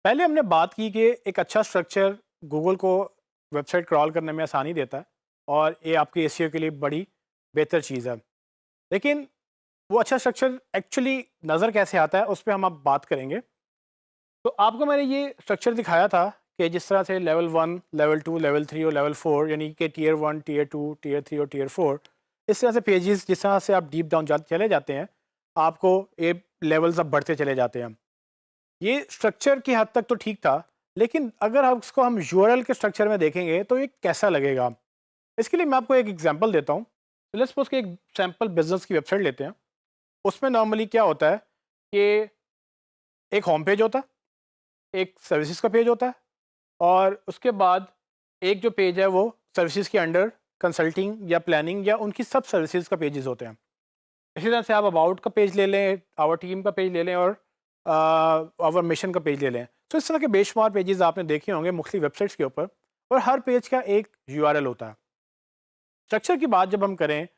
पहले हमने बात की कि एक अच्छा स्ट्रक्चर गूगल को वेबसाइट क्रॉल करने में आसानी देता है और ये आपके एसईओ के लिए बड़ी बेहतर चीज़ है। लेकिन वो अच्छा स्ट्रक्चर एक्चुअली नज़र कैसे आता है उस पे हम अब बात करेंगे। तो आपको मैंने ये स्ट्रक्चर दिखाया था कि जिस तरह से लेवल 1, लेवल 2, लेवल 3 और लेवल 4 यानी कि टियर 1, टियर 2, टियर 3 और टियर 4 इस तरह से पेजेस जिस तरह से आप डीप डाउन चले जाते हैं, आपको ये लेवल्स अब बढ़ते चले जाते हैं। ये स्ट्रक्चर की हद तक तो ठीक था, लेकिन अगर आप इसको हम यूआरएल के स्ट्रक्चर में देखेंगे तो ये कैसा लगेगा? इसके लिए मैं आपको एक एग्जांपल देता हूँ। लेट्स सपोज कि एक सैंपल बिजनेस की वेबसाइट लेते हैं। उसमें नॉर्मली क्या होता है कि एक होम पेज होता है, एक सर्विसेज का पेज होता है और उसके बाद एक जो पेज है वो सर्विसेज के अंडर कंसल्टिंग या प्लानिंग या उनकी सब सर्विसेज का पेजेस होते हैं। इसी तरह से आप अबाउट का पेज ले लें, आवर टीम का पेज ले लें और आवर मिशन का पेज ले लें। तो इस तरह के बेशुमार पेजेस आपने देखे होंगे मुख्तलिफ वेबसाइट्स के ऊपर और हर पेज का एक यूआरएल होता है। स्ट्रक्चर की बात जब हम करें,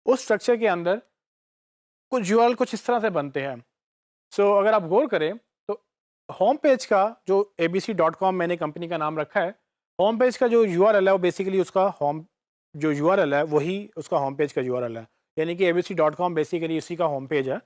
उस स्ट्रक्चर के अंदर कुछ यूआरएल कुछ इस तरह से बनते हैं। सो अगर आप गौर करें तो होम पेज का जो abc.com मैंने कंपनी का नाम रखा है, होम पेज का जो यूआरएल है वो बेसिकली उसका होम जो यूआरएल है वही उसका होम पेज का यूआरएल है। यानी कि abc.com बेसिकली उसी का होम पेज है।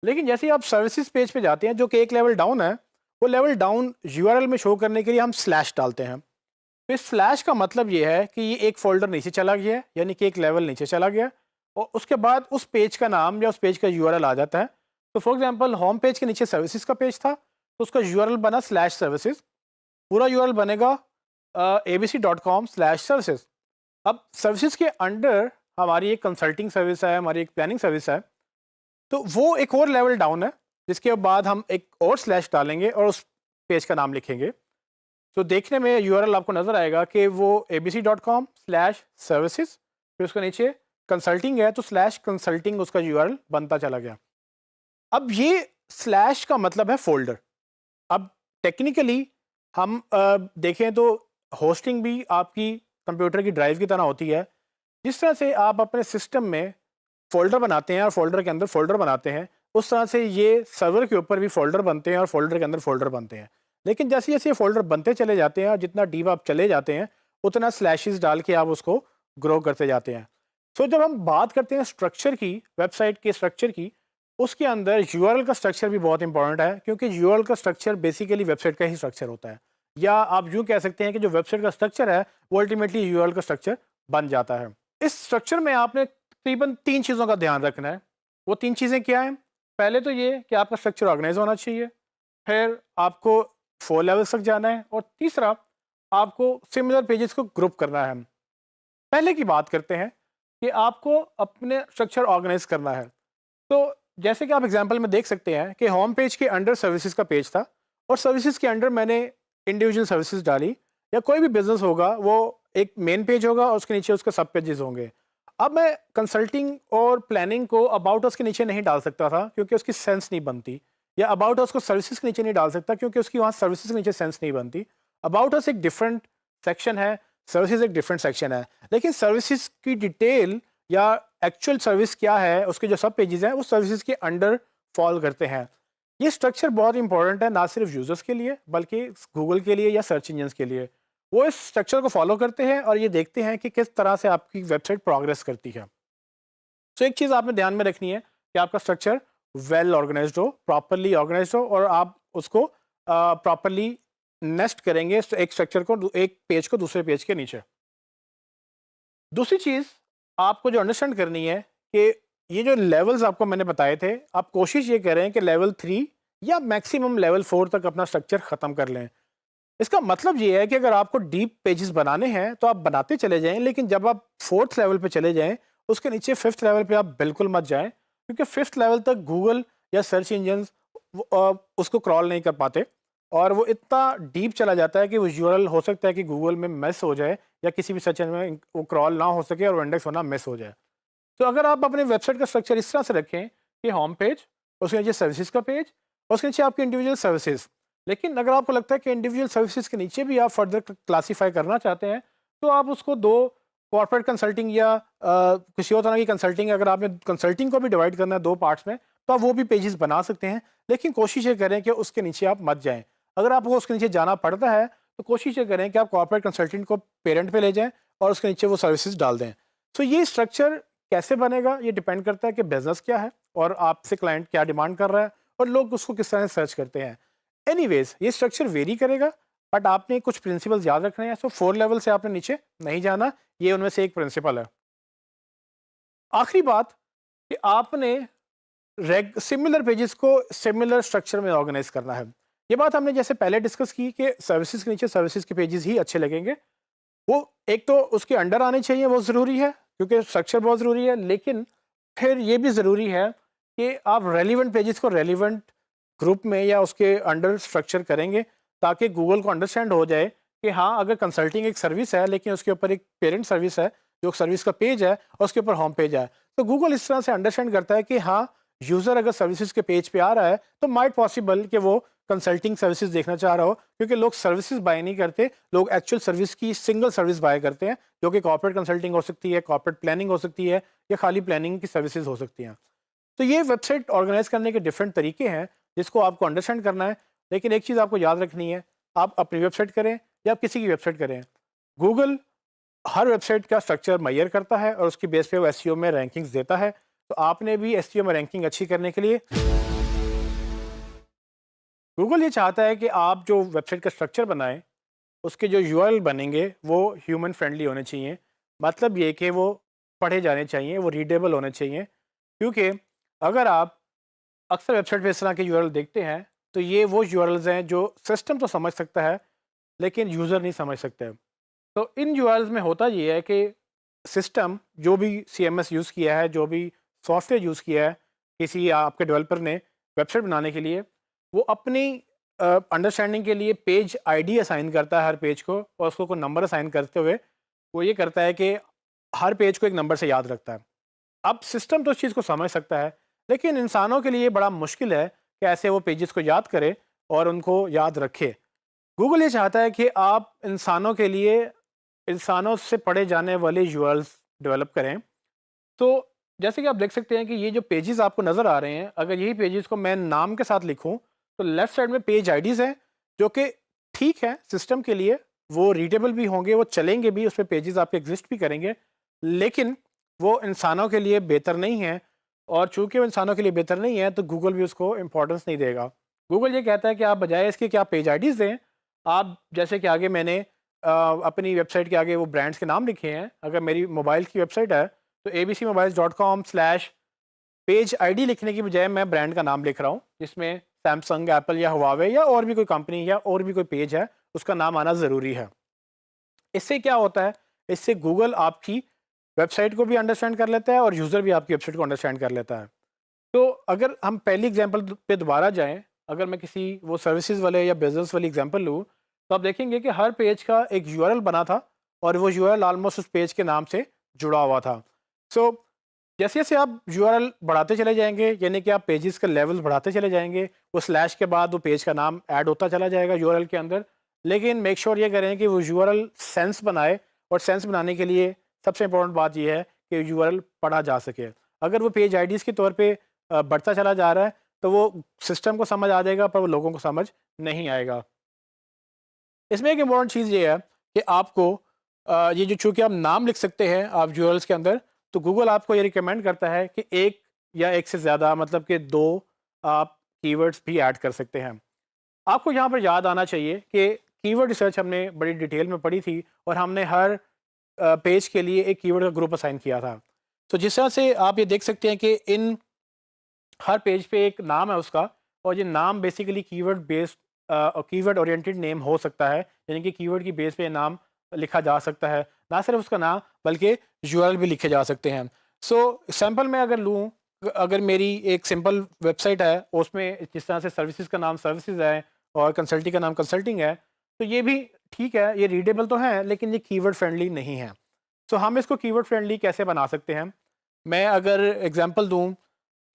लेकिन जैसे ही आप सर्विसेज पेज पे जाते हैं जो कि एक लेवल डाउन है, वो लेवल डाउन यूआरएल में शो करने के लिए हम स्लैश डालते हैं। तो इस स्लैश का मतलब ये है कि ये एक फोल्डर नीचे चला गया है, यानी कि एक लेवल नीचे चला गया और उसके बाद उस पेज का नाम या उस पेज का यूआरएल आ जाता है। तो फॉर एग्जांपल होम पेज के नीचे सर्विसेज का पेज था, तो उसका यूआरएल बना स्लैश सर्विसेज। पूरा यूआरएल बनेगा abc.com/services। अब सर्विसेज के अंडर हमारी एक कंसल्टिंग सर्विस है, हमारी एक प्लानिंग सर्विस है, तो वो एक और लेवल डाउन है जिसके बाद हम एक और स्लैश डालेंगे और उस पेज का नाम लिखेंगे। तो देखने में यूआरएल आपको नज़र आएगा कि वो abc.com/services, फिर उसके नीचे कंसल्टिंग है तो स्लैश कंसल्टिंग उसका यूआरएल बनता चला गया। अब ये स्लैश का मतलब है फोल्डर। अब टेक्निकली हम देखें तो होस्टिंग भी आपकी कंप्यूटर की ड्राइव की तरह होती है। जिस तरह से आप अपने सिस्टम में फ़ोल्डर बनाते हैं और फ़ोल्डर के अंदर फ़ोल्डर बनाते हैं, उस तरह से ये सर्वर के ऊपर भी फ़ोल्डर बनते हैं और फ़ोल्डर के अंदर फ़ोल्डर बनते हैं। लेकिन जैसे-जैसे ये फ़ोल्डर बनते चले जाते हैं और जितना डीप आप चले जाते हैं, उतना स्लैशेस डाल के आप उसको ग्रो करते जाते हैं। सो जब हम बात करते हैं स्ट्रक्चर की, वेबसाइट के स्ट्रक्चर की, उसके अंदर यूआरएल का स्ट्रक्चर भी बहुत इंपॉर्टेंट है क्योंकि यूआरएल का स्ट्रक्चर बेसिकली वेबसाइट का ही स्ट्रक्चर होता है। या आप यूँ कह सकते हैं कि जो वेबसाइट का स्ट्रक्चर है, वो अल्टीमेटली यूआरएल का स्ट्रक्चर बन जाता है। इस स्ट्रक्चर में आपने तकरीबन 3 चीज़ों का ध्यान रखना है। वो 3 चीज़ें क्या हैं? पहले तो ये कि आपका स्ट्रक्चर ऑर्गेनाइज़ होना चाहिए, फिर आपको 4 लेवल्स तक जाना है और तीसरा आपको सिमिलर पेजेस को ग्रुप करना है। पहले की बात करते हैं कि आपको अपने स्ट्रक्चर ऑर्गेनाइज़ करना है। तो जैसे कि आप एग्जांपल में देख सकते हैं कि होम पेज के अंडर सर्विसेज का पेज था और सर्विसेज के अंडर मैंने इंडिविजुअल सर्विसेज डाली। या कोई भी बिजनेस होगा वो एक मेन पेज होगा और उसके नीचे उसके सब पेजेस होंगे। अब मैं कंसल्टिंग और प्लानिंग को अबाउट अस के नीचे नहीं डाल सकता था क्योंकि उसकी सेंस नहीं बनती, या अबाउट अस को सर्विसेज के नीचे नहीं डाल सकता क्योंकि उसकी वहाँ सर्विसेज के नीचे सेंस नहीं बनती। अबाउट अस एक डिफरेंट सेक्शन है, सर्विसेज एक डिफरेंट सेक्शन है। लेकिन सर्विसेज की डिटेल या एक्चुअल सर्विस क्या है, उसके जो सब पेजेस हैं वो सर्विसेज के अंडर फॉल करते हैं। ये स्ट्रक्चर बहुत इंपॉर्टेंट है ना सिर्फ यूजर्स के लिए बल्कि गूगल के लिए या सर्च इंजन्स के लिए। वो इस स्ट्रक्चर को फॉलो करते हैं और ये देखते हैं कि किस तरह से आपकी वेबसाइट प्रोग्रेस करती है। तो एक चीज़ आपने ध्यान में रखनी है कि आपका स्ट्रक्चर वेल ऑर्गेनाइज्ड हो, प्रॉपरली ऑर्गेनाइज्ड हो और आप उसको प्रॉपरली नेस्ट करेंगे एक स्ट्रक्चर को एक पेज को दूसरे पेज के नीचे। दूसरी चीज़ आपको जो अंडरस्टैंड करनी है कि ये जो लेवल्स आपको मैंने बताए थे, आप कोशिश ये करें कि लेवल 3 या मैक्सिमम लेवल 4 तक अपना स्ट्रक्चर ख़त्म कर लें। इसका मतलब ये है कि अगर आपको डीप पेजेस बनाने हैं तो आप बनाते चले जाएं, लेकिन जब आप 4th लेवल पे चले जाएं उसके नीचे 5th लेवल पे आप बिल्कुल मत जाएं क्योंकि 5th लेवल तक गूगल या सर्च इंजन उसको क्रॉल नहीं कर पाते और वो इतना डीप चला जाता है कि वो यूआरएल हो सकता है कि गूगल में मिस हो जाए या किसी भी सर्च इंजन में वो क्रॉल ना हो सके और इंडेक्स होना मिस हो जाए। तो अगर आप अपने वेबसाइट का स्ट्रक्चर इस तरह से रखें कि होम पेज, उसके नीचे सर्विसेज का पेज और उसके नीचे आपके इंडिविजुअल सर्विसेज। लेकिन अगर आपको लगता है कि इंडिविजुअल सर्विसेज के नीचे भी आप फर्दर क्लासीफाई करना चाहते हैं तो आप उसको दो कॉर्पोरेट कंसल्टिंग या किसी और तरह की कंसल्टिंग, अगर आपने कंसल्टिंग को भी डिवाइड करना है 2 पार्ट्स में तो आप वो भी पेजेस बना सकते हैं। लेकिन कोशिश ये करें कि उसके नीचे आप मत जाएं। अगर आपको उसके नीचे जाना पड़ता है तो कोशिश ये करें कि आप कॉर्पोरेट कंसल्टेंट को पेरेंट पे ले जाएं और उसके नीचे वो सर्विसेज डाल दें। तो ये स्ट्रक्चर कैसे बनेगा ये डिपेंड करता है कि बिजनेस क्या है और आपसे क्लाइंट क्या डिमांड कर रहा है और लोग उसको किस तरह सर्च करते हैं। एनीवेज ये स्ट्रक्चर वेरी करेगा, बट आपने कुछ प्रिंसिपल्स याद रखने हैं। सो 4 लेवल से आपने नीचे नहीं जाना, ये उनमें से एक प्रिंसिपल है। आखिरी बात कि आपने सिमिलर पेजेस को सिमिलर स्ट्रक्चर में ऑर्गेनाइज करना है। ये बात हमने जैसे पहले डिस्कस की कि सर्विसेज के नीचे सर्विसेज के पेजेस ही अच्छे लगेंगे। वो एक तो उसके अंडर आने चाहिए, वो ज़रूरी है क्योंकि स्ट्रक्चर बहुत ज़रूरी है, लेकिन फिर ये भी ज़रूरी है कि आप रेलिवेंट पेजेस को रेलिवेंट ग्रुप में या उसके अंडर स्ट्रक्चर करेंगे ताकि गूगल को अंडरस्टैंड हो जाए कि हाँ, अगर कंसल्टिंग एक सर्विस है लेकिन उसके ऊपर एक पेरेंट सर्विस है जो सर्विस का पेज है और उसके ऊपर होम पेज है, तो गूगल इस तरह से अंडरस्टैंड करता है कि हाँ, यूज़र अगर सर्विसेज के पेज पे आ रहा है तो माइट पॉसिबल कि वो कंसल्टिंग सर्विसेज देखना चाह रहा हो, क्योंकि लोग सर्विसेज बाय नहीं करते, लोग एक्चुअल सर्विस की सिंगल सर्विस बाय करते हैं जो कि कॉर्पोरेट कंसल्टिंग हो सकती है, कॉर्पोरेट प्लानिंग हो सकती है या खाली प्लानिंग की सर्विसेज हो सकती हैं। तो ये वेबसाइट ऑर्गेनाइज करने के डिफरेंट तरीके हैं जिसको आपको अंडरस्टैंड करना है। लेकिन एक चीज़ आपको याद रखनी है, आप अपनी वेबसाइट करें या आप किसी की वेबसाइट करें, गूगल हर वेबसाइट का स्ट्रक्चर मैयर करता है और उसकी बेस पे वो एसईओ में रैंकिंग्स देता है। तो आपने भी एसईओ में रैंकिंग अच्छी करने के लिए, गूगल ये चाहता है कि आप जो वेबसाइट का स्ट्रक्चर बनाएं उसके जो यूआरएल बनेंगे वो ह्यूमन फ्रेंडली होने चाहिए। मतलब ये कि वो पढ़े जाने चाहिए, वो रीडेबल होने चाहिए, क्योंकि अगर आप अक्सर वेबसाइट पे इस तरह के यूआरएल देखते हैं तो ये वो यूआरएल्स हैं जो सिस्टम तो समझ सकता है लेकिन यूज़र नहीं समझ सकते। तो इन यूआरएल्स में होता ये है कि सिस्टम जो भी सीएमएस यूज़ किया है, जो भी सॉफ्टवेयर यूज़ किया है किसी आपके डेवलपर ने वेबसाइट बनाने के लिए, वो अपनी अंडरस्टैंडिंग के लिए पेज आईडी असाइन करता है हर पेज को, और उसको कोई नंबर असाइन करते हुए वो ये करता है कि हर पेज को एक नंबर से याद रखता है। अब सिस्टम तो इस चीज़ को समझ सकता है, लेकिन इंसानों के लिए बड़ा मुश्किल है कि ऐसे वो पेजेस को याद करे और उनको याद रखे। गूगल ये चाहता है कि आप इंसानों के लिए इंसानों से पढ़े जाने वाले यूआरएल्स डेवलप करें। तो जैसे कि आप देख सकते हैं कि ये जो पेजेस आपको नज़र आ रहे हैं, अगर यही पेजेस को मैं नाम के साथ लिखूं तो लेफ्ट साइड में पेज आईडीज़ हैं जो कि ठीक है सिस्टम के लिए, वो रीडेबल भी होंगे, वो चलेंगे भी, उस पर पेजेस आपके एग्जिस्ट भी करेंगे, लेकिन वो इंसानों के लिए बेहतर नहीं है। और चूंकि वो इंसानों के लिए बेहतर नहीं है तो गूगल भी उसको इंपॉर्टेंस नहीं देगा। गूगल ये कहता है कि आप बजाय इसके कि आप पेज आईडीज़ दें, आप जैसे कि आगे मैंने अपनी वेबसाइट के आगे वो ब्रांड्स के नाम लिखे हैं। अगर मेरी मोबाइल की वेबसाइट है तो abcmobiles.com/पेज आईडी लिखने की बजाय मैं ब्रांड का नाम लिख रहा हूँ, जिसमें सैमसंग, एप्पल या हुआवे या और भी कोई कंपनी या और भी कोई पेज है उसका नाम आना ज़रूरी है। इससे क्या होता है, इससे गूगल आपकी वेबसाइट को भी अंडरस्टैंड कर लेता है और यूज़र भी आपकी वेबसाइट को अंडरस्टैंड कर लेता है। तो अगर हम पहली एग्जांपल पे दोबारा जाएं, अगर मैं किसी वो सर्विसेज वाले या बिजनेस वाली एग्जांपल लूँ तो आप देखेंगे कि हर पेज का एक यूआरएल बना था और वो यूआरएल ऑलमोस्ट उस पेज के नाम से जुड़ा हुआ था। सो जैसे जैसे आप यूआरएल बढ़ाते चले जाएंगे, यानी कि आप पेजेस के लेवल बढ़ाते चले जाएंगे, वो स्लैश के बाद वो पेज का नाम ऐड होता चला जाएगा यूआरएल के अंदर। लेकिन मेक श्योर ये करें कि वो यूआरएल सेंस बनाए, और सेंस बनाने के लिए सबसे इंपॉर्टेंट बात यह है कि यूआरएल पढ़ा जा सके। अगर वो पेज आईडीज़ के तौर पे बढ़ता चला जा रहा है तो वो सिस्टम को समझ आ जाएगा पर वो लोगों को समझ नहीं आएगा। इसमें एक इम्पॉर्टेंट चीज़ ये है कि आपको ये जो चूँकि आप नाम लिख सकते हैं आप यूआरएल्स के अंदर, तो गूगल आपको ये रिकमेंड करता है कि एक या एक से ज़्यादा, मतलब कि 2 आप कीवर्ड्स भी ऐड कर सकते हैं। आपको यहाँ पर याद आना चाहिए कि कीवर्ड रिसर्च हमने बड़ी डिटेल में पढ़ी थी और हमने हर पेज के लिए एक कीवर्ड का ग्रुप असाइन किया था। तो जिस तरह से आप ये देख सकते हैं कि इन हर पेज पे एक नाम है उसका, और ये नाम बेसिकली कीवर्ड बेस्ड और कीवर्ड ओरिएंटेड नेम हो सकता है, यानी कि कीवर्ड की बेस पे नाम लिखा जा सकता है, ना सिर्फ उसका नाम बल्कि यूआरएल भी लिखे जा सकते हैं। सो सैंपल में अगर लूँ, अगर मेरी एक सिंपल वेबसाइट है उसमें जिस तरह से सर्विसेज का नाम सर्विसेज है और कंसल्टिंग का नाम कंसल्टिंग है, तो ये भी ठीक है, ये रीडेबल तो है लेकिन ये कीवर्ड फ्रेंडली नहीं है। सो हम इसको कीवर्ड फ्रेंडली कैसे बना सकते हैं, मैं अगर एग्जांपल दूं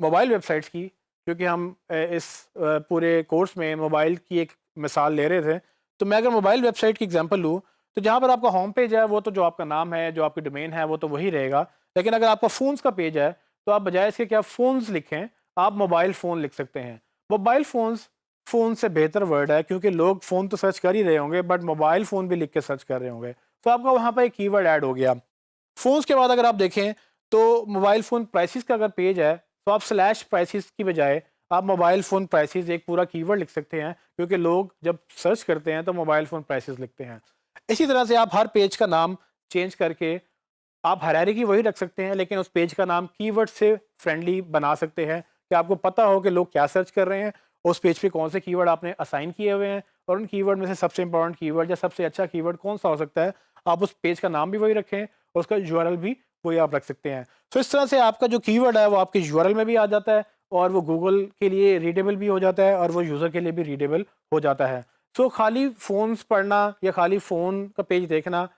मोबाइल वेबसाइट्स की, क्योंकि हम इस पूरे कोर्स में मोबाइल की एक मिसाल ले रहे थे, तो मैं अगर मोबाइल वेबसाइट की एग्जांपल लूँ तो जहाँ पर आपका होम पेज है वो तो जो आपका नाम है, जो आपकी डोमेन है वो तो वही रहेगा। लेकिन अगर आपका फ़ोन्स का पेज है तो आप बजाय इसके कि आप फ़ोन्स लिखें, आप मोबाइल फ़ोन लिख सकते हैं। मोबाइल फ़ोन्स फ़ोन से बेहतर वर्ड है, क्योंकि लोग फ़ोन तो सर्च कर ही रहे होंगे बट मोबाइल फ़ोन भी लिख के सर्च कर रहे होंगे, तो आपका वहाँ पे एक कीवर्ड ऐड हो गया। फ़ोन्स के बाद अगर आप देखें तो मोबाइल फ़ोन प्राइसेस का अगर पेज है तो आप स्लैश प्राइसेस की बजाय आप मोबाइल फ़ोन प्राइसेस एक पूरा कीवर्ड लिख सकते हैं, क्योंकि लोग जब सर्च करते हैं तो मोबाइल फ़ोन प्राइसेस लिखते हैं। इसी तरह से आप हर पेज का नाम चेंज करके आप हायरार्की वही रख सकते हैं, लेकिन उस पेज का नाम कीवर्ड से फ्रेंडली बना सकते हैं कि आपको पता हो कि लोग क्या सर्च कर रहे हैं, उस पेज पे कौन से कीवर्ड आपने असाइन किए हुए हैं और उन कीवर्ड में से सबसे इंपॉर्टेंट कीवर्ड या सबसे अच्छा कीवर्ड कौन सा हो सकता है। आप उस पेज का नाम भी वही रखें और उसका यूआरएल भी वही आप रख सकते हैं। तो इस तरह से आपका जो कीवर्ड है वो आपके यूआरएल में भी आ जाता है और वो गूगल के लिए रीडेबल भी हो जाता है और वो यूज़र के लिए भी रीडेबल हो जाता है। सो खाली फ़ोन्स पढ़ना या खाली फ़ोन का पेज देखना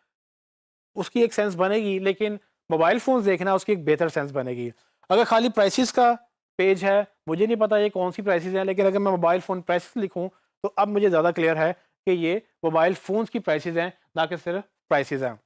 उसकी एक सेंस बनेगी, लेकिन मोबाइल फ़ोन्स देखना उसकी एक बेहतर सेंस बनेगी। अगर खाली प्राइसेस का पेज है, मुझे नहीं पता ये कौन-सी प्राइसेस हैं, लेकिन अगर मैं मोबाइल फ़ोन प्राइसेस लिखूँ, तो अब मुझे ज़्यादा क्लियर है कि ये मोबाइल फ़ोन्स की प्राइसेस हैं, ना कि सिर्फ़ प्राइसेस हैं।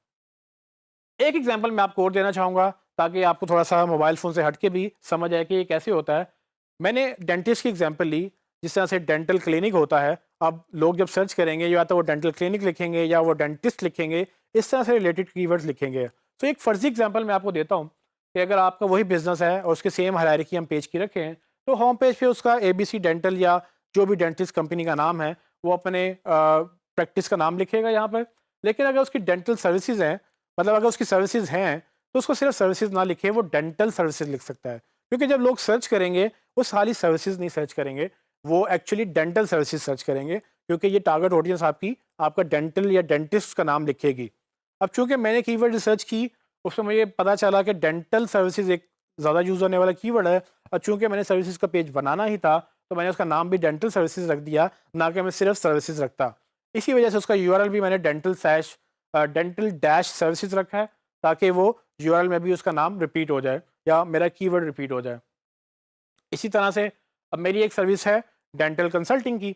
एक एग्ज़ाम्पल मैं आपको और देना चाहूँगा, ताकि आपको थोड़ा-सा मोबाइल फ़ोन से हट के भी समझ आए कि ये कैसे होता है। मैंने डेंटिस्ट की एग्ज़ाम्पल ली, जिस तरह से डेंटल क्लिनिक होता है। अब लोग जब सर्च करेंगे या तो वो डेंटल क्लिनिक लिखेंगे या वो डेंटिस्ट लिखेंगे, इस तरह से रिलेटेड कीवर्ड्स लिखेंगे। तो एक फ़र्ज़ी एग्ज़ाम्पल मैं आपको देता हूँ कि अगर आपका वही बिज़नेस है और उसके सेम हायरार्की हम पेज की रखें, तो होम पेज पे उसका एबीसी डेंटल या जो भी डेंटिस्ट कंपनी का नाम है, वो अपने प्रैक्टिस का नाम लिखेगा यहाँ पर। लेकिन अगर उसकी डेंटल सर्विसेज़ हैं, मतलब अगर उसकी सर्विसेज़ हैं, तो उसको सिर्फ़ सर्विसेज़ ना लिखे, वो डेंटल सर्विसेज़ लिख सकता है। क्योंकि जब लोग सर्च करेंगे, वो सारी सर्विसेज़ नहीं सर्च करेंगे, वो एक्चुअली डेंटल सर्विसेज़ सर्च करेंगे, क्योंकि ये टारगेट ऑडियंस आपकी आपका डेंटल या डेंटिस्ट का नाम लिखेगी। अब चूँकि मैंने कीवर्ड रिसर्च की, उसमें मुझे पता चला कि डेंटल सर्विसेज़ एक ज़्यादा यूज़ होने वाला कीवर्ड है और चूँकि मैंने सर्विसेज़ का पेज बनाना ही था, तो मैंने उसका नाम भी डेंटल सर्विसेज़ रख दिया, ना कि मैं सिर्फ़ सर्विसेज़ रखता। इसी वजह से उसका यूआरएल भी मैंने डेंटल डैश सर्विसेज़ रखा है, ताकि वो यूआरएल में भी उसका नाम रिपीट हो जाए या मेरा कीवर्ड रिपीट हो जाए। इसी तरह से अब मेरी एक सर्विस है डेंटल कंसल्टिंग की,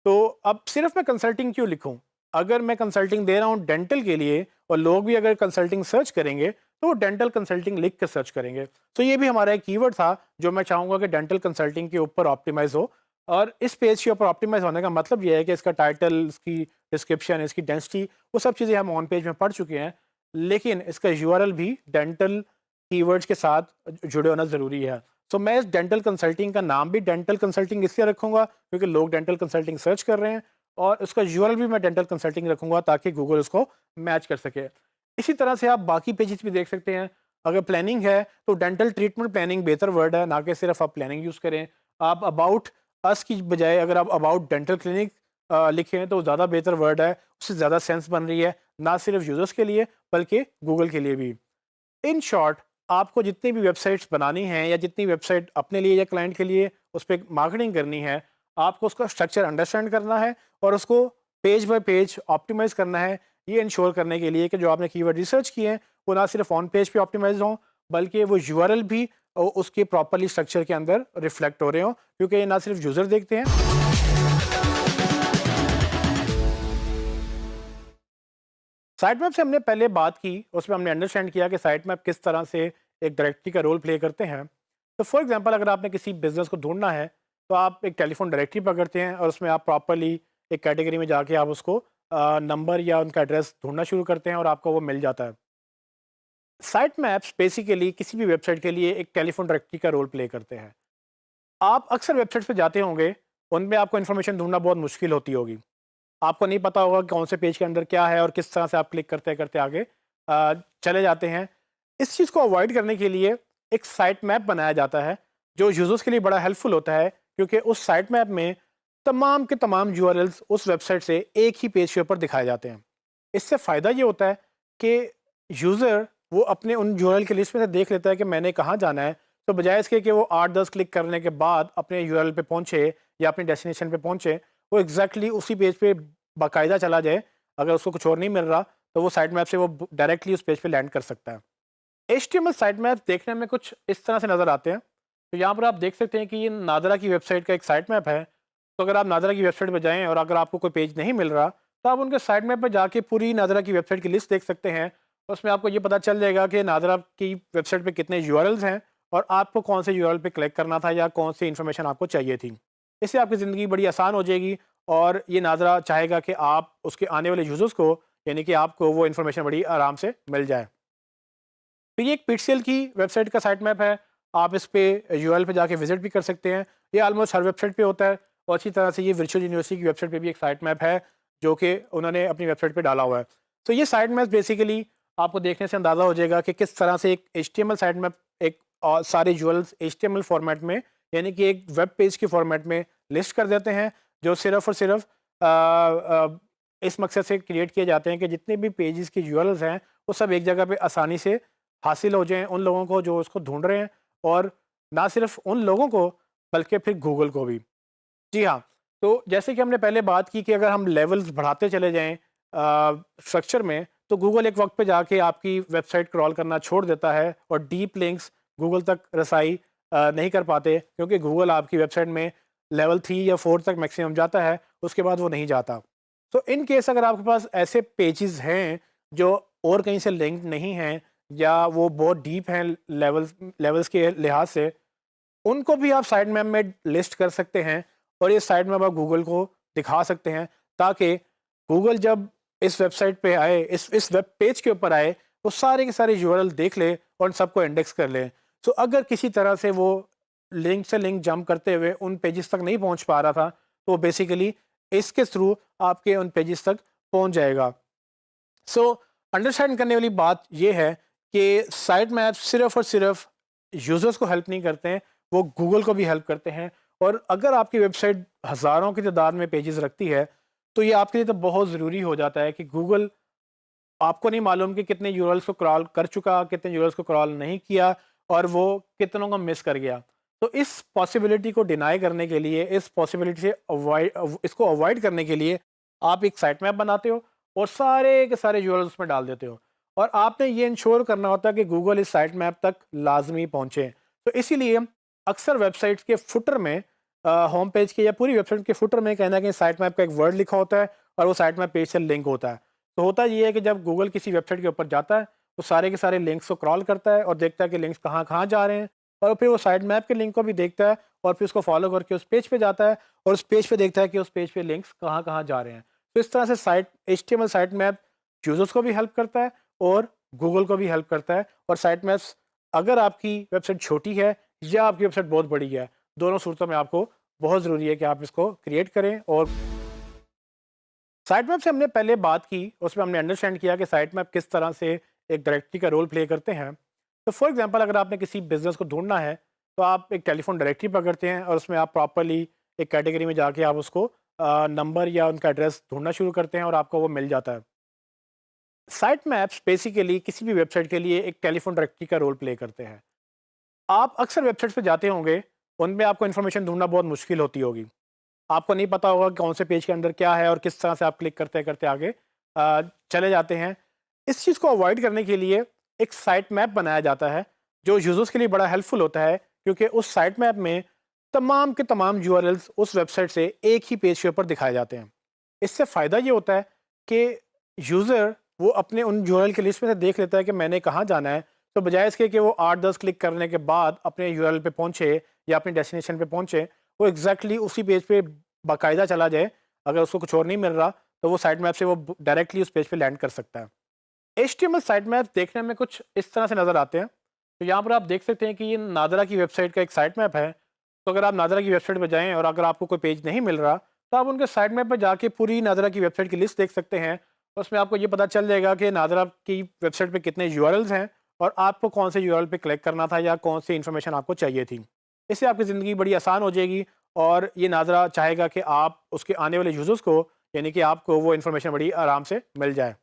तो अब सिर्फ मैं कंसल्टिंग क्यों लिखूं? अगर मैं कंसल्टिंग दे रहा हूं डेंटल के लिए और लोग भी अगर कंसल्टिंग सर्च करेंगे, तो वो डेंटल कंसल्टिंग लिख कर सर्च करेंगे। तो ये भी हमारा एक कीवर्ड था जो मैं चाहूँगा कि डेंटल कंसल्टिंग के ऊपर ऑप्टिमाइज़ हो। और इस पेज के ऊपर ऑप्टिमाइज़ होने का मतलब ये है कि इसका टाइटल, इसकी डिस्क्रिप्शन, इसकी डेंसिटी, वो सब चीज़ें हम ऑन पेज में पढ़ चुके हैं। लेकिन इसका यूआरएल भी डेंटल कीवर्ड्स के साथ जुड़े होना ज़रूरी है। सो मैं इस डेंटल कंसल्टिंग का नाम भी डेंटल कंसल्टिंग इसलिए रखूँगा क्योंकि लोग डेंटल कंसल्टिंग सर्च कर रहे हैं, और उसका यूआरएल भी मैं डेंटल कंसल्टिंग रखूँगा ताकि गूगल उसको मैच कर सके। इसी तरह से आप बाकी पेजेस भी देख सकते हैं। अगर प्लानिंग है तो डेंटल ट्रीटमेंट प्लानिंग बेहतर वर्ड है, ना कि सिर्फ आप प्लानिंग यूज़ करें। आप अबाउट अस की बजाय अगर आप अबाउट डेंटल क्लिनिक लिखें तो ज़्यादा बेहतर वर्ड है, उससे ज़्यादा सेंस बन रही है, ना सिर्फ यूज़र्स के लिए बल्कि गूगल के लिए भी। इन शॉर्ट, आपको जितनी भी वेबसाइट्स बनानी हैं या जितनी वेबसाइट अपने लिए या क्लाइंट के लिए उस पे मार्केटिंग करनी है, आपको उसका स्ट्रक्चर अंडरस्टैंड करना है और उसको पेज बाय पेज ऑप्टिमाइज़ करना है। ये इंश्योर करने के लिए कि जो आपने कीवर्ड रिसर्च किए हैं, वो ना सिर्फ ऑन पेज पे ऑप्टिमाइज़ हों, बल्कि वो यूआरएल भी उसके प्रॉपर्ली स्ट्रक्चर के अंदर रिफ्लेक्ट हो रहे हों, क्योंकि ये ना सिर्फ यूज़र देखते हैं। साइट मैप से हमने पहले बात की, उसमें हमने अंडरस्टैंड किया कि साइट मैप किस तरह से एक डायरेक्टरी का रोल प्ले करते हैं। तो फॉर एग्जांपल अगर आपने किसी बिजनेस को ढूंढना है, तो आप एक टेलीफोन डायरेक्टरी पकड़ते हैं और उसमें आप प्रॉपरली एक कैटेगरी में जाके आप उसको नंबर या उनका एड्रेस ढूंढना शुरू करते हैं और आपको वो मिल जाता है। साइट मैप्स बेसिकली किसी भी वेबसाइट के लिए एक टेलीफोन डायरेक्टरी का रोल प्ले करते हैं। आप अक्सर वेबसाइट पे जाते होंगे, उनमें आपको इन्फॉर्मेशन ढूंढना बहुत मुश्किल होती होगी। आपको नहीं पता होगा कौन से पेज के अंदर क्या है और किस तरह से आप क्लिक करते करते आगे चले जाते हैं। इस चीज़ को अवॉइड करने के लिए एक साइट मैप बनाया जाता है, जो यूज़र्स के लिए बड़ा हेल्पफुल होता है, क्योंकि उस साइट मैप में तमाम के तमाम यूआरएल्स उस वेबसाइट से एक ही पेज के ऊपर दिखाए जाते हैं। इससे फ़ायदा ये होता है कि यूज़र वो अपने उन यूआरएल की लिस्ट में से देख लेता है कि मैंने कहाँ जाना है, तो बजाय इसके कि वो 8-10 क्लिक करने के बाद अपने यूआरएल पे पहुँचे या अपनी डेस्टिनेशन पे पहुँचे, वो एग्जैक्टली उसी पेज पे बाकायदा चला जाए। अगर उसको कुछ और नहीं मिल रहा, तो वो साइट मैप से वो डायरेक्टली उस पेज पे लैंड कर सकता है। एचटीएमएल साइट मैप देखने में कुछ इस तरह से नज़र आते हैं। तो यहाँ पर आप देख सकते हैं कि ये नादरा की वेबसाइट का एक साइट मैप है। तो अगर आप नादरा की वेबसाइट पर जाएँ और अगर आपको कोई पेज नहीं मिल रहा, तो आप उनके साइट मैप पर जाके पूरी नादरा की वेबसाइट की लिस्ट देख सकते हैं। उसमें आपको ये पता चल जाएगा कि नादरा की वेबसाइट पे कितने यूआरएल्स हैं और आपको कौन से यूआरएल पे क्लिक करना था या कौन सी इन्फॉर्मेशन आपको चाहिए थी। इससे आपकी ज़िंदगी बड़ी आसान हो जाएगी और ये नाज़रा चाहेगा कि आप उसके आने वाले यूज़र्स को यानी कि आपको वो इन्फॉर्मेशन बड़ी आराम से मिल जाए। तो ये एक पिक्सेल की वेबसाइट का साइट मैप है। आप इस पे यूआरएल पे जाके विज़िट भी कर सकते हैं। ये ऑलमोस्ट हर वेबसाइट पे होता है और अच्छी तरह से ये वर्चुअल यूनिवर्सिटी की वेबसाइट पे भी एक साइट मैप है, जो कि उन्होंने अपनी वेबसाइट पे डाला हुआ है। तो ये साइट मैप बेसिकली आपको देखने से अंदाज़ा हो जाएगा कि किस तरह से एक एचटीएमएल साइट मैप एक सारे यूआरएल्स एचटीएमएल फॉर्मेट में यानी कि एक वेब पेज के फॉर्मेट में लिस्ट कर देते हैं, जो सिर्फ़ और सिर्फ़ इस मकसद से क्रिएट किए जाते हैं कि जितने भी पेजेस के यूआरएल्स हैं, वो सब एक जगह पे आसानी से हासिल हो जाएँ उन लोगों को जो उसको ढूँढ रहे हैं और ना सिर्फ़ उन लोगों को बल्कि फिर गूगल को भी। जी हाँ, तो जैसे कि हमने पहले बात की कि अगर हम लेवल्स बढ़ाते चले जाएँ स्ट्रक्चर में, तो गूगल एक वक़्त पे जाके आपकी वेबसाइट क्रॉल करना छोड़ देता है और डीप लिंक्स गूगल तक रसाई नहीं कर पाते, क्योंकि गूगल आपकी वेबसाइट में लेवल 3 या 4 तक मैक्सिमम जाता है, उसके बाद वो नहीं जाता। तो इन केस अगर आपके पास ऐसे पेजेस हैं जो और कहीं से लिंक्ड नहीं हैं या वो बहुत डीप हैं लेवल्स के लिहाज से, उनको भी आप साइड मैप में लिस्ट कर सकते हैं और ये साइड मैप आप गूगल को दिखा सकते हैं, ताकि गूगल जब इस वेबसाइट पे आए, इस वेब पेज के ऊपर आए, वो सारे के सारे यूआरएल देख ले और उन सबको इंडेक्स कर ले। तो अगर किसी तरह से वो लिंक से लिंक जंप करते हुए उन पेजेस तक नहीं पहुंच पा रहा था, तो बेसिकली इसके थ्रू आपके उन पेजेस तक पहुंच जाएगा। सो अंडरस्टैंड करने वाली बात ये है कि साइट मैप सिर्फ और सिर्फ यूज़र्स को हेल्प नहीं करते हैं, वो गूगल को भी हेल्प करते हैं। और अगर आपकी वेबसाइट हज़ारों की तादाद में पेजेस रखती है, तो ये आपके लिए तो बहुत ज़रूरी हो जाता है कि गूगल, आपको नहीं मालूम कि कितने यूआरएल्स को क्रॉल कर चुका, कितने यूआरएल्स को क्रॉल नहीं किया और वो कितनों को मिस कर गया। तो इस पॉसिबिलिटी को डिनाई करने के लिए, इस पॉसिबिलिटी से इसको अवॉइड करने के लिए आप एक साइट मैप बनाते हो और सारे के सारे यूआरएल्स उसमें डाल देते हो और आपने ये इंश्योर करना होता है कि गूगल इस साइट मैप तक लाजमी पहुंचे। तो इसीलिए अक्सर वेबसाइट्स के फुटर में, होम पेज के या पूरी वेबसाइट के फुटर में कहीं ना कहीं साइट मैप का एक वर्ड लिखा होता है और वो साइट मैप पेज से लिंक होता है। तो होता ये है कि जब गूगल किसी वेबसाइट के ऊपर जाता है, तो सारे के सारे लिंक्स को क्रॉल करता है और देखता है कि लिंक्स कहाँ कहाँ जा रहे हैं, और फिर वो साइट मैप के लिंक को भी देखता है और फिर उसको फॉलो करके उस पेज पे जाता है और उस पेज पे देखता है कि उस पेज पे लिंक्स कहाँ कहाँ जा रहे हैं। तो इस तरह से site HTML site map users को भी हेल्प करता है और गूगल को भी हेल्प करता है। और साइट मैप्स, अगर आपकी वेबसाइट छोटी है या आपकी वेबसाइट बहुत बड़ी है, दोनों सूरतों में आपको बहुत ज़रूरी है कि आप इसको क्रिएट करें। और साइट मैप से हमने पहले बात की, उसमें हमने अंडरस्टैंड किया कि साइट मैप किस तरह से एक डायरेक्टरी का रोल प्ले करते हैं। तो फॉर एग्जांपल, अगर आपने किसी बिजनेस को ढूंढना है, तो आप एक टेलीफोन डायरेक्टरी पकड़ते हैं और उसमें आप प्रॉपरली एक कैटेगरी में जाके आप उसको नंबर या उनका एड्रेस ढूंढना शुरू करते हैं और आपको वो मिल जाता है। साइट मैप्स बेसिकली किसी भी वेबसाइट के लिए एक टेलीफोन डायरेक्टरी का रोल प्ले करते हैं। आप अक्सर वेबसाइट्स पे जाते होंगे, उनमें आपको इन्फॉर्मेशन ढूंढना बहुत मुश्किल होती होगी। आपको नहीं पता होगा कि कौन से पेज के अंदर क्या है और किस तरह से आप क्लिक करते करते आगे चले जाते हैं। इस चीज़ को अवॉइड करने के लिए एक साइट मैप बनाया जाता है, जो यूजर्स के लिए बड़ा हेल्पफुल होता है, क्योंकि उस साइट मैप में तमाम के तमाम यूआरएल्स उस वेबसाइट से एक ही पेज के ऊपर दिखाए जाते हैं। इससे फ़ायदा ये होता है कि यूज़र वो अपने उन यूआरएल की लिस्ट में से देख लेता है कि मैंने कहाँ जाना है, तो बजाय इसके कि वो 8-10 क्लिक करने के बाद अपने यूआरएल पे पहुँचे या अपनी डेस्टिनेशन पे पहुँचे, वो एग्जैक्टली उसी पेज पे बाकायदा चला जाए। अगर उसको कुछ और नहीं मिल रहा, तो वो साइट मैप से वो डायरेक्टली उस पेज पे लैंड कर सकता है। एचटीएमएल साइट मैप देखने में कुछ इस तरह से नज़र आते हैं। तो यहाँ पर आप देख सकते हैं कि ये नादरा की वेबसाइट का एक साइट मैप है। तो अगर आप नादरा की वेबसाइट पर जाएँ और अगर आपको कोई पेज नहीं मिल रहा, तो आप उनके साइट मैप पर जाके पूरी नादरा की वेबसाइट की लिस्ट देख सकते हैं। उसमें आपको ये पता चल जाएगा कि नादरा की वेबसाइट पे कितने यूआरएल्स हैं और आपको कौन से यूआरएल पे क्लिक करना था या कौन सी इन्फॉर्मेशन आपको चाहिए थी। इससे आपकी ज़िंदगी बड़ी आसान हो जाएगी और ये नादरा चाहेगा कि आप उसके आने वाले यूज़र्स को यानी कि आपको वो इन्फॉर्मेशन बड़ी आराम से मिल जाए।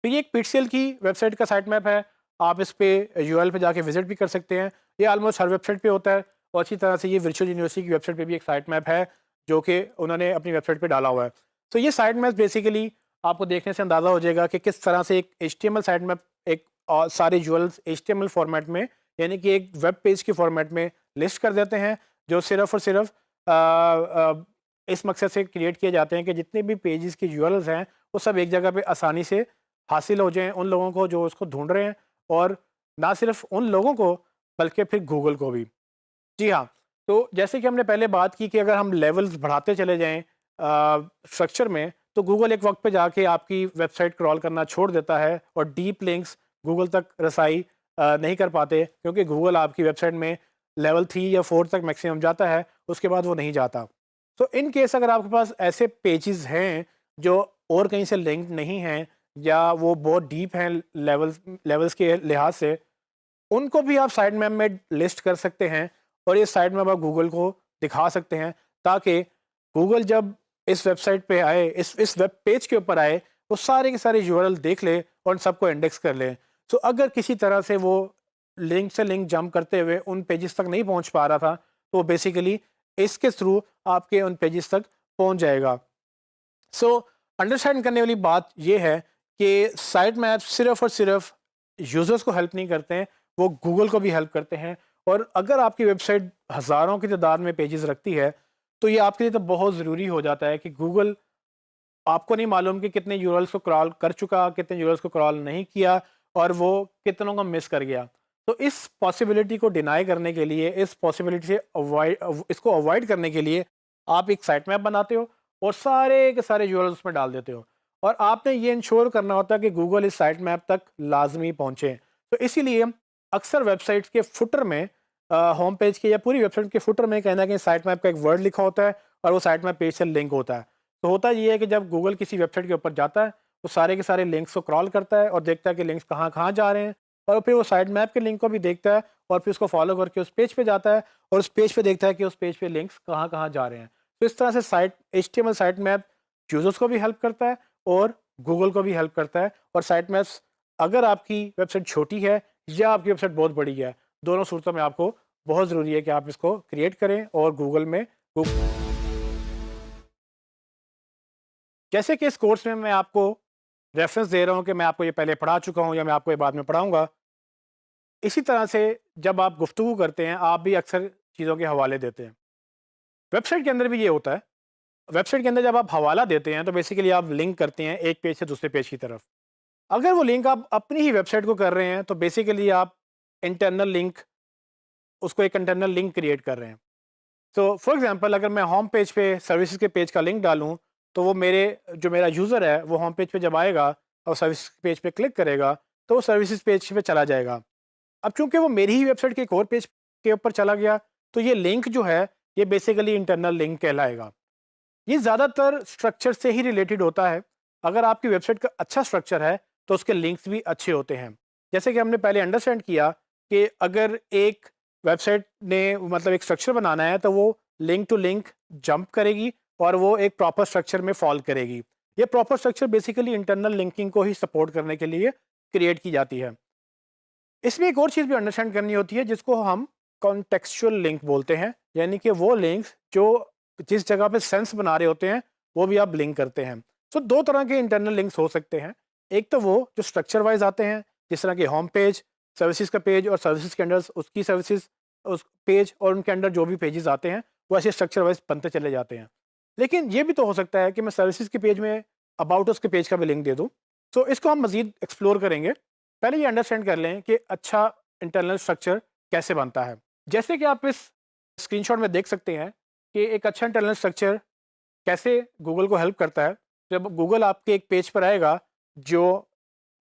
तो ये एक पिक्सेल की वेबसाइट का साइट मैप है। आप इस पे यूआरएल पे जाके विज़िट भी कर सकते हैं। ये ऑलमोस्ट हर वेबसाइट पे होता है और अच्छी तरह से ये वर्चुअल यूनिवर्सिटी की वेबसाइट पे भी एक साइट मैप है, जो कि उन्होंने अपनी वेबसाइट पे डाला हुआ है। तो ये साइट मैप बेसिकली आपको देखने से अंदाज़ा हो जाएगा कि किस तरह से एक एचटीएमएल साइट मैप एक सारे यूआरएल्स एचटीएमएल फॉर्मेट में यानी कि एक वेब पेज के फॉर्मेट में लिस्ट कर देते हैं, जो सिर्फ़ और सिर्फ़ इस मकसद से क्रिएट किए जाते हैं कि जितने भी पेजेस के यूआरएल्स हैं, वो सब एक जगह पे आसानी से हासिल हो जाएँ उन लोगों को जो उसको ढूँढ रहे हैं और ना सिर्फ़ उन लोगों को बल्कि फिर गूगल को भी। जी हाँ, तो जैसे कि हमने पहले बात की कि अगर हम लेवल्स बढ़ाते चले जाएं स्ट्रक्चर में, तो गूगल एक वक्त पे जाके आपकी वेबसाइट क्रॉल करना छोड़ देता है और डीप लिंक्स गूगल तक रसाई नहीं कर पाते, क्योंकि गूगल आपकी वेबसाइट में लेवल 3 या 4 तक मैक्सिमम जाता है, उसके बाद वो नहीं जाता। तो इन केस अगर आपके पास ऐसे पेजेस हैं जो और कहीं से लिंक नहीं हैं, या वो बहुत डीप हैं लेवल्स के लिहाज से, उनको भी आप साइड मैप में लिस्ट कर सकते हैं और ये साइड मैप आप गूगल को दिखा सकते हैं, ताकि गूगल जब इस वेबसाइट पे आए, इस वेब पेज के ऊपर आए, वो सारे के सारे यूआरएल देख ले और उन सबको इंडेक्स कर ले। तो अगर किसी तरह से वो लिंक से लिंक जंप करते हुए उन पेजेस तक नहीं पहुंच पा रहा था, तो बेसिकली इसके थ्रू आपके उन पेजेस तक पहुंच जाएगा। सो अंडरस्टैंड करने वाली बात यह है कि साइट मैप सिर्फ और सिर्फ यूजर्स को हेल्प नहीं करते हैं, वो गूगल को भी हेल्प करते हैं। और अगर आपकी वेबसाइट हज़ारों की तादाद में पेजेस रखती है, तो ये आपके लिए तो बहुत ज़रूरी हो जाता है कि गूगल, आपको नहीं मालूम कि कितने यूरल्स को क्रॉल कर चुका, कितने यूरल्स को क्रॉल नहीं किया, और वो कितनों को मिस कर गया। तो इस पॉसिबिलिटी को डिनाई करने के लिए, इस पॉसिबिलिटी से इसको अवॉइड करने के लिए आप एक साइट मैप बनाते हो और सारे के सारे यूरल्स उसमें डाल देते हो, और आपने ये इंश्योर करना होता है कि गूगल इस साइट मैप तक लाजमी पहुंचे। तो इसीलिए अक्सर वेबसाइट्स के फुटर में, होम पेज के या पूरी वेबसाइट के फुटर में कहीं ना कहीं साइट मैप का एक वर्ड लिखा होता है, और वो साइट मैप पेज से लिंक होता है। तो होता ये है कि जब गूगल किसी वेबसाइट के ऊपर जाता है, वो सारे के सारे लिंक्स को क्रॉल करता है और देखता है कि लिंक्स कहाँ कहाँ जा रहे हैं, और फिर वो साइट मैप के लिंक को भी देखता है, और फिर उसको फॉलो करके उस पेज पे जाता है, और उस पेज पे देखता है कि उस पेज पे लिंक्स कहाँ कहाँ जा रहे हैं। तो इस तरह से site HTML site map users को भी हेल्प करता है और गूगल को भी हेल्प करता है। और साइट मैप्स, अगर आपकी वेबसाइट छोटी है या आपकी वेबसाइट बहुत बड़ी है, दोनों सूरतों में आपको बहुत ज़रूरी है कि आप इसको क्रिएट करें और गूगल में, जैसे कि इस कोर्स में मैं आपको रेफरेंस दे रहा हूँ कि मैं आपको ये पहले पढ़ा चुका हूँ या मैं आपको ये बाद में पढ़ाऊँगा। इसी तरह से जब आप गुफ्तगू करते हैं, आप भी अक्सर चीज़ों के हवाले देते हैं। वेबसाइट के अंदर भी ये होता है। वेबसाइट के अंदर जब आप हवाला देते हैं, तो बेसिकली आप लिंक करते हैं एक पेज से दूसरे पेज की तरफ। अगर वो लिंक आप अपनी ही वेबसाइट को कर रहे हैं, तो बेसिकली आप इंटरनल लिंक, उसको एक इंटरनल लिंक क्रिएट कर रहे हैं। तो फॉर एग्जांपल, अगर मैं होम पेज पे सर्विसेज के पेज का लिंक डालूँ, तो वो जो मेरा यूज़र है, वो होम पेज पे जब आएगा और सर्विस पेज पे क्लिक करेगा, तो वो सर्विसेज पेज पे चला जाएगा। अब चूंकि वो मेरी ही वेबसाइट के एक और पेज के ऊपर चला गया, तो ये लिंक जो है, ये बेसिकली इंटरनल लिंक कहलाएगा। ये ज़्यादातर स्ट्रक्चर से ही रिलेटेड होता है। अगर आपकी वेबसाइट का अच्छा स्ट्रक्चर है, तो उसके लिंक्स भी अच्छे होते हैं। जैसे कि हमने पहले अंडरस्टैंड किया कि अगर एक वेबसाइट ने मतलब एक स्ट्रक्चर बनाना है, तो वो लिंक टू लिंक जंप करेगी और वो एक प्रॉपर स्ट्रक्चर में फॉल करेगी। ये proper structure basically internal linking को ही सपोर्ट करने के लिए क्रिएट की जाती है। इसमें एक और चीज़ भी अंडरस्टैंड करनी होती है, जिसको हम कॉन्टेक्सचुअल लिंक बोलते हैं, यानी कि वो लिंक्स जो जिस जगह पे सेंस बना रहे होते हैं, वो भी आप लिंक करते हैं। तो दो तरह के इंटरनल लिंक्स हो सकते हैं। एक तो वो जो स्ट्रक्चर वाइज आते हैं, जिस तरह के होम पेज, सर्विसेज का पेज, और सर्विसेज के अंडर उसकी सर्विसेज, उस पेज और उनके अंडर जो भी पेजेस आते हैं, वो ऐसे स्ट्रक्चर वाइज बनते चले जाते हैं। लेकिन ये भी तो हो सकता है कि मैं सर्विसेज के पेज में अबाउट उसके पेज का भी लिंक दे दूँ। तो इसको हम मज़ीद एक्सप्लोर करेंगे। पहले ये अंडरस्टैंड कर लें कि अच्छा इंटरनल स्ट्रक्चर कैसे बनता है। जैसे कि आप इस स्क्रीनशॉट में देख सकते हैं कि एक अच्छा इंटरनल स्ट्रक्चर कैसे गूगल को हेल्प करता है। जब गूगल आपके एक पेज पर आएगा जो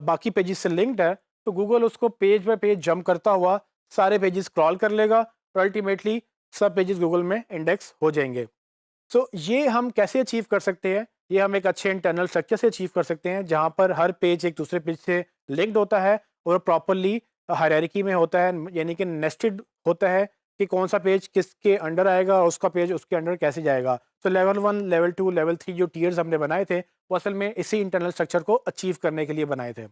बाकी पेजेस से लिंक्ड है, तो गूगल उसको पेज बाय पेज जंप करता हुआ सारे पेजेस क्रॉल कर लेगा और अल्टीमेटली सब पेजेस गूगल में इंडेक्स हो जाएंगे। सो ये हम कैसे अचीव कर सकते हैं? ये हम एक अच्छे इंटरनल स्ट्रक्चर से अचीव कर सकते हैं, जहाँ पर हर पेज एक दूसरे पेज से लिंक्ड होता है और प्रॉपरली हायरार्की में होता है, यानी कि नेस्टेड होता है कि कौन सा पेज किसके अंडर आएगा और उसका पेज उसके अंडर कैसे जाएगा। तो लेवल 1, लेवल 2, लेवल 3 जो टियर्स हमने बनाए थे, वो असल में इसी इंटरनल स्ट्रक्चर को अचीव करने के लिए बनाए थे।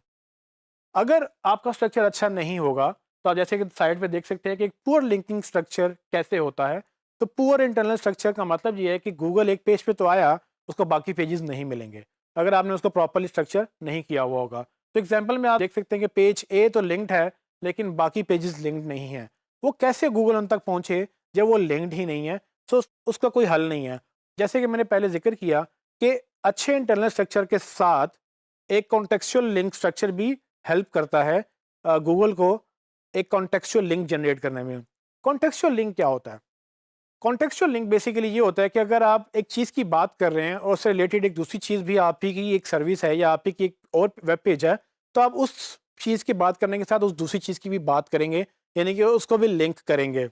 अगर आपका स्ट्रक्चर अच्छा नहीं होगा, तो आप जैसे कि साइड पे देख सकते हैं कि एक पुअर लिंकिंग स्ट्रक्चर कैसे होता है। तो पुअर इंटरनल स्ट्रक्चर का मतलब ये है कि गूगल एक पेज पे तो आया, उसको बाकी पेजेस नहीं मिलेंगे अगर आपने उसको प्रॉपरली स्ट्रक्चर नहीं किया हुआ होगा। तो एग्जांपल में आप देख सकते हैं कि पेज ए तो लिंक्ड है, लेकिन बाकी पेजेस लिंक्ड नहीं है। वो कैसे गूगल उन तक पहुंचे जब वो लिंक्ड ही नहीं है? तो उसका कोई हल नहीं है। जैसे कि मैंने पहले जिक्र किया कि अच्छे इंटरनल स्ट्रक्चर के साथ एक कॉन्टेक्सचुअल लिंक स्ट्रक्चर भी हेल्प करता है गूगल को एक कॉन्टेक्सचुअल लिंक जनरेट करने में। कॉन्टेक्सचुअल लिंक क्या होता है? कॉन्टेक्सचुअल लिंक बेसिकली ये होता है कि अगर आप एक चीज़ की बात कर रहे हैं और उससे रिलेटेड एक दूसरी चीज़ भी आप ही की एक सर्विस है या आप ही की एक और वेब पेज है, तो आप उस चीज़ की बात करने के साथ उस दूसरी चीज़ की भी बात करेंगे, यानी कि उसको भी लिंक करेंगे।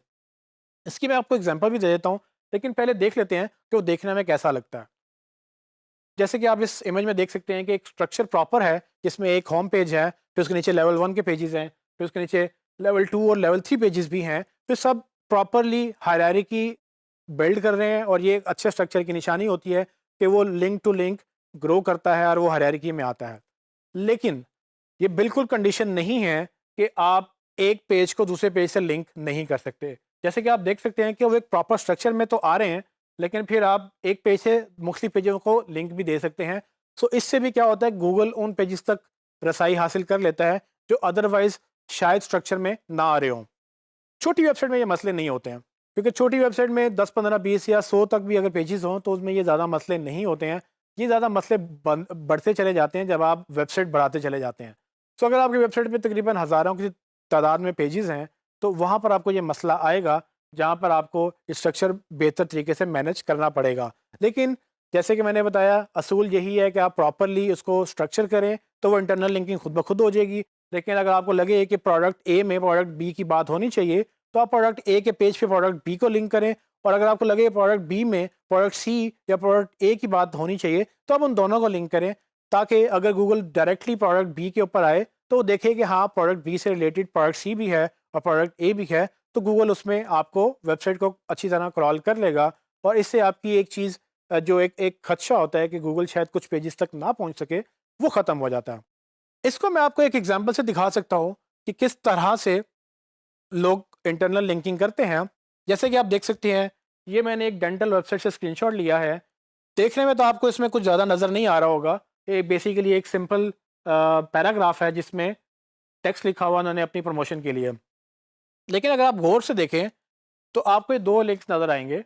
इसकी मैं आपको एग्जांपल भी दे देता हूँ, लेकिन पहले देख लेते हैं कि वो देखने में कैसा लगता है। जैसे कि आप इस इमेज में देख सकते हैं कि एक स्ट्रक्चर प्रॉपर है, जिसमें एक होम पेज है, फिर उसके नीचे लेवल 1 के पेजेस हैं, फिर उसके नीचे लेवल 2 और लेवल 3 पेजेस भी हैं। फिर सब प्रॉपरली हायरार्की बिल्ड कर रहे हैं और ये एक अच्छे स्ट्रक्चर की निशानी होती है कि वो लिंक टू लिंक ग्रो करता है और वो हायरार्की में आता है। लेकिन ये बिल्कुल कंडीशन नहीं है कि आप एक पेज को दूसरे पेज से लिंक नहीं कर सकते। जैसे कि आप देख सकते हैं कि वो एक प्रॉपर स्ट्रक्चर में तो आ रहे हैं, लेकिन फिर आप एक पेज से मुख्तलिफ पेजों को लिंक भी दे सकते हैं। सो इससे भी क्या होता है, गूगल उन पेजेस तक रसाई हासिल कर लेता है जो अदरवाइज शायद स्ट्रक्चर में ना आ रहे हों। छोटी वेबसाइट में ये मसले नहीं होते हैं, क्योंकि छोटी वेबसाइट में 10, 15, 20 या 100 तक भी अगर पेजेस हों तो उसमें ये ज़्यादा मसले नहीं होते हैं। ये ज़्यादा मसले बढ़ते चले जाते हैं जब आप वेबसाइट बढ़ाते चले जाते हैं। सो अगर आपकी वेबसाइट पे तकरीबन हज़ारों की तादाद में पेजेस हैं, तो वहाँ पर आपको ये मसला आएगा, जहाँ पर आपको स्ट्रक्चर बेहतर तरीके से मैनेज करना पड़ेगा। लेकिन जैसे कि मैंने बताया, असूल यही है कि आप प्रॉपरली उसको स्ट्रक्चर करें, तो वो इंटरनल लिंकिंग खुद ब खुद हो जाएगी। लेकिन अगर आपको लगे कि प्रोडक्ट ए में प्रोडक्ट बी की बात होनी चाहिए, तो आप प्रोडक्ट ए के पेज पे प्रोडक्ट बी को लिंक करें, और अगर आपको लगे प्रोडक्ट बी में प्रोडक्ट सी या प्रोडक्ट ए की बात होनी चाहिए, तो आप उन दोनों को लिंक करें, ताकि अगर गूगल डायरेक्टली प्रोडक्ट बी के ऊपर आए तो वो देखे कि हाँ, प्रोडक्ट बी से रिलेटेड प्रोडक्ट सी भी है और प्रोडक्ट ए भी है, तो गूगल उसमें आपको वेबसाइट को अच्छी तरह क्रॉल कर लेगा। और इससे आपकी एक चीज़ जो एक एक खदशा होता है कि गूगल शायद कुछ पेजेस तक ना पहुंच सके, वो ख़त्म हो जाता है। इसको मैं आपको एक एग्जांपल से दिखा सकता हूँ कि किस तरह से लोग इंटरनल लिंकिंग करते हैं। जैसे कि आप देख सकते हैं, ये मैंने एक डेंटल वेबसाइट से स्क्रीनशॉट लिया है। देखने में तो आपको इसमें कुछ ज़्यादा नज़र नहीं आ रहा होगा। ये बेसिकली एक सिंपल पैराग्राफ है जिसमें टेक्स्ट लिखा हुआ उन्होंने अपनी प्रमोशन के लिए। लेकिन अगर आप गौर से देखें तो आपको ये 2 लिंक्स नज़र आएँगे।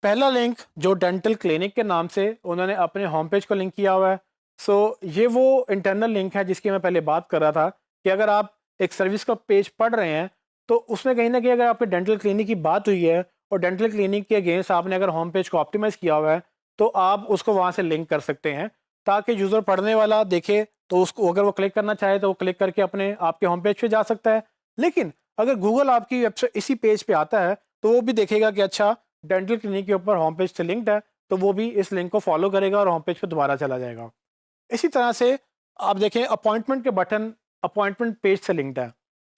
पहला लिंक जो डेंटल क्लिनिक के नाम से उन्होंने अपने होम पेज को लिंक किया हुआ है। सो ये वो इंटरनल लिंक है जिसकी मैं पहले बात कर रहा था कि अगर आप एक सर्विस का पेज पढ़ रहे हैं, तो उसमें कहीं न कहीं अगर आपके डेंटल क्लिनिक की बात हुई है और डेंटल क्लिनिक के अगेंस्ट आपने अगर होम पेज को ऑप्टिमाइज़ किया हुआ है, तो आप उसको वहाँ से लिंक कर सकते हैं, ताकि यूज़र पढ़ने वाला देखे तो उसको अगर वो क्लिक करना चाहे तो वो क्लिक करके अपने आपके होम पेज पे जा सकता है। लेकिन अगर गूगल आपकी वेबसाइट इसी पेज पे आता है, तो वो भी देखेगा कि अच्छा, डेंटल क्लिनिक के ऊपर होम पेज से लिंक्ड है, तो वो भी इस लिंक को फॉलो करेगा और होम पेज पे दोबारा चला जाएगा। इसी तरह से आप देखें, अपॉइंटमेंट के बटन अपॉइंटमेंट पेज से लिंक्ड है।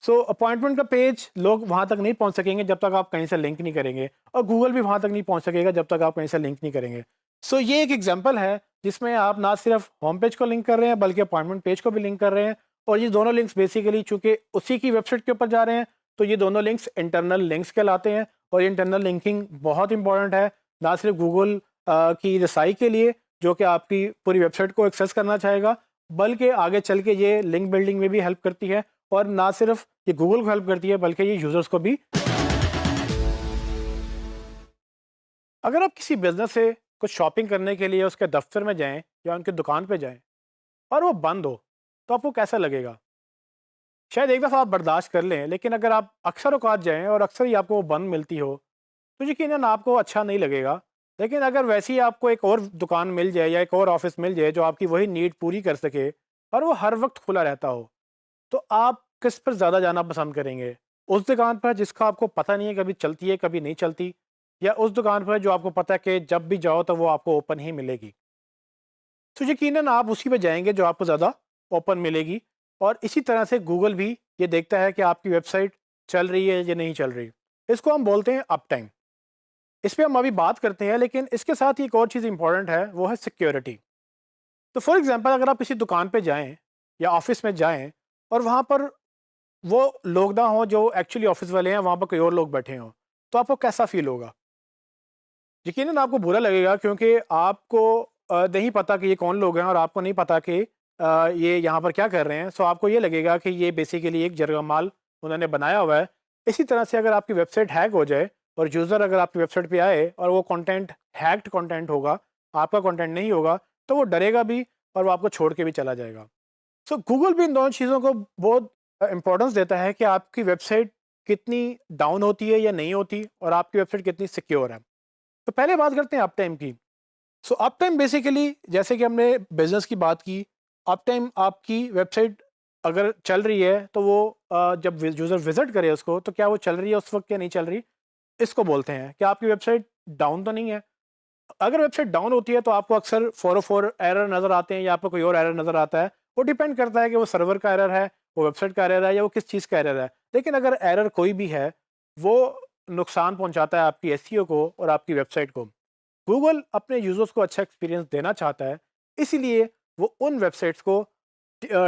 सो अपॉइंटमेंट का पेज लोग वहाँ तक नहीं पहुँच सकेंगे जब तक आप कहीं से लिंक नहीं करेंगे, और गूगल भी वहाँ तक नहीं पहुँच सकेगा जब तक आप कहीं से लिंक नहीं करेंगे। सो ये एक एग्जांपल है जिसमें आप ना सिर्फ होम पेज को लिंक कर रहे हैं, बल्कि अपॉइंटमेंट पेज को भी लिंक कर रहे हैं। और ये दोनों लिंक्स बेसिकली चूँकि उसी की वेबसाइट के ऊपर जा रहे हैं, तो ये दोनों लिंक्स इंटरनल लिंक्स कहलाते हैं। और ये इंटरनल लिंकिंग बहुत इंपॉर्टेंट है, ना सिर्फ गूगल की रसाई के लिए, जो कि आपकी पूरी वेबसाइट को एक्सेस करना चाहेगा, बल्कि आगे चल के ये लिंक बिल्डिंग में भी हेल्प करती है। और ना सिर्फ ये गूगल को हेल्प करती है, बल्कि ये यूज़र्स को भी। अगर आप किसी बिज़नेस से कुछ शॉपिंग करने के लिए उसके दफ्तर में जाएँ या उनकी दुकान पे जाएँ और वो बंद हो, तो आपको कैसा लगेगा? शायद एक दफ़ा आप बर्दाश्त कर लें, लेकिन अगर आप अक्सर औक़ात जाएँ और अक्सर ही आपको वो बंद मिलती हो, तो यकीनन आपको अच्छा नहीं लगेगा। लेकिन अगर वैसे ही आपको एक और दुकान मिल जाए या एक और ऑफ़िस मिल जाए जो आपकी वही नीड पूरी कर सके और वो हर वक़्त खुला रहता हो, तो आप किस पर ज़्यादा जाना पसंद करेंगे? उस दुकान पर जिसका आपको पता नहीं है कभी चलती है, कभी नहीं चलती, या उस दुकान पर जो आपको पता है कि जब भी जाओ तो वो आपको ओपन ही मिलेगी? तो यकीनन आप उसी पे जाएँगे जो आपको ज़्यादा ओपन मिलेगी। और इसी तरह से गूगल भी ये देखता है कि आपकी वेबसाइट चल रही है या नहीं चल रही। इसको हम बोलते हैं अप टाइम। इस पे हम अभी बात करते हैं, लेकिन इसके साथ ही एक और चीज़ इंपॉर्टेंट है, वो है सिक्योरिटी। तो फॉर एग्ज़ाम्पल अगर आप किसी दुकान पे जाएँ या ऑफ़िस में जाएँ और वहाँ पर वो लोग ना हों जो एक्चुअली ऑफ़िस वाले हैं, वहाँ पर कोई और लोग बैठे हों, तो आपको कैसा फ़ील होगा? यकीनन आपको बुरा लगेगा, क्योंकि आपको नहीं पता कि ये कौन लोग हैं और आपको नहीं पता कि ये यहाँ पर क्या कर रहे हैं। सो आपको ये लगेगा कि ये बेसिकली एक जरगमाल उन्होंने बनाया हुआ है। इसी तरह से अगर आपकी वेबसाइट हैक हो जाए और यूज़र अगर आपकी वेबसाइट पे आए और वो कंटेंट हैक्ड कंटेंट होगा, आपका कंटेंट नहीं होगा, तो वो डरेगा भी और वो आपको छोड़ के भी चला जाएगा। सो गूगल भी इन दोनों चीज़ों को बहुत इम्पोर्टेंस देता है कि आपकी वेबसाइट कितनी डाउन होती है या नहीं होती, और आपकी वेबसाइट कितनी सिक्योर है। तो पहले बात करते हैं अप टाइम की। सो अप टाइम बेसिकली, जैसे कि हमने बिजनेस की बात की, अप टाइम आपकी वेबसाइट अगर चल रही है तो वो जब यूज़र विजिट करे उसको, तो क्या वो चल रही है उस वक्त या नहीं चल रही, इसको बोलते हैं कि आपकी वेबसाइट डाउन तो नहीं है। अगर वेबसाइट डाउन होती है तो आपको अक्सर 404 एरर नज़र आते हैं या आपको कोई और एरर नज़र आता है। वो डिपेंड करता है कि वो सर्वर का एरर है, वो वेबसाइट का एरर है, या वो किस चीज़ का एरर है। लेकिन अगर एरर कोई भी है, वो नुकसान पहुंचाता है आपकी एसईओ को और आपकी वेबसाइट को। गूगल अपने यूजर्स को अच्छा एक्सपीरियंस देना चाहता है, इसीलिए वो उन वेबसाइट्स को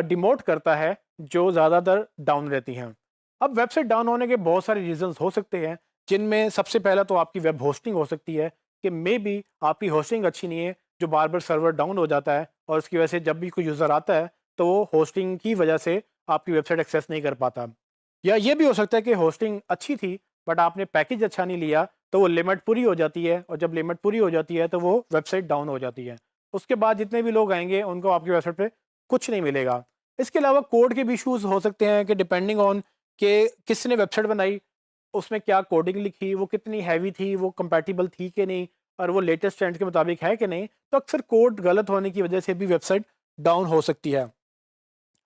डिमोट करता है जो ज़्यादातर डाउन रहती हैं। अब वेबसाइट डाउन होने के बहुत सारे रीजंस हो सकते हैं, जिनमें सबसे पहला तो आपकी वेब होस्टिंग हो सकती है कि मे बी आपकी होस्टिंग अच्छी नहीं है, जो बार बार सर्वर डाउन हो जाता है, और उसकी वजह से जब भी कोई यूज़र आता है तो वो होस्टिंग की वजह से आपकी वेबसाइट एक्सेस नहीं कर पाता। या ये भी हो सकता है कि होस्टिंग अच्छी थी बट आपने पैकेज अच्छा नहीं लिया, तो वो लिमिट पूरी हो जाती है, और जब लिमिट पूरी हो जाती है तो वो वेबसाइट डाउन हो जाती है। उसके बाद जितने भी लोग आएंगे उनको आपकी वेबसाइट पे कुछ नहीं मिलेगा। इसके अलावा कोड के भी इशूज़ हो सकते हैं कि डिपेंडिंग ऑन कि किसने वेबसाइट बनाई, उसमें क्या कोडिंग लिखी, वो कितनी हैवी थी, वो कंपैटिबल थी कि नहीं, और वो लेटेस्ट ट्रेंड के मुताबिक है कि नहीं। तो अक्सर कोड गलत होने की वजह से भी वेबसाइट डाउन हो सकती है।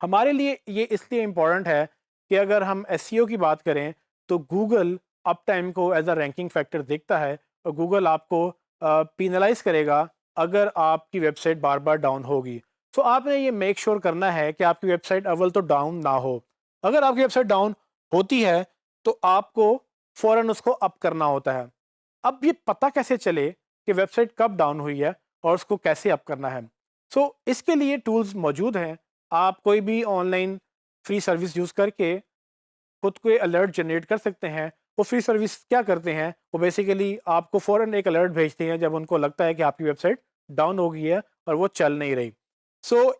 हमारे लिए ये इसलिए इम्पॉर्टेंट है कि अगर हम एसईओ की बात करें, तो गूगल अप टाइम को एज अ रैंकिंग फैक्टर देखता है, और गूगल आपको पीनलाइज करेगा अगर आपकी वेबसाइट बार बार डाउन होगी। तो आपने ये मेक श्योर करना है कि आपकी वेबसाइट अव्वल तो डाउन ना हो। अगर आपकी वेबसाइट डाउन होती है तो आपको फ़ौरन उसको अप करना होता है। अब ये पता कैसे चले कि वेबसाइट कब डाउन हुई है और उसको कैसे अप करना है? इसके लिए टूल्स मौजूद हैं। आप कोई भी ऑनलाइन फ्री सर्विस यूज़ करके खुद को अलर्ट जनरेट कर सकते हैं। वो फ्री सर्विस क्या करते हैं, वो बेसिकली आपको फ़ौरन एक अलर्ट भेजते हैं जब उनको लगता है कि आपकी वेबसाइट डाउन हो गई है और वो चल नहीं रही।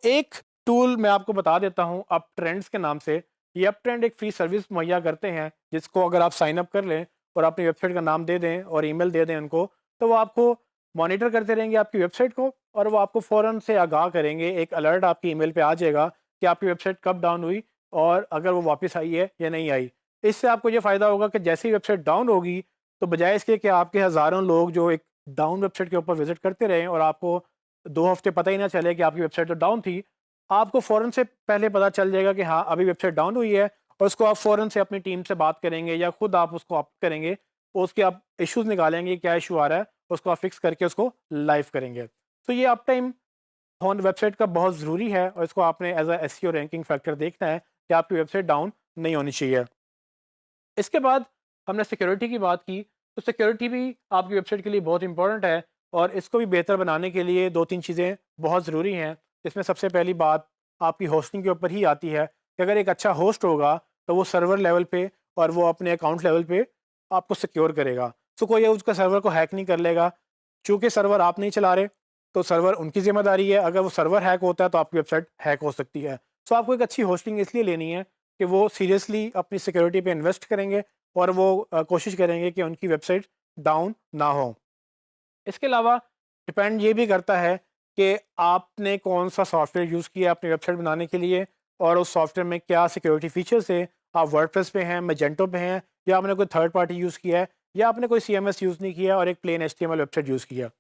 एक टूल मैं आपको बता देता हूँ, अप ट्रेंड्स के नाम से। ये अप ट्रेंड एक फ्री सर्विस मुहैया करते हैं, जिसको अगर आप साइन अप कर लें और अपनी वेबसाइट का नाम दे दें और ईमेल दे दें उनको, तो वो आपको मॉनिटर करते रहेंगे आपकी वेबसाइट को, और वो आपको फ़ौरन से आगाह करेंगे। एक अलर्ट आपकी ईमेल पे आ जाएगा कि आपकी वेबसाइट कब डाउन हुई और अगर वो वापस आई है या नहीं आई। इससे आपको ये फ़ायदा होगा कि जैसे ही वेबसाइट डाउन होगी, तो बजाय इसके कि आपके हज़ारों लोग जो एक डाउन वेबसाइट के ऊपर विज़िट करते रहें और आपको 2 हफ़्ते पता ही ना चले कि आपकी वेबसाइट तो डाउन थी, आपको फ़ौरन से पहले पता चल जाएगा कि हाँ, अभी वेबसाइट डाउन हुई है, और उसको आप फ़ौरन से अपनी टीम से बात करेंगे या खुद आप उसको अप करेंगे। और उसके आप इश्यूज़ निकालेंगे, क्या इश्यू आ रहा है, उसको आप फ़िक्स करके उसको लाइव करेंगे। तो ये अप टाइम ऑन वेबसाइट का बहुत ज़रूरी है, और इसको आपने as a SEO ranking factor देखना है कि आपकी वेबसाइट डाउन नहीं होनी चाहिए। इसके बाद हमने सिक्योरिटी की बात की, तो सिक्योरिटी भी आपकी वेबसाइट के लिए बहुत इंपॉर्टेंट है, और इसको भी बेहतर बनाने के लिए 2-3 चीज़ें बहुत ज़रूरी हैं। इसमें सबसे पहली बात आपकी होस्टिंग के ऊपर ही आती है कि अगर एक अच्छा होस्ट होगा तो वो सर्वर लेवल पे और वो अपने अकाउंट लेवल पे आपको सिक्योर करेगा। कोई उसका सर्वर को हैक नहीं कर लेगा। चूँकि सर्वर आप नहीं चला रहे, तो सर्वर उनकी ज़िम्मेदारी है। अगर वो सर्वर हैक होता है तो आपकी वेबसाइट हैक हो सकती है। आपको एक अच्छी होस्टिंग इसलिए लेनी है कि वो सीरियसली अपनी सिक्योरिटी पे इन्वेस्ट करेंगे, और वो कोशिश करेंगे कि उनकी वेबसाइट डाउन ना हो। इसके अलावा डिपेंड ये भी करता है कि आपने कौन सा सॉफ्टवेयर यूज़ किया अपनी वेबसाइट बनाने के लिए, और उस सॉफ्टवेयर में क्या सिक्योरिटी फीचर्स है। आप वर्डप्रेस पे हैं, मैजेंटो पे हैं, या आपने कोई थर्ड पार्टी यूज़ किया है, या आपने कोई सीएमएस यूज़ नहीं किया और एक प्लेन एचटीएमएल वेबसाइट यूज़ किया।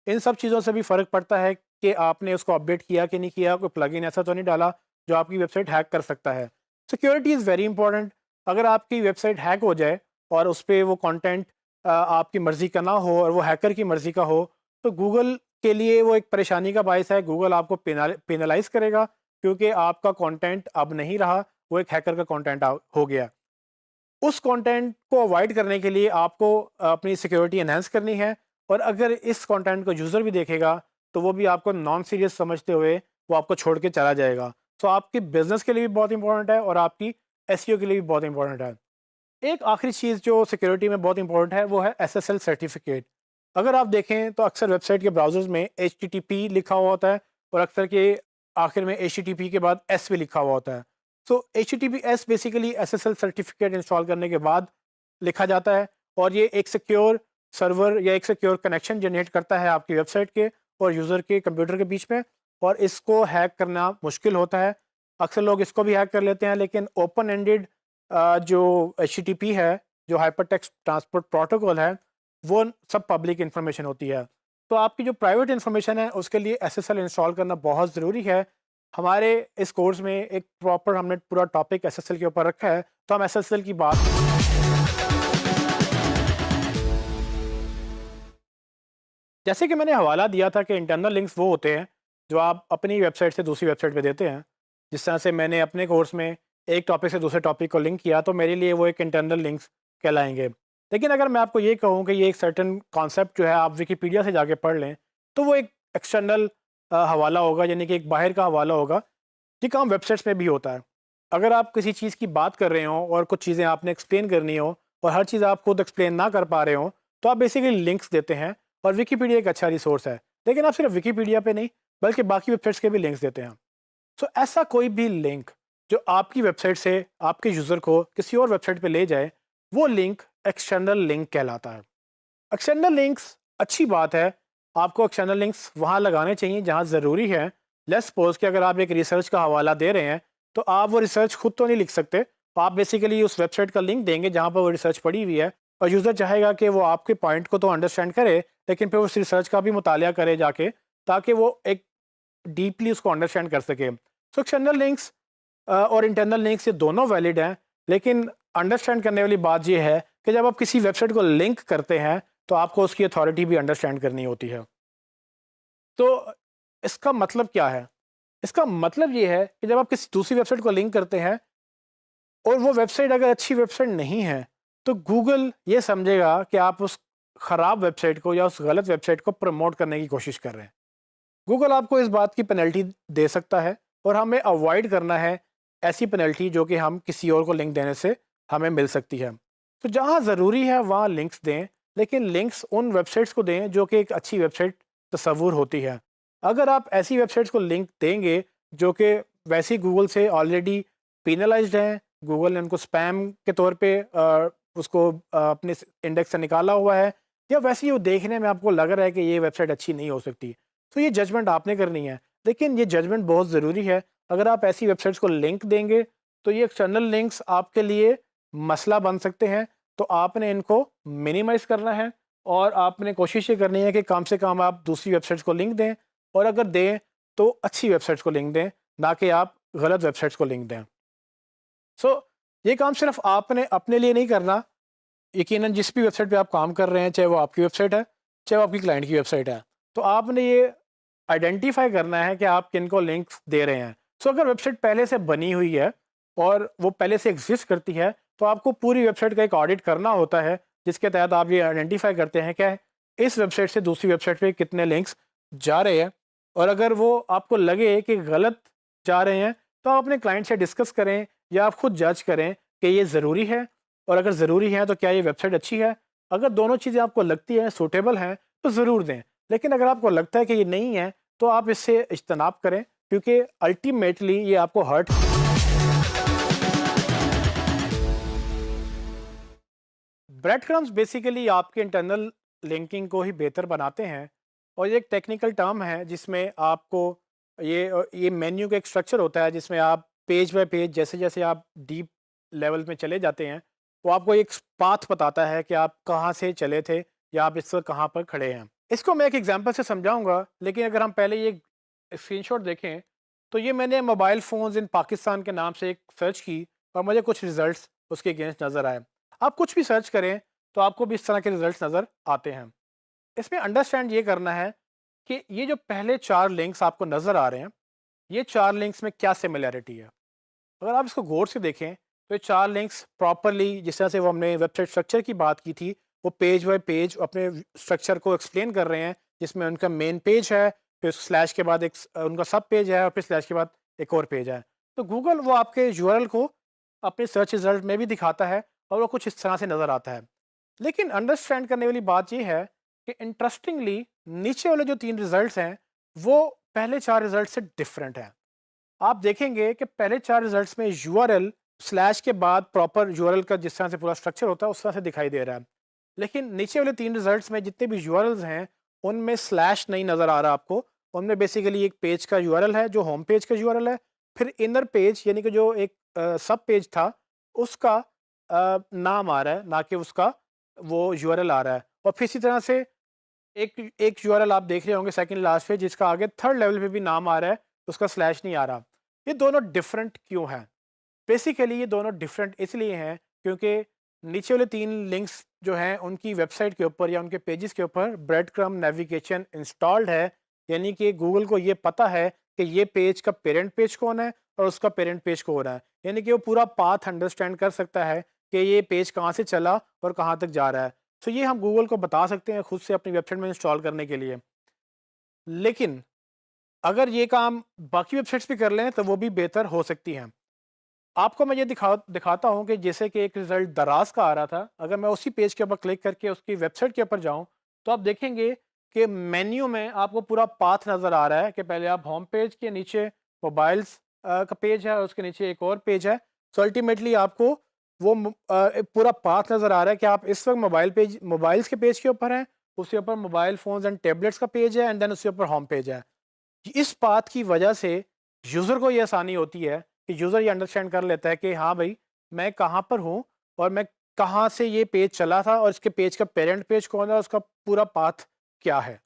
इन सब चीज़ों से भी फ़र्क पड़ता है कि आपने उसको अपडेट किया कि नहीं किया, कोई प्लगइन ऐसा तो नहीं डाला जो आपकी वेबसाइट हैक कर सकता है। Security is very important. अगर आपकी वेबसाइट हैक हो जाए और उस पे वो कंटेंट आपकी मर्ज़ी का ना हो और वो हैकर की मर्ज़ी का हो, तो गूगल के लिए वो एक परेशानी का बायस है। गूगल आपको पेनलाइज़ करेगा, क्योंकि आपका कंटेंट अब नहीं रहा, वो एक हैकर का कंटेंट हो गया। उस कंटेंट को अवॉइड करने के लिए आपको अपनी सिक्योरिटी एनहांस करनी है, और अगर इस कंटेंट को यूज़र भी देखेगा, तो वो भी आपको नॉन सीरियस समझते हुए वो आपको छोड़ के चला जाएगा। आपकी बिज़नेस के लिए भी बहुत इंपॉर्टेंट है, और आपकी एसईओ के लिए भी बहुत इंपॉर्टेंट है। एक आखिरी चीज़ जो सिक्योरिटी में बहुत इंपॉर्टेंट है, वो है एसएसएल सर्टिफिकेट। अगर आप देखें तो अक्सर वेबसाइट के ब्राउज़र्स में एचटीटीपी लिखा हुआ होता है, और अक्सर के आखिर में एचटीटीपी के बाद एस भी लिखा हुआ होता है। HTTPS basically SSL certificate install करने के बाद लिखा जाता है, और ये एक सिक्योर सर्वर या एक सिक्योर कनेक्शन जनरेट करता है आपकी वेबसाइट के और यूज़र के कंप्यूटर के बीच में, और इसको हैक करना मुश्किल होता है। अक्सर लोग इसको भी हैक कर लेते हैं, लेकिन ओपन एंडेड जो HTTP है, जो हाइपर टेक्स्ट ट्रांसपोर्ट प्रोटोकॉल है, वो सब पब्लिक इन्फॉर्मेशन होती है। तो आपकी जो प्राइवेट इन्फॉर्मेशन है उसके लिए SSL इंस्टॉल करना बहुत ज़रूरी है। हमारे इस कोर्स में एक प्रॉपर हमने पूरा टॉपिक SSL के ऊपर रखा है, तो हम SSL की बात जैसे कि मैंने हवाला दिया था कि इंटरनल लिंक्स वो होते हैं जो आप अपनी वेबसाइट से दूसरी वेबसाइट पे देते हैं। जिस तरह से मैंने अपने कोर्स में एक टॉपिक से दूसरे टॉपिक को लिंक किया, तो मेरे लिए वो एक इंटरनल लिंक्स कहलाएंगे। लेकिन अगर मैं आपको ये कहूँ कि ये एक सर्टन कॉन्सेप्ट जो है आप विकिपीडिया से जाके पढ़ लें, तो वो एक एक्सटर्नल हवाला होगा, यानी कि एक बाहर का हवाला होगा। ये काम वेबसाइट्स में भी होता है। अगर आप किसी चीज़ की बात कर रहे हो और कुछ चीज़ें आपने एक्सप्लेन करनी हो और हर चीज़ आप खुद एक्सप्लेन ना कर पा रहे हो, तो आप बेसिकली लिंक्स देते हैं। और विकिपीडिया एक अच्छा रिसोर्स है, लेकिन आप सिर्फ विकिपीडिया पे नहीं बल्कि बाकी वेबसाइट्स के भी लिंक्स देते हैं। सो ऐसा कोई भी लिंक जो आपकी वेबसाइट से आपके यूज़र को किसी और वेबसाइट पे ले जाए, वो लिंक एक्सटर्नल लिंक कहलाता है। एक्सटर्नल लिंक्स अच्छी बात है, आपको एक्सटर्नल लिंक्स वहाँ लगाने चाहिए जहाँ ज़रूरी है। लेट्स सपोज कि अगर आप एक रिसर्च का हवाला दे रहे हैं, तो आप वो रिसर्च खुद तो नहीं लिख सकते, तो आप बेसिकली उस वेबसाइट का लिंक देंगे जहाँ पर वो रिसर्च पड़ी हुई है। और यूज़र चाहेगा कि वो आपके पॉइंट को तो अंडरस्टैंड करे, लेकिन फिर उस रिसर्च का भी मुतालिया करे जाके, ताकि वो एक डीपली उसको अंडरस्टैंड कर सके। सो एक्सटर्नल लिंक्स और इंटरनल लिंक्स ये दोनों वैलिड हैं, लेकिन अंडरस्टैंड करने वाली बात ये है कि जब आप किसी वेबसाइट को लिंक करते हैं, तो आपको उसकी अथॉरिटी भी अंडरस्टैंड करनी होती है। तो इसका मतलब क्या है? इसका मतलब ये है कि जब आप किसी दूसरी वेबसाइट को लिंक करते हैं और वो वेबसाइट अगर अच्छी वेबसाइट नहीं है, तो गूगल ये समझेगा कि आप उस ख़राब वेबसाइट को या उस गलत वेबसाइट को प्रमोट करने की कोशिश कर रहे हैं। गूगल आपको इस बात की पेनल्टी दे सकता है, और हमें अवॉइड करना है ऐसी पेनल्टी जो कि हम किसी और को लिंक देने से हमें मिल सकती है। तो जहाँ ज़रूरी है वहाँ लिंक्स दें, लेकिन लिंक्स उन वेबसाइट्स को दें जो कि एक अच्छी वेबसाइट तस्वुर होती है। अगर आप ऐसी वेबसाइट्स को लिंक देंगे जो कि वैसे ही गूगल से ऑलरेडी पेनलाइज्ड हैं, गूगल ने उनको स्पैम के तौर पे उसको अपने इंडेक्स से निकाला हुआ है, या वैसे ही वो देखने में आपको लग रहा है कि ये वेबसाइट अच्छी नहीं हो सकती, तो ये जजमेंट आपने करनी है। लेकिन ये जजमेंट बहुत ज़रूरी है। अगर आप ऐसी वेबसाइट्स को लिंक देंगे, तो ये एक्सटर्नल लिंक्स आपके लिए मसला बन सकते हैं। तो आपने इनको मिनिमाइज़ करना है, और आपने कोशिश ये करनी है कि कम से कम आप दूसरी वेबसाइट्स को लिंक दें, और अगर दें तो अच्छी वेबसाइट्स को लिंक दें, ना कि आप गलत वेबसाइट्स को लिंक दें। सो ये काम सिर्फ आपने अपने लिए नहीं करना। यकीनन जिस भी वेबसाइट पे आप काम कर रहे हैं, चाहे वो आपकी वेबसाइट है, चाहे वो आपकी क्लाइंट की वेबसाइट है, तो आपने ये आइडेंटिफाई करना है कि आप किनको लिंक्स दे रहे हैं। सो अगर वेबसाइट पहले से बनी हुई है और वो पहले से एग्जिस्ट करती है, तो आपको पूरी वेबसाइट का एक ऑडिट करना होता है, जिसके तहत आप ये आइडेंटिफाई करते हैं कि इस वेबसाइट से दूसरी वेबसाइट पे कितने लिंक्स जा रहे हैं। और अगर वो आपको लगे कि गलत जा रहे हैं, तो आप अपने क्लाइंट से डिस्कस करें, या आप खुद जज करें कि ये ज़रूरी है, और अगर ज़रूरी है तो क्या ये वेबसाइट अच्छी है। अगर दोनों चीज़ें आपको लगती हैं सूटेबल हैं, तो ज़रूर दें। लेकिन अगर आपको लगता है कि ये नहीं है, तो आप इससे इज्तनाब करें, क्योंकि अल्टीमेटली ये आपको हर्ट। ब्रेड क्रम्स बेसिकली आपके इंटरनल लिंकिंग को ही बेहतर बनाते हैं। और ये एक टेक्निकल टर्म है जिसमें आपको ये मेन्यू का एक स्ट्रक्चर होता है, जिसमें आप पेज बाय पेज जैसे जैसे आप डीप लेवल में चले जाते हैं, वो आपको एक पाथ बताता है कि आप कहाँ से चले थे, या आप इस वक्त कहाँ पर खड़े हैं। इसको मैं एक एग्जांपल से समझाऊंगा, लेकिन अगर हम पहले ये स्क्रीनशॉट देखें, तो ये मैंने मोबाइल फ़ोन्स इन पाकिस्तान के नाम से एक सर्च की, और मुझे कुछ रिजल्ट्स उसके अगेंस्ट नज़र आए। आप कुछ भी सर्च करें, तो आपको भी इस तरह के रिजल्ट्स नज़र आते हैं। इसमें अंडरस्टैंड ये करना है कि ये जो पहले 4 लिंक्स आपको नज़र आ रहे हैं, ये 4 लिंक्स में क्या सिमिलैरिटी है। अगर आप इसको गौर से देखें, तो ये 4 लिंक्स प्रॉपर्ली, जिस तरह से वो हमने वेबसाइट स्ट्रक्चर की बात की थी, वो पेज बाय पेज अपने स्ट्रक्चर को एक्सप्लेन कर रहे हैं, जिसमें उनका मेन पेज है, फिर स्लैश के बाद एक उनका सब पेज है, और फिर स्लैश के बाद एक और पेज है। तो गूगल वो आपके यूआरएल को अपने सर्च रिजल्ट में भी दिखाता है, और वो कुछ इस तरह से नज़र आता है। लेकिन अंडरस्टैंड करने वाली बात ये है कि इंटरेस्टिंगली नीचे वाले जो 3 रिजल्ट्स हैं, वो पहले 4 रिजल्ट से डिफरेंट हैं। आप देखेंगे कि पहले 4 रिजल्ट्स में यूआरएल स्लैश के बाद प्रॉपर यूआरएल का जिस तरह से पूरा स्ट्रक्चर होता है, उस तरह से दिखाई दे रहा है। लेकिन नीचे वाले 3 रिजल्ट्स में जितने भी यूआरएल्स हैं, उनमें स्लैश नहीं नज़र आ रहा आपको। उनमें बेसिकली एक पेज का यूआरएल है जो होम पेज का यूआरएल है, फिर इनर पेज यानी कि जो एक सब पेज था, उसका नाम आ रहा है, ना कि उसका वो यूआरएल आ रहा है। और फिर इसी तरह से एक एक यूआरएल आप देख रहे होंगे सेकंड लास्ट पे, जिसका आगे थर्ड लेवल पे भी नाम आ रहा है, उसका स्लैश नहीं आ रहा। ये दोनों डिफरेंट क्यों हैं? बेसिकली ये दोनों डिफरेंट इसलिए हैं क्योंकि नीचे वाले 3 लिंक्स जो हैं उनकी वेबसाइट के ऊपर या उनके पेजेस के ऊपर ब्रेड क्रम्ब नेविगेशन इंस्टॉल्ड है। यानी कि गूगल को ये पता है कि ये पेज का पेरेंट पेज कौन है और उसका पेरेंट पेज कौन है। यानी कि वो पूरा पाथ अंडरस्टैंड कर सकता है कि ये पेज कहाँ से चला और कहाँ तक जा रहा है। तो ये हम गूगल को बता सकते हैं खुद से अपनी वेबसाइट में इंस्टॉल करने के लिए। लेकिन अगर ये काम बाकी वेबसाइट्स भी कर लें तो वो भी बेहतर हो सकती हैं। आपको मैं ये दिखाता हूँ कि जैसे कि एक रिज़ल्ट दराज़ का आ रहा था, अगर मैं उसी पेज के ऊपर क्लिक करके उसकी वेबसाइट के ऊपर जाऊँ, तो आप देखेंगे कि मेन्यू में आपको पूरा पाथ नज़र आ रहा है कि पहले आप होम पेज के नीचे मोबाइल्स का पेज है और उसके नीचे एक और पेज है। सो अल्टीमेटली आपको वो एक पूरा पाथ नज़र आ रहा है कि आप इस वक्त मोबाइल्स के पेज के ऊपर हैं, उसके ऊपर मोबाइल फ़ोन्स एंड टैबलेट्स का पेज है एंड देन उसके ऊपर होम पेज है। इस बात की वजह से यूज़र को ये आसानी होती है कि यूज़र ये अंडरस्टैंड कर लेता है कि हाँ भाई, मैं कहाँ पर हूँ और मैं कहाँ से ये पेज चला था और इसके पेज का पेरेंट पेज कौन है और उसका पूरा पाथ क्या है।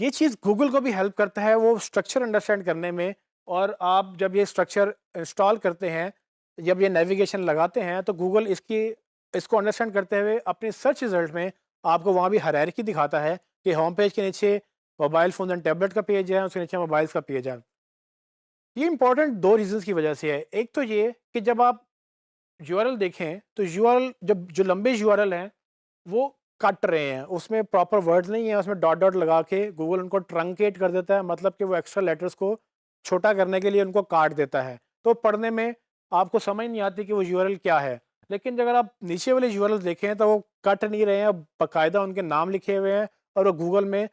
ये चीज़ गूगल को भी हेल्प करता है वो स्ट्रक्चर अंडरस्टैंड करने में। और आप जब ये स्ट्रक्चर इंस्टॉल करते हैं, जब ये नेविगेशन लगाते हैं, तो गूगल इसको अंडरस्टैंड करते हुए अपने सर्च रिजल्ट में आपको वहाँ भी हायरार्की दिखाता है कि होम पेज के नीचे मोबाइल फ़ोन एंड टैबलेट का पेज है, उसके नीचे मोबाइल्स का पेज है। ये इंपॉर्टेंट 2 रीज़न्स की वजह से है। एक तो ये कि जब आप यूआरएल देखें तो यूआरएल जब जो लंबे यूआरएल हैं वो कट रहे हैं, उसमें प्रॉपर वर्ड्स नहीं है, उसमें डॉट डॉट लगा के गूगल उनको ट्रंकेट कर देता है, मतलब कि वो एक्स्ट्रा लेटर्स को छोटा करने के लिए उनको काट देता है। तो पढ़ने में आपको समझ नहीं आती कि वो यूआरएल क्या है। लेकिन अगर आप नीचे वाले यूआरएल देखें तो वो कट नहीं रहे हैं, बाकायदा उनके नाम लिखे हुए हैं और वो गूगल में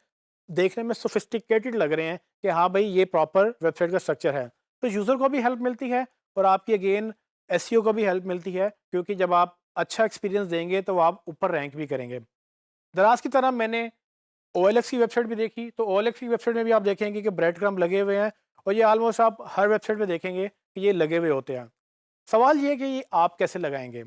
देखने में सोफिस्टिकेटेड लग रहे हैं कि हाँ भाई, ये प्रॉपर वेबसाइट का स्ट्रक्चर है। तो यूज़र को भी हेल्प मिलती है और आपकी अगेन एसईओ को भी हेल्प मिलती है, क्योंकि जब आप अच्छा एक्सपीरियंस देंगे तो आप ऊपर रैंक भी करेंगे। दराज की तरह मैंने ओएलएक्स की वेबसाइट भी देखी, तो ओएलएक्स की वेबसाइट में भी आप देखेंगे कि ब्रेड क्रम्ब लगे हुए हैं और ये ऑलमोस्ट आप हर वेबसाइट पे देखेंगे कि ये लगे हुए होते हैं। सवाल ये है कि ये आप कैसे लगाएंगे?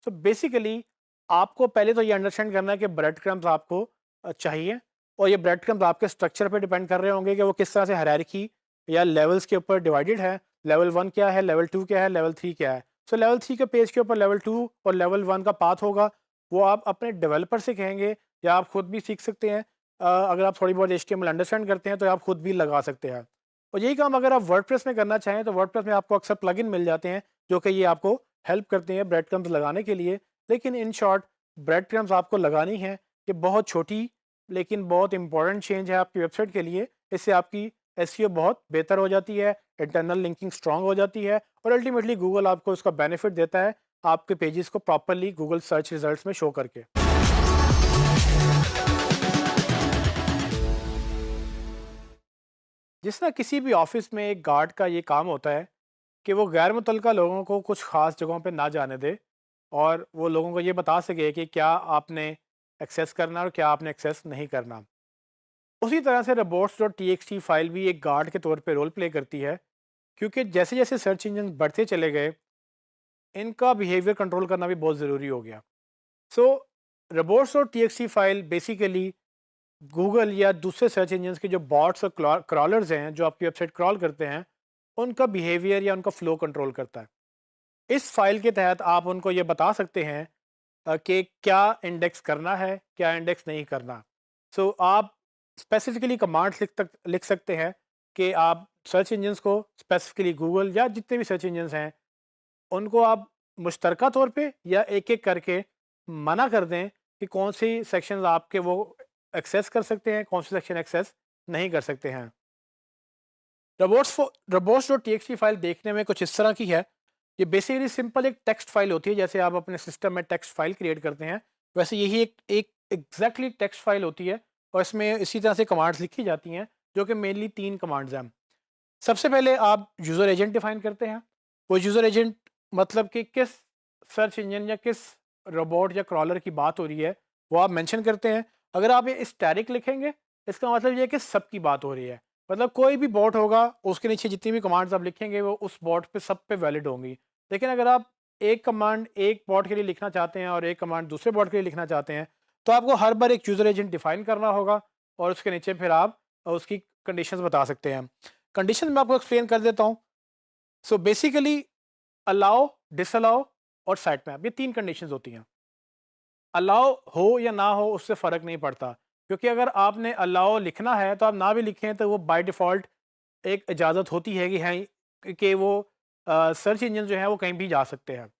तो बेसिकली आपको पहले तो ये अंडरस्टैंड करना है कि ब्रेड क्रम्ब्स आपको चाहिए, और ये ब्रेड क्रम्ब्स आपके स्ट्रक्चर पे डिपेंड कर रहे होंगे कि वो किस तरह से हायरार्की या लेवल्स के ऊपर डिवाइडेड है। लेवल 1 क्या है, लेवल 2 क्या है, लेवल 3 क्या है। सो लेवल 3 के पेज के ऊपर लेवल 2 और लेवल 1 का पाथ होगा, वो आप अपने डेवलपर से कहेंगे या आप खुद भी सीख सकते हैं। अगर आप थोड़ी बहुत एचटीएमएल अंडरस्टैंड करते हैं तो आप खुद भी लगा सकते हैं। और यही काम अगर आप वर्डप्रेस में करना चाहें तो वर्डप्रेस में आपको अक्सर प्लगइन मिल जाते हैं जो कि ये आपको हेल्प करते हैं ब्रेड क्रम्स लगाने के लिए। लेकिन इन शॉर्ट, ब्रेड क्रम्स आपको लगानी है। ये बहुत छोटी लेकिन बहुत इंपॉर्टेंट चेंज है आपकी वेबसाइट के लिए। इससे आपकी एसईओ बहुत बेहतर हो जाती है, इंटरनल लिंकिंग स्ट्रांग हो जाती है और अल्टीमेटली गूगल आपको इसका बेनिफिट देता है आपके पेजेस को प्रॉपरली गूगल सर्च रिजल्ट्स में शो करके। जिस तरह किसी भी ऑफिस में एक गार्ड का ये काम होता है कि वो गैर मुतल्लिका लोगों को कुछ ख़ास जगहों पे ना जाने दे और वो लोगों को ये बता सके कि क्या आपने एक्सेस करना और क्या आपने एक्सेस नहीं करना। उसी तरह से रोबोट्स डॉट टी फाइल भी एक गार्ड के तौर पे रोल प्ले करती है, क्योंकि जैसे जैसे सर्च इंजन बढ़ते चले गए, इनका बिहेवियर कंट्रोल करना भी बहुत ज़रूरी हो गया। So robots dot T file basically Google या दूसरे सर्च इंजन्स के जो बॉट्स और क्रॉलर्स हैं जो आपकी वेबसाइट क्रॉल करते हैं, उनका बिहेवियर या उनका फ्लो कंट्रोल करता है। इस फाइल के तहत आप उनको ये बता सकते हैं कि क्या इंडेक्स करना है, क्या इंडेक्स नहीं करना। सो आप स्पेसिफिकली कमांड्स लिख सकते हैं कि आप सर्च इंजन्स को, स्पेसिफिकली गूगल या जितने भी सर्च इंजन्स हैं, उनको आप मुश्तरका तौर पे या एक-एक करके मना कर दें कि कौन सी सेक्शंस आपके वो एक्सेस कर सकते हैं, कौन से सेक्शन एक्सेस नहीं कर सकते हैं। रोबोट्स डॉट टी फाइल देखने में कुछ इस तरह की है। ये बेसिकली सिंपल एक टेक्स्ट फाइल होती है, जैसे आप अपने सिस्टम में टेक्स्ट फाइल क्रिएट करते हैं, वैसे यही एक एग्जैक्टली टेक्स्ट फाइल होती है और इसमें इसी तरह से कमांड्स लिखी जाती हैं, जो कि मेनली 3 कमांड्स हैं। सबसे पहले आप यूज़र एजेंट डिफाइन करते हैं। वो यूज़र एजेंट मतलब कि किस सर्च इंजन या किस रोबोट या क्रॉलर की बात हो रही है, वो आप मेंशन करते हैं। अगर आप ये स्टैटिक लिखेंगे, इसका मतलब ये है कि सबकी बात हो रही है। मतलब कोई भी बॉट होगा, उसके नीचे जितनी भी कमांड्स आप लिखेंगे, वो उस बॉट पे सब पे वैलिड होंगी। लेकिन अगर आप एक कमांड एक बॉट के लिए लिखना चाहते हैं और एक कमांड दूसरे बॉट के लिए लिखना चाहते हैं, तो आपको हर बार एक यूज़र एजेंट डिफाइन करना होगा और उसके नीचे फिर आप उसकी कंडीशंस बता सकते हैं। कंडीशन मैं आपको एक्सप्लेन कर देता हूँ। सो बेसिकली अलाउ, डिसअलाउ और साइट मैप, ये 3 कंडीशंस होती हैं। अलाउ हो या ना हो उससे फ़र्क नहीं पड़ता, क्योंकि अगर आपने अलाउ लिखना है तो आप ना भी लिखें तो वो बाय डिफ़ॉल्ट एक इजाज़त होती है कि हैं कि वो सर्च इंजन जो है वो कहीं भी जा सकते हैं।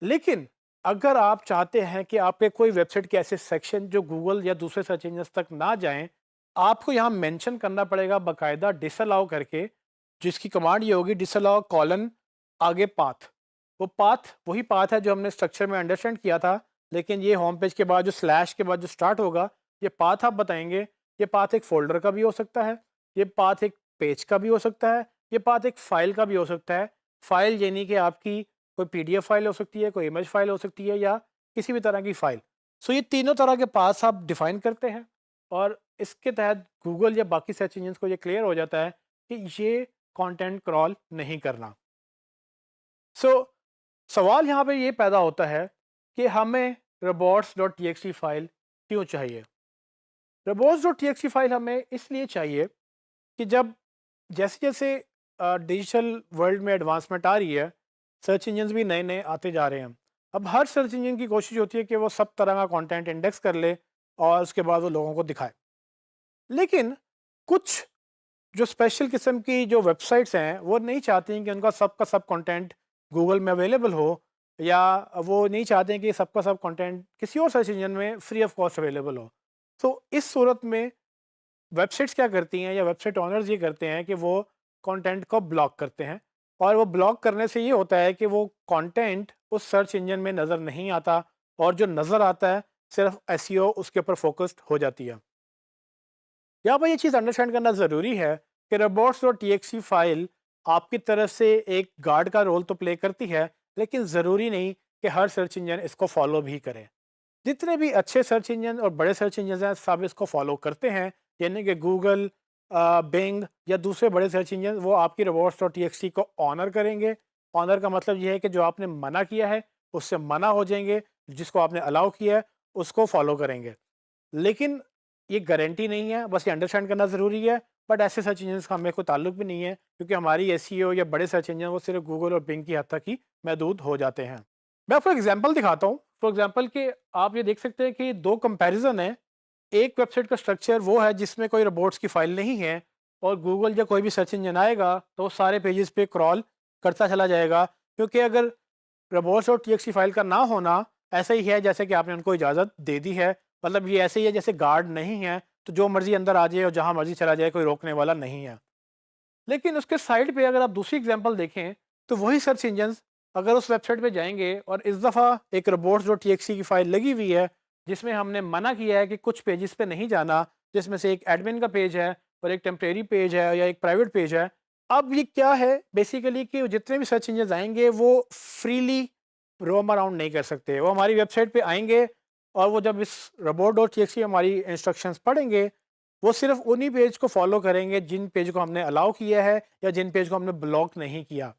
लेकिन अगर आप चाहते हैं कि आपके कोई वेबसाइट के ऐसे सेक्शन जो गूगल या दूसरे सर्च इंजन तक ना जाएं, आपको यहाँ मेंशन करना पड़ेगा बाकायदा डिसअलाउ करके, जिसकी कमांड ये होगी डिसअलाउ कॉलन आगे पाथ। वो पाथ वही पाथ है जो हमने स्ट्रक्चर में अंडरस्टैंड किया था, लेकिन ये होम पेज के बाद जो स्लैश के बाद जो स्टार्ट होगा, ये पाथ आप बताएंगे। ये पाथ एक फोल्डर का भी हो सकता है, ये पाथ एक पेज का भी हो सकता है, ये पाथ एक फाइल का भी हो सकता है। फाइल यानी कि आपकी कोई पीडीएफ फाइल हो सकती है, कोई इमेज फाइल हो सकती है, या किसी भी तरह की फाइल। सो ये तीनों तरह के पाथ्स आप डिफाइन करते हैं और इसके तहत गूगल या बाकी सर्च इंजन को ये क्लियर हो जाता है कि ये कंटेंट क्रॉल नहीं करना। सो सवाल यहाँ पे ये पैदा होता है कि हमें robots.txt फाइल क्यों चाहिए? robots.txt फाइल हमें इसलिए चाहिए कि जब जैसे-जैसे डिजिटल वर्ल्ड में एडवांसमेंट आ रही है, सर्च इंजन्स भी नए-नए आते जा रहे हैं। अब हर सर्च इंजन की कोशिश होती है कि वो सब तरह का कंटेंट इंडेक्स कर ले और उसके बाद वो लोगों को दिखाए। लेकिन कुछ जो स्पेशल किस्म की जो वेबसाइट्स हैं, वो नहीं चाहती कि उनका सब का सब कंटेंट गूगल में अवेलेबल हो, या वो नहीं चाहते हैं कि सबका सब कंटेंट किसी और सर्च इंजन में फ्री ऑफ कॉस्ट अवेलेबल हो। तो इस सूरत में वेबसाइट्स क्या करती हैं या वेबसाइट ओनर्स ये करते हैं कि वो कंटेंट को ब्लॉक करते हैं, और वो ब्लॉक करने से ये होता है कि वो कंटेंट उस सर्च इंजन में नज़र नहीं आता, और जो नज़र आता है सिर्फ एसईओ उसके ऊपर फोकस्ड हो जाती है। यहाँ पर ये चीज़ अंडरस्टैंड करना ज़रूरी है कि robots.txt फाइल आपकी तरफ से एक गार्ड का रोल तो प्ले करती है, लेकिन ज़रूरी नहीं कि हर सर्च इंजन इसको फॉलो भी करे। जितने भी अच्छे सर्च इंजन और बड़े सर्च इंजन हैं सब इसको फॉलो करते हैं, यानी कि गूगल, बिंग या दूसरे बड़े सर्च इंजन वो आपकी robots.txt को ऑनर करेंगे। ऑनर का मतलब ये है कि जो आपने मना किया है उससे मना हो जाएंगे, जिसको आपने अलाउ किया है उसको फॉलो करेंगे। लेकिन ये गारंटी नहीं है, बस ये अंडरस्टैंड करना ज़रूरी है। बट ऐसे सर्च इंजन्स का हमें कोई ताल्लुक भी नहीं है, क्योंकि हमारी एसईओ या बड़े सर्च इंजन वो सिर्फ गूगल और बिंग की हद तक ही महदूद हो जाते हैं। मैं आपको एग्जांपल दिखाता हूँ। फॉर एग्जांपल कि आप ये देख सकते हैं कि दो कंपैरिजन है। एक वेबसाइट का स्ट्रक्चर वो है जिसमें कोई रोबोट्स की फाइल नहीं है, और गूगल या कोई भी सर्च इंजन आएगा तो वो सारे पेजेस पे क्रॉल करता चला जाएगा, क्योंकि अगर robots.txt फाइल का ना होना ऐसा ही है जैसे कि आपने उनको इजाज़त दे दी है। मतलब ये ऐसे ही है जैसे गार्ड नहीं है तो जो मर्जी अंदर आ जाए और जहाँ मर्जी चला जाए, कोई रोकने वाला नहीं है। लेकिन उसके साइड पे अगर आप दूसरी एग्जांपल देखें, तो वही सर्च इंजन्स अगर उस वेबसाइट पे जाएंगे और इस दफ़ा एक robots.txt की फाइल लगी हुई है जिसमें हमने मना किया है कि कुछ पेजेस पे नहीं जाना, जिसमें से एक एडमिन का पेज है और एक टेम्परेरी पेज है या एक प्राइवेट पेज है। अब ये क्या है बेसिकली कि जितने भी सर्च इंजन आएंगे वो फ्रीली रोम अराउंड नहीं कर सकते। वो हमारी वेबसाइट पे आएंगे और वो जब इस robot.txt हमारी इंस्ट्रक्शंस पढ़ेंगे, वो सिर्फ उन्हीं पेज को फॉलो करेंगे जिन पेज को हमने अलाउ किया है या जिन पेज को हमने ब्लॉक नहीं किया।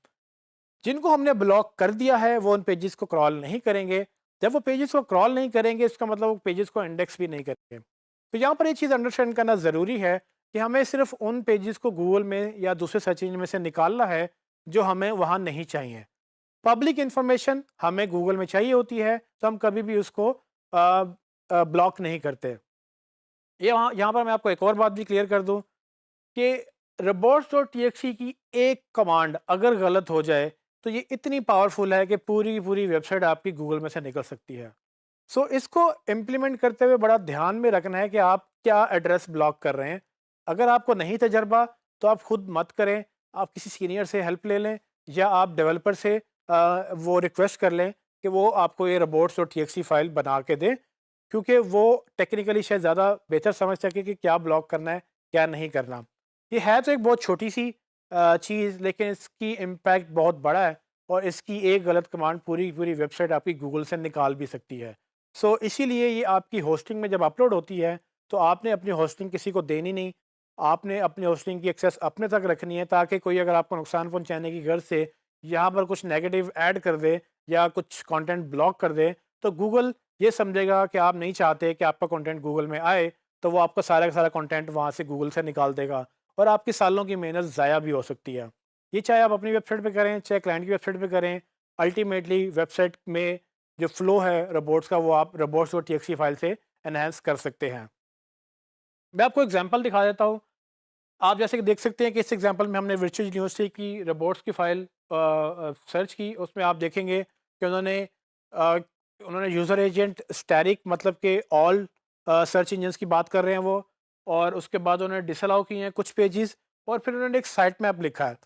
जिनको हमने ब्लॉक कर दिया है वो उन पेजेस को क्रॉल नहीं करेंगे। जब वो पेजेस को क्रॉल नहीं करेंगे इसका मतलब वो पेजेस को इंडेक्स भी नहीं करेंगे। तो यहाँ पर ये चीज़ अंडरस्टैंड करना ज़रूरी है कि हमें सिर्फ उन पेजेस को गूगल में या दूसरे सर्च इंजन में से निकालना है जो हमें वहाँ नहीं चाहिए। पब्लिक इंफॉर्मेशन हमें गूगल में चाहिए होती है तो हम कभी भी उसको ब्लॉक नहीं करते। ये वहाँ यहाँ पर मैं आपको एक और बात भी क्लियर कर दूँ कि robots.txt की एक कमांड अगर गलत हो जाए तो ये इतनी पावरफुल है कि पूरी की पूरी वेबसाइट आपकी गूगल में से निकल सकती है। सो इसको इम्प्लीमेंट करते हुए बड़ा ध्यान में रखना है कि आप क्या एड्रेस ब्लॉक कर रहे हैं। अगर आपको नहीं तजर्बा तो आप खुद मत करें, आप किसी सीनियर से हेल्प ले लें या आप डेवलपर से वो रिक्वेस्ट कर लें कि वो आपको ये robots.txt फाइल बना के दें, क्योंकि वो टेक्निकली शायद ज़्यादा बेहतर समझ सके कि क्या ब्लॉक करना है क्या नहीं करना। ये है तो एक बहुत छोटी सी चीज़, लेकिन इसकी इम्पैक्ट बहुत बड़ा है, और इसकी एक गलत कमांड पूरी पूरी वेबसाइट आपकी गूगल से निकाल भी सकती है। सो इसीलिए ये आपकी होस्टिंग में जब अपलोड होती है तो आपने अपनी होस्टिंग किसी को देनी नहीं। आपने अपनी होस्टिंग की एक्सेस अपने तक रखनी है, ताकि कोई अगर आपको नुकसान पहुंचाने की गर्ज से यहाँ पर कुछ नेगेटिव ऐड कर दे या कुछ कंटेंट ब्लॉक कर दें, तो गूगल ये समझेगा कि आप नहीं चाहते कि आपका कंटेंट गूगल में आए, तो वो आपका सारा का सारा कंटेंट वहाँ से गूगल से निकाल देगा और आपकी सालों की मेहनत ज़ाया भी हो सकती है। ये चाहे आप अपनी वेबसाइट पे करें, चाहे क्लाइंट की वेबसाइट पे करें, अल्टीमेटली वेबसाइट में जो फ्लो है रोबोट्स का, वो आप robots.txt फाइल से एनहांस कर सकते हैं। मैं आपको एग्जांपल दिखा देता हूँ। आप जैसे कि देख सकते हैं कि इस एग्जांपल में हमने वर्चुअल यूनिवर्सिटी की रोबोट्स की फाइल सर्च की। उसमें आप देखेंगे कि उन्होंने यूज़र एजेंट स्टैटिक मतलब कि ऑल सर्च इंजन्स की बात कर रहे हैं वो, और उसके बाद उन्होंने डिसअलाउ किए हैं कुछ पेजेस, और फिर उन्होंने एक साइट मैप लिखा है।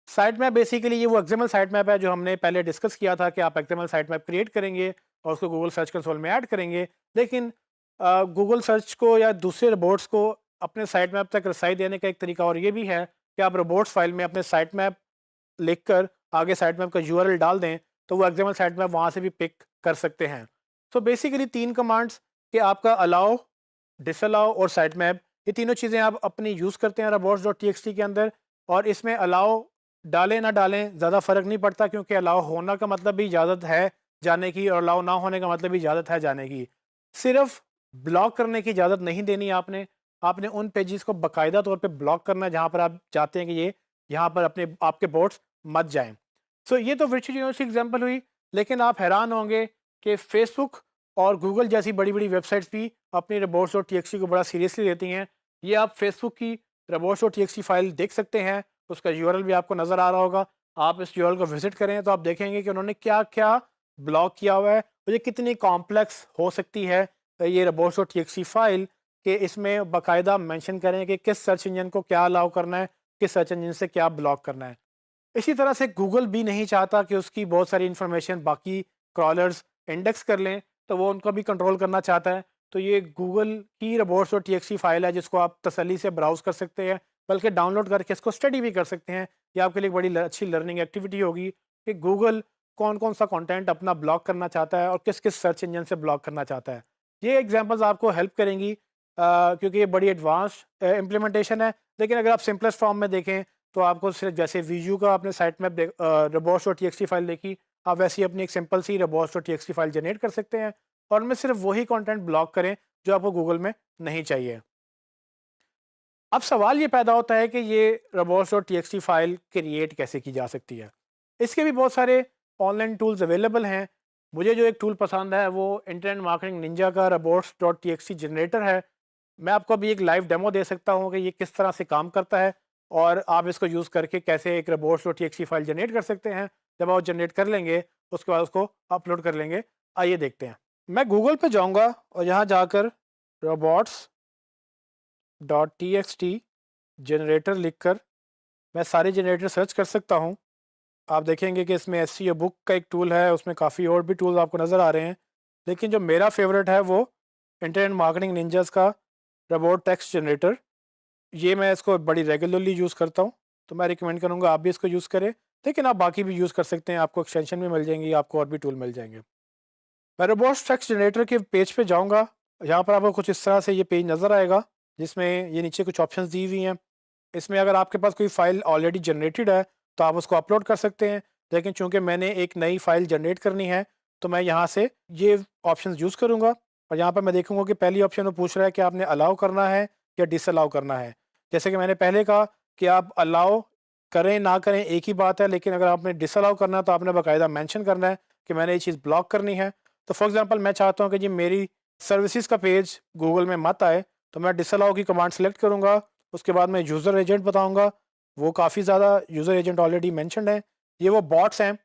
साइट मैप बेसिकली ये वो एक्सएमएल साइट मैप है जो हमने पहले डिस्कस किया था कि आप एक्सएमएल साइट मैप क्रिएट करेंगे और उसको गूगल सर्च कंसोल में ऐड करेंगे। लेकिन गूगल सर्च को या दूसरे रोबोट्स को अपने साइट मैप तक रसाई देने का एक तरीका और ये भी है कि आप रोबोट्स फाइल में अपने साइट मैप लिखकर आगे साइट मैप का यूआरएल डाल दें, तो वो एक्सएमएल साइट मैप वहाँ से भी पिक कर सकते हैं। तो बेसिकली 3 कमांड्स कि आपका अलाउ, डिसअलाउ और साइट मैप, ये तीनों चीज़ें आप अपनी यूज़ करते हैं robots.txt के अंदर। और इसमें अलाउ डालें ना डालें ज़्यादा फ़र्क नहीं पड़ता, क्योंकि अलाउ होना का मतलब भी इजाज़त है जाने की और अलाउ ना होने का मतलब भी इजाज़त है जाने की। सिर्फ ब्लॉक करने की इजाज़त नहीं देनी आपने। आपने उन पेजेस को बाकायदा तौर पे ब्लॉक करना है जहाँ पर आप चाहते हैं कि ये यहाँ पर अपने आपके बोट्स मत जाएँ। सो ये तो वर्चुअल यूनिवर्सिटी एग्जांपल हुई, लेकिन आप हैरान होंगे कि फेसबुक और गूगल जैसी बड़ी-बड़ी वेबसाइट्स भी अपनी robots.txt को बड़ा सीरियसली लेती हैं। ये आप फेसबुक की robots.txt फाइल देख सकते हैं, उसका यूआरएल भी आपको नज़र आ रहा होगा। आप इस यूआरएल को विज़िट करें तो आप देखेंगे कि उन्होंने क्या-क्या ब्लॉक किया हुआ है और ये कितनी कॉम्प्लेक्स हो सकती है ये robots.txt फाइल, कि इसमें बाकायदा मेंशन करें कि किस सर्च इंजन को क्या अलाउ करना है, किस सर्च इंजन से क्या ब्लॉक करना है। इसी तरह से गूगल भी नहीं चाहता कि उसकी बहुत सारी इन्फॉर्मेशन बाकी क्रॉलर्स इंडेक्स कर लें, तो वो उनको भी कंट्रोल करना चाहता है। तो ये गूगल की robots.txt फाइल है जिसको आप तसल्ली से ब्राउज़ कर सकते हैं, बल्कि डाउनलोड करके इसको स्टडी भी कर सकते हैं। ये आपके लिए एक बड़ी अच्छी लर्निंग एक्टिविटी होगी कि गूगल कौन-कौन सा कंटेंट अपना ब्लॉक करना चाहता है और किस-किस सर्च इंजन से ब्लॉक करना चाहता है। ये एग्जांपल्स आपको हेल्प करेंगी क्योंकि ये बड़ी एडवांस इम्प्लीमेंटेशन है। लेकिन अगर आप सिंपलेस्ट फॉर्म में देखें तो आपको सिर्फ जैसे वीजू का आपने साइट मैप robots.txt फाइल देखी, आप वैसे ही अपनी एक सिंपल सी robots.txt फाइल जनरेट कर सकते हैं और उनमें सिर्फ वही कंटेंट ब्लॉक करें जो आपको गूगल में नहीं चाहिए। अब सवाल ये पैदा होता है कि ये robots.txt फाइल क्रिएट कैसे की जा सकती है। इसके भी बहुत सारे ऑनलाइन टूल्स अवेलेबल हैं। मुझे जो एक टूल पसंद है वो इंटरनेट मार्केटिंग निंजा का robots.txt जनरेटर है। मैं आपको अभी एक लाइव डेमो दे सकता हूँ कि ये किस तरह से काम करता है और आप इसको यूज़ करके कैसे एक robots.txt फाइल जनरेट कर सकते हैं। जब आप जनरेट कर लेंगे उसके बाद उसको अपलोड कर लेंगे। आइए देखते हैं। मैं गूगल पे जाऊँगा और यहाँ जाकर robots.txt जनरेटर लिखकर मैं सारे जनरेटर सर्च कर सकता हूँ। आप देखेंगे कि इसमें एसईओ बुक का एक टूल है, उसमें काफ़ी और भी टूल्स आपको नज़र आ रहे हैं। लेकिन जो मेरा फेवरेट है वो इंटरनेट मार्केटिंग निंजास का रोबोट टेक्स्ट जनरेटर। ये मैं इसको बड़ी रेगुलरली यूज़ करता हूँ, तो मैं रिकमेंड करूँगा आप भी इसको यूज़ करें। लेकिन आप बाकी भी यूज़ कर सकते हैं, आपको एक्सटेंशन भी मिल जाएँगी, आपको और भी टूल मिल जाएँगे। मैं रोबोट टेक्स्ट जनरेटर के पेज पे जाऊँगा, यहाँ पर आपको कुछ इस तरह से ये पेज नज़र आएगा, जिसमें ये नीचे कुछ ऑप्शंस दी हुई हैं। इसमें अगर आपके पास कोई फ़ाइल ऑलरेडी जनरेटेड है, तो आप उसको अपलोड कर सकते हैं। लेकिन चूँकि मैंने एक नई फ़ाइल जनरेट करनी है, तो मैं यहाँ से ये ऑप्शंस यूज़ करूँगा और यहाँ पर मैं देखूँगा कि पहली ऑप्शन वो पूछ रहा है कि आपने अलाउ करना है या डिसअलाउ करना है। जैसे कि मैंने पहले कहा कि आप अलाउ करें, ना करें एक ही बात है, लेकिन अगर आपने डिसअलाउ करना है, तो आपने बाकायदा मेंशन करना है कि मैंने ये चीज़ ब्लॉक करनी है। तो फॉर एग्ज़ाम्पल मैं चाहता हूँ कि जी मेरी सर्विसेज़ का पेज गूगल में मत आए, तो मैं डिसअलाउ की कमांड सेलेक्ट करूँगा। उसके बाद मैं यूज़र एजेंट बताऊँगा, वो काफ़ी ज़्यादा यूज़र एजेंट ऑलरेडी मेंशन्ड है। ये वो बॉट्स हैं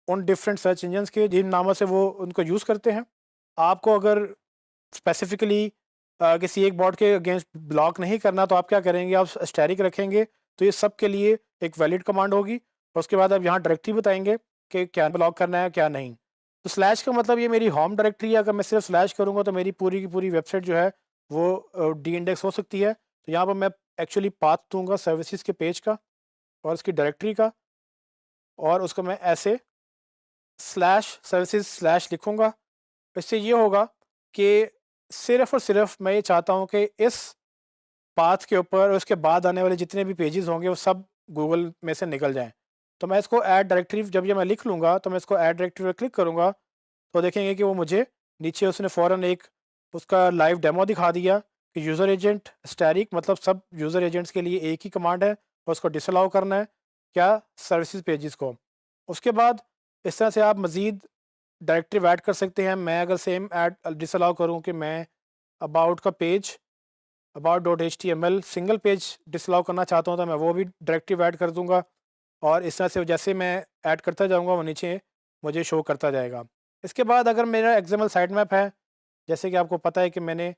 उन डिफरेंट सर्च इंजन्स के जिन नामों से वो उनको यूज़ करते हैं। आपको अगर स्पेसिफिकली किसी एक बॉट के अगेंस्ट ब्लॉक नहीं करना, तो आप क्या करेंगे, आप स्टैटिक रखेंगे, तो ये सब के लिए एक वैलिड कमांड होगी और उसके बाद आप यहाँ डायरेक्टरी बताएँगे कि क्या ब्लॉक करना है, क्या नहीं। तो स्लैश का मतलब ये मेरी होम डायरेक्टरी है, अगर मैं सिर्फ स्लैश करूँगा तो मेरी पूरी की पूरी वेबसाइट जो है वो डी इंडेक्स हो सकती है। तो यहाँ पर मैं एक्चुअली पाथ दूँगा सर्विसेज़ के पेज का और उसकी डायरेक्टरी का, और उसको मैं ऐसे स्लैश सर्विसेज़ स्लैश लिखूँगा। इससे ये होगा कि सिर्फ़ और सिर्फ़ मैं ये चाहता हूँ कि इस पाथ के ऊपर और उसके बाद आने वाले जितने भी पेजेज़ होंगे वो सब गूगल में से निकल जाएँ। तो मैं इसको ऐड डायरेक्टरी जब ये मैं लिख लूँगा तो मैं इसको ऐड डायरेक्टरी पर क्लिक करूँगा तो देखेंगे कि वो मुझे नीचे उसने फ़ौरन एक उसका लाइव डेमो दिखा दिया कि यूज़र एजेंट स्टैटिक मतलब सब यूज़र एजेंट्स के लिए एक ही कमांड है और उसको डिसअलाउ करना है क्या सर्विसेज पेजेस को। उसके बाद इस तरह से आप मज़ीद डायरेक्टरी ऐड कर सकते हैं। मैं अगर सेम ऐड डिसअलाउ करूँ कि मैं अबाउट का page about.html single page disallow करना चाहता हूँ तो मैं वो भी डायरेक्टरी ऐड कर दूँगा और इस तरह से जैसे मैं ऐड करता जाऊँगा वो नीचे मुझे शो करता जाएगा। इसके बाद अगर मेरा एक्सएमएल साइट मैप है, जैसे कि आपको पता है कि मैंने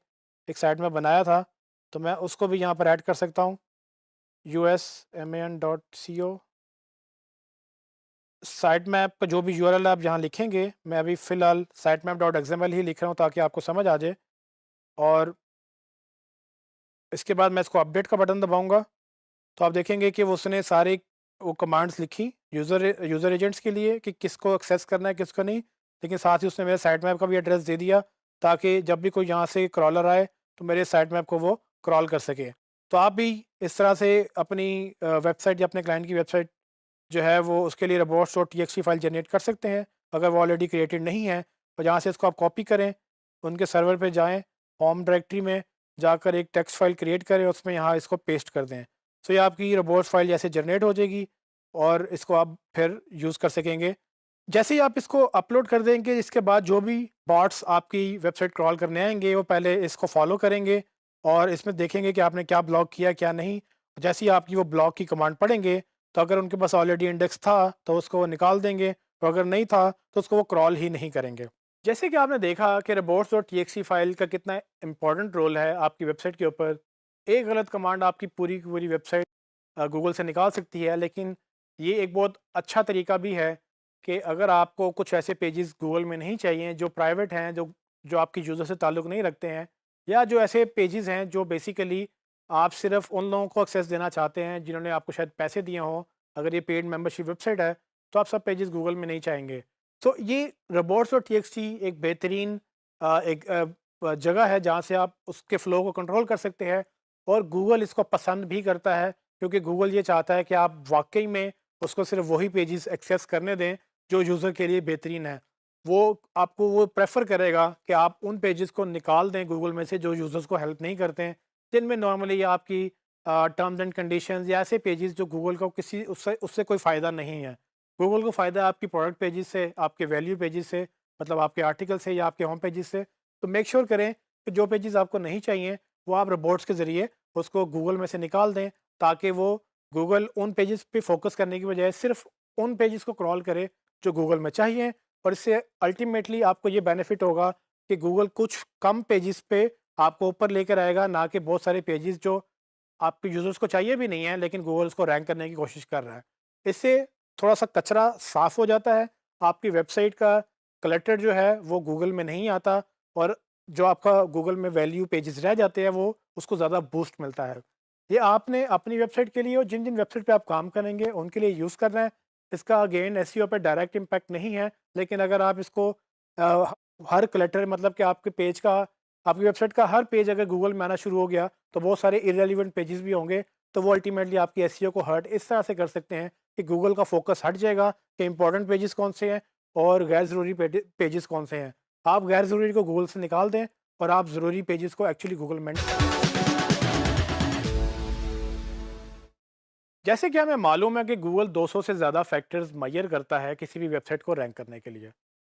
एक साइट मैप बनाया था, तो मैं उसको भी यहाँ पर ऐड कर सकता हूँ usman.co। साइट मैप का जो भी यूआरएल आप यहाँ लिखेंगे, मैं अभी फ़िलहाल sitemap.xml ही लिख रहा हूँ ताकि आपको समझ आ जाए। और इसके बाद मैं इसको अपडेट का बटन दबाऊँगा तो आप देखेंगे कि वो उसने सारी वो कमांड्स लिखी यूज़र एजेंट्स के लिए कि किसको एक्सेस करना है किसको नहीं, लेकिन साथ ही उसने मेरे साइट मैप का भी एड्रेस दे दिया ताकि जब भी कोई यहाँ से क्रॉलर आए तो मेरे साइट मैप को वो क्रॉल कर सके। तो आप भी इस तरह से अपनी वेबसाइट या अपने क्लाइंट की वेबसाइट जो है वो उसके लिए robots.txt फाइल जनरेट कर सकते हैं अगर वो ऑलरेडी क्रिएटेड नहीं है। तो जहाँ से इसको आप कॉपी करें, उनके सर्वर पे जाएं, होम डायरेक्टरी में जाकर एक टेक्स्ट फाइल क्रिएट करें, उसमें यहाँ इसको पेस्ट कर दें। सो ये आपकी रोबोट्स फाइल जैसे जनरेट हो जाएगी और इसको आप फिर यूज़ कर सकेंगे। जैसे ही आप इसको अपलोड कर देंगे, इसके बाद जो भी बॉट्स आपकी वेबसाइट क्रॉल करने आएंगे वो पहले इसको फॉलो करेंगे और इसमें देखेंगे कि आपने क्या ब्लॉक किया क्या नहीं। जैसे ही आपकी वो ब्लॉक की कमांड पढ़ेंगे तो अगर उनके पास ऑलरेडी इंडेक्स था तो उसको वो निकाल देंगे, तो अगर नहीं था तो उसको वो क्रॉल ही नहीं करेंगे। जैसे कि आपने देखा कि robots.txt फाइल का कितना इंपॉर्टेंट रोल है आपकी वेबसाइट के ऊपर। एक गलत कमांड आपकी पूरी की पूरी वेबसाइट गूगल से निकाल सकती है, लेकिन ये एक बहुत अच्छा तरीका भी है कि अगर आपको कुछ ऐसे पेजेस गूगल में नहीं चाहिए जो प्राइवेट हैं, जो जो आपकी यूज़र से ताल्लुक़ नहीं रखते हैं, या जो ऐसे पेजेस हैं जो बेसिकली आप सिर्फ उन लोगों को एक्सेस देना चाहते हैं जिन्होंने आपको शायद पैसे दिए हों, अगर ये पेड मेंबरशिप वेबसाइट है तो आप सब पेजेस गूगल में नहीं चाहेंगे। तो ये robots.txt एक बेहतरीन जगह है जहाँ से आप उसके फ़्लो को कंट्रोल कर सकते हैं और गूगल इसको पसंद भी करता है क्योंकि गूगल ये चाहता है कि आप वाक़ई में उसको सिर्फ वही पेजेस एक्सेस करने दें जो यूज़र के लिए बेहतरीन है। वो आपको वो प्रेफ़र करेगा कि आप उन पेजेस को निकाल दें गूगल में से जो यूज़र्स को हेल्प नहीं करते हैं, जिनमें नॉर्मली आपकी टर्म्स एंड कंडीशंस या ऐसे पेजेस जो गूगल को किसी उससे उससे कोई फ़ायदा नहीं है। गूगल को फ़ायदा है आपकी प्रोडक्ट पेजेस से, आपके वैल्यू पेजेस से, मतलब आपके आर्टिकल से या आपके होम पेजेस से। तो मेक श्योर करें कि जो पेजेस आपको नहीं चाहिए वो आप रोबोट्स के ज़रिए उसको गूगल में से निकाल दें ताकि वो गूगल उन पेजेस पे फोकस करने की बजाय सिर्फ उन पेजेस को क्रॉल करे जो गूगल में चाहिए। और इससे अल्टीमेटली आपको ये बेनिफिट होगा कि गूगल कुछ कम पेजेस पे आपको ऊपर लेकर आएगा, ना कि बहुत सारे पेजेस जो आपके यूज़र्स को चाहिए भी नहीं है लेकिन गूगल उसको रैंक करने की कोशिश कर रहा है। इससे थोड़ा सा कचरा साफ़ हो जाता है, आपकी वेबसाइट का क्लटर जो है वो गूगल में नहीं आता और जो आपका गूगल में वैल्यू पेजेस रह जाते हैं वो उसको ज़्यादा बूस्ट मिलता है। ये आपने अपनी वेबसाइट के लिए और जिन जिन वेबसाइट पे आप काम करेंगे उनके लिए यूज़ करना है। इसका अगेन एसईओ पे डायरेक्ट इम्पैक्ट नहीं है, लेकिन अगर आप इसको अ, हर क्लटर मतलब कि आपके पेज का आपकी वेबसाइट का हर पेज अगर गूगल में आना शुरू हो गया तो बहुत सारे इररिलेवेंट पेजेस भी होंगे, तो वो अल्टीमेटली आपकी एसईओ को हर्ट इस तरह से कर सकते हैं कि गूगल का फोकस हट जाएगा कि इंपॉर्टेंट पेजेस कौन से हैं और गैर ज़रूरी पेजेस कौन से हैं। आप गैर ज़रूरी को गूगल से निकाल दें और आप ज़रूरी पेजेस को एक्चुअली गूगल में। जैसे कि हमें मालूम है कि गूगल 200 से ज़्यादा फैक्टर्स मुहैया करता है किसी भी वेबसाइट को रैंक करने के लिए।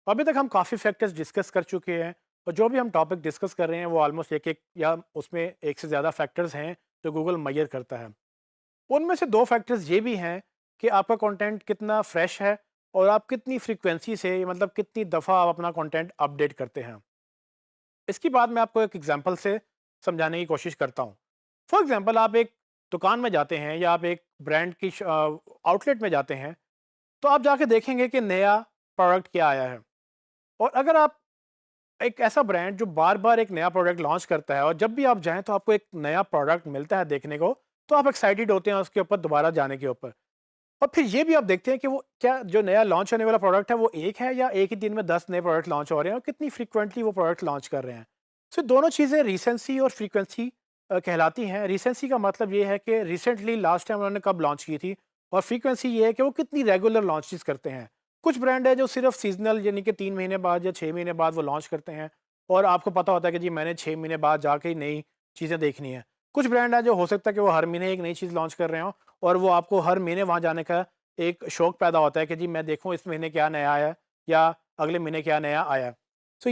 अभी तक हम काफ़ी फैक्टर्स डिस्कस कर चुके हैं और जो भी हम टॉपिक डिस्कस कर रहे हैं वो ऑलमोस्ट एक एक या उसमें एक से ज़्यादा फैक्टर्स हैं जो गूगल मुहैया करता है। उनमें से दो फैक्टर्स ये भी हैं कि आपका कंटेंट कितना फ्रेश है और आप कितनी फ्रीक्वेंसी से, मतलब कितनी दफ़ा आप अपना कंटेंट अपडेट करते हैं। इसकी बात मैं आपको एक एग्जांपल से समझाने की कोशिश करता हूँ। फॉर एग्जांपल आप एक दुकान में जाते हैं या आप एक ब्रांड की आउटलेट में जाते हैं, तो आप जाके देखेंगे कि नया प्रोडक्ट क्या आया है। और अगर आप एक ऐसा ब्रांड जो बार-बार एक नया प्रोडक्ट लॉन्च करता है और जब भी आप जाएँ तो आपको एक नया प्रोडक्ट मिलता है देखने को, तो आप एक्साइटेड होते हैं उसके ऊपर दोबारा जाने के ऊपर। और फिर ये भी आप देखते हैं कि वो क्या जो नया लॉन्च होने वाला प्रोडक्ट है वो एक है या एक ही दिन में 10 नए प्रोडक्ट लॉन्च हो रहे हैं और कितनी फ्रीक्वेंटली वो प्रोडक्ट लॉन्च कर रहे हैं। सो दोनों चीज़ें रिसेंसी और फ्रीक्वेंसी कहलाती हैं। रिसेंसी का मतलब ये है कि रिसेंटली लास्ट टाइम उन्होंने कब लॉन्च की थी और फ्रीक्वेंसी ये है कि वो कितनी रेगुलर लॉन्चेस करते हैं। कुछ ब्रांड है जो सिर्फ सीजनल यानी कि 3 महीने बाद या 6 महीने बाद वो लॉन्च करते हैं और आपको पता होता है कि जी मैंने 6 महीने बाद जाके ही नई चीज़ें देखनी है। कुछ ब्रांड है जो हो सकता है कि वो हर महीने एक नई चीज़ लॉन्च कर रहे हो और वो आपको हर महीने वहाँ जाने का एक शौक पैदा होता है कि जी मैं देखूँ इस महीने क्या नया आया है या अगले महीने क्या नया आया है। तो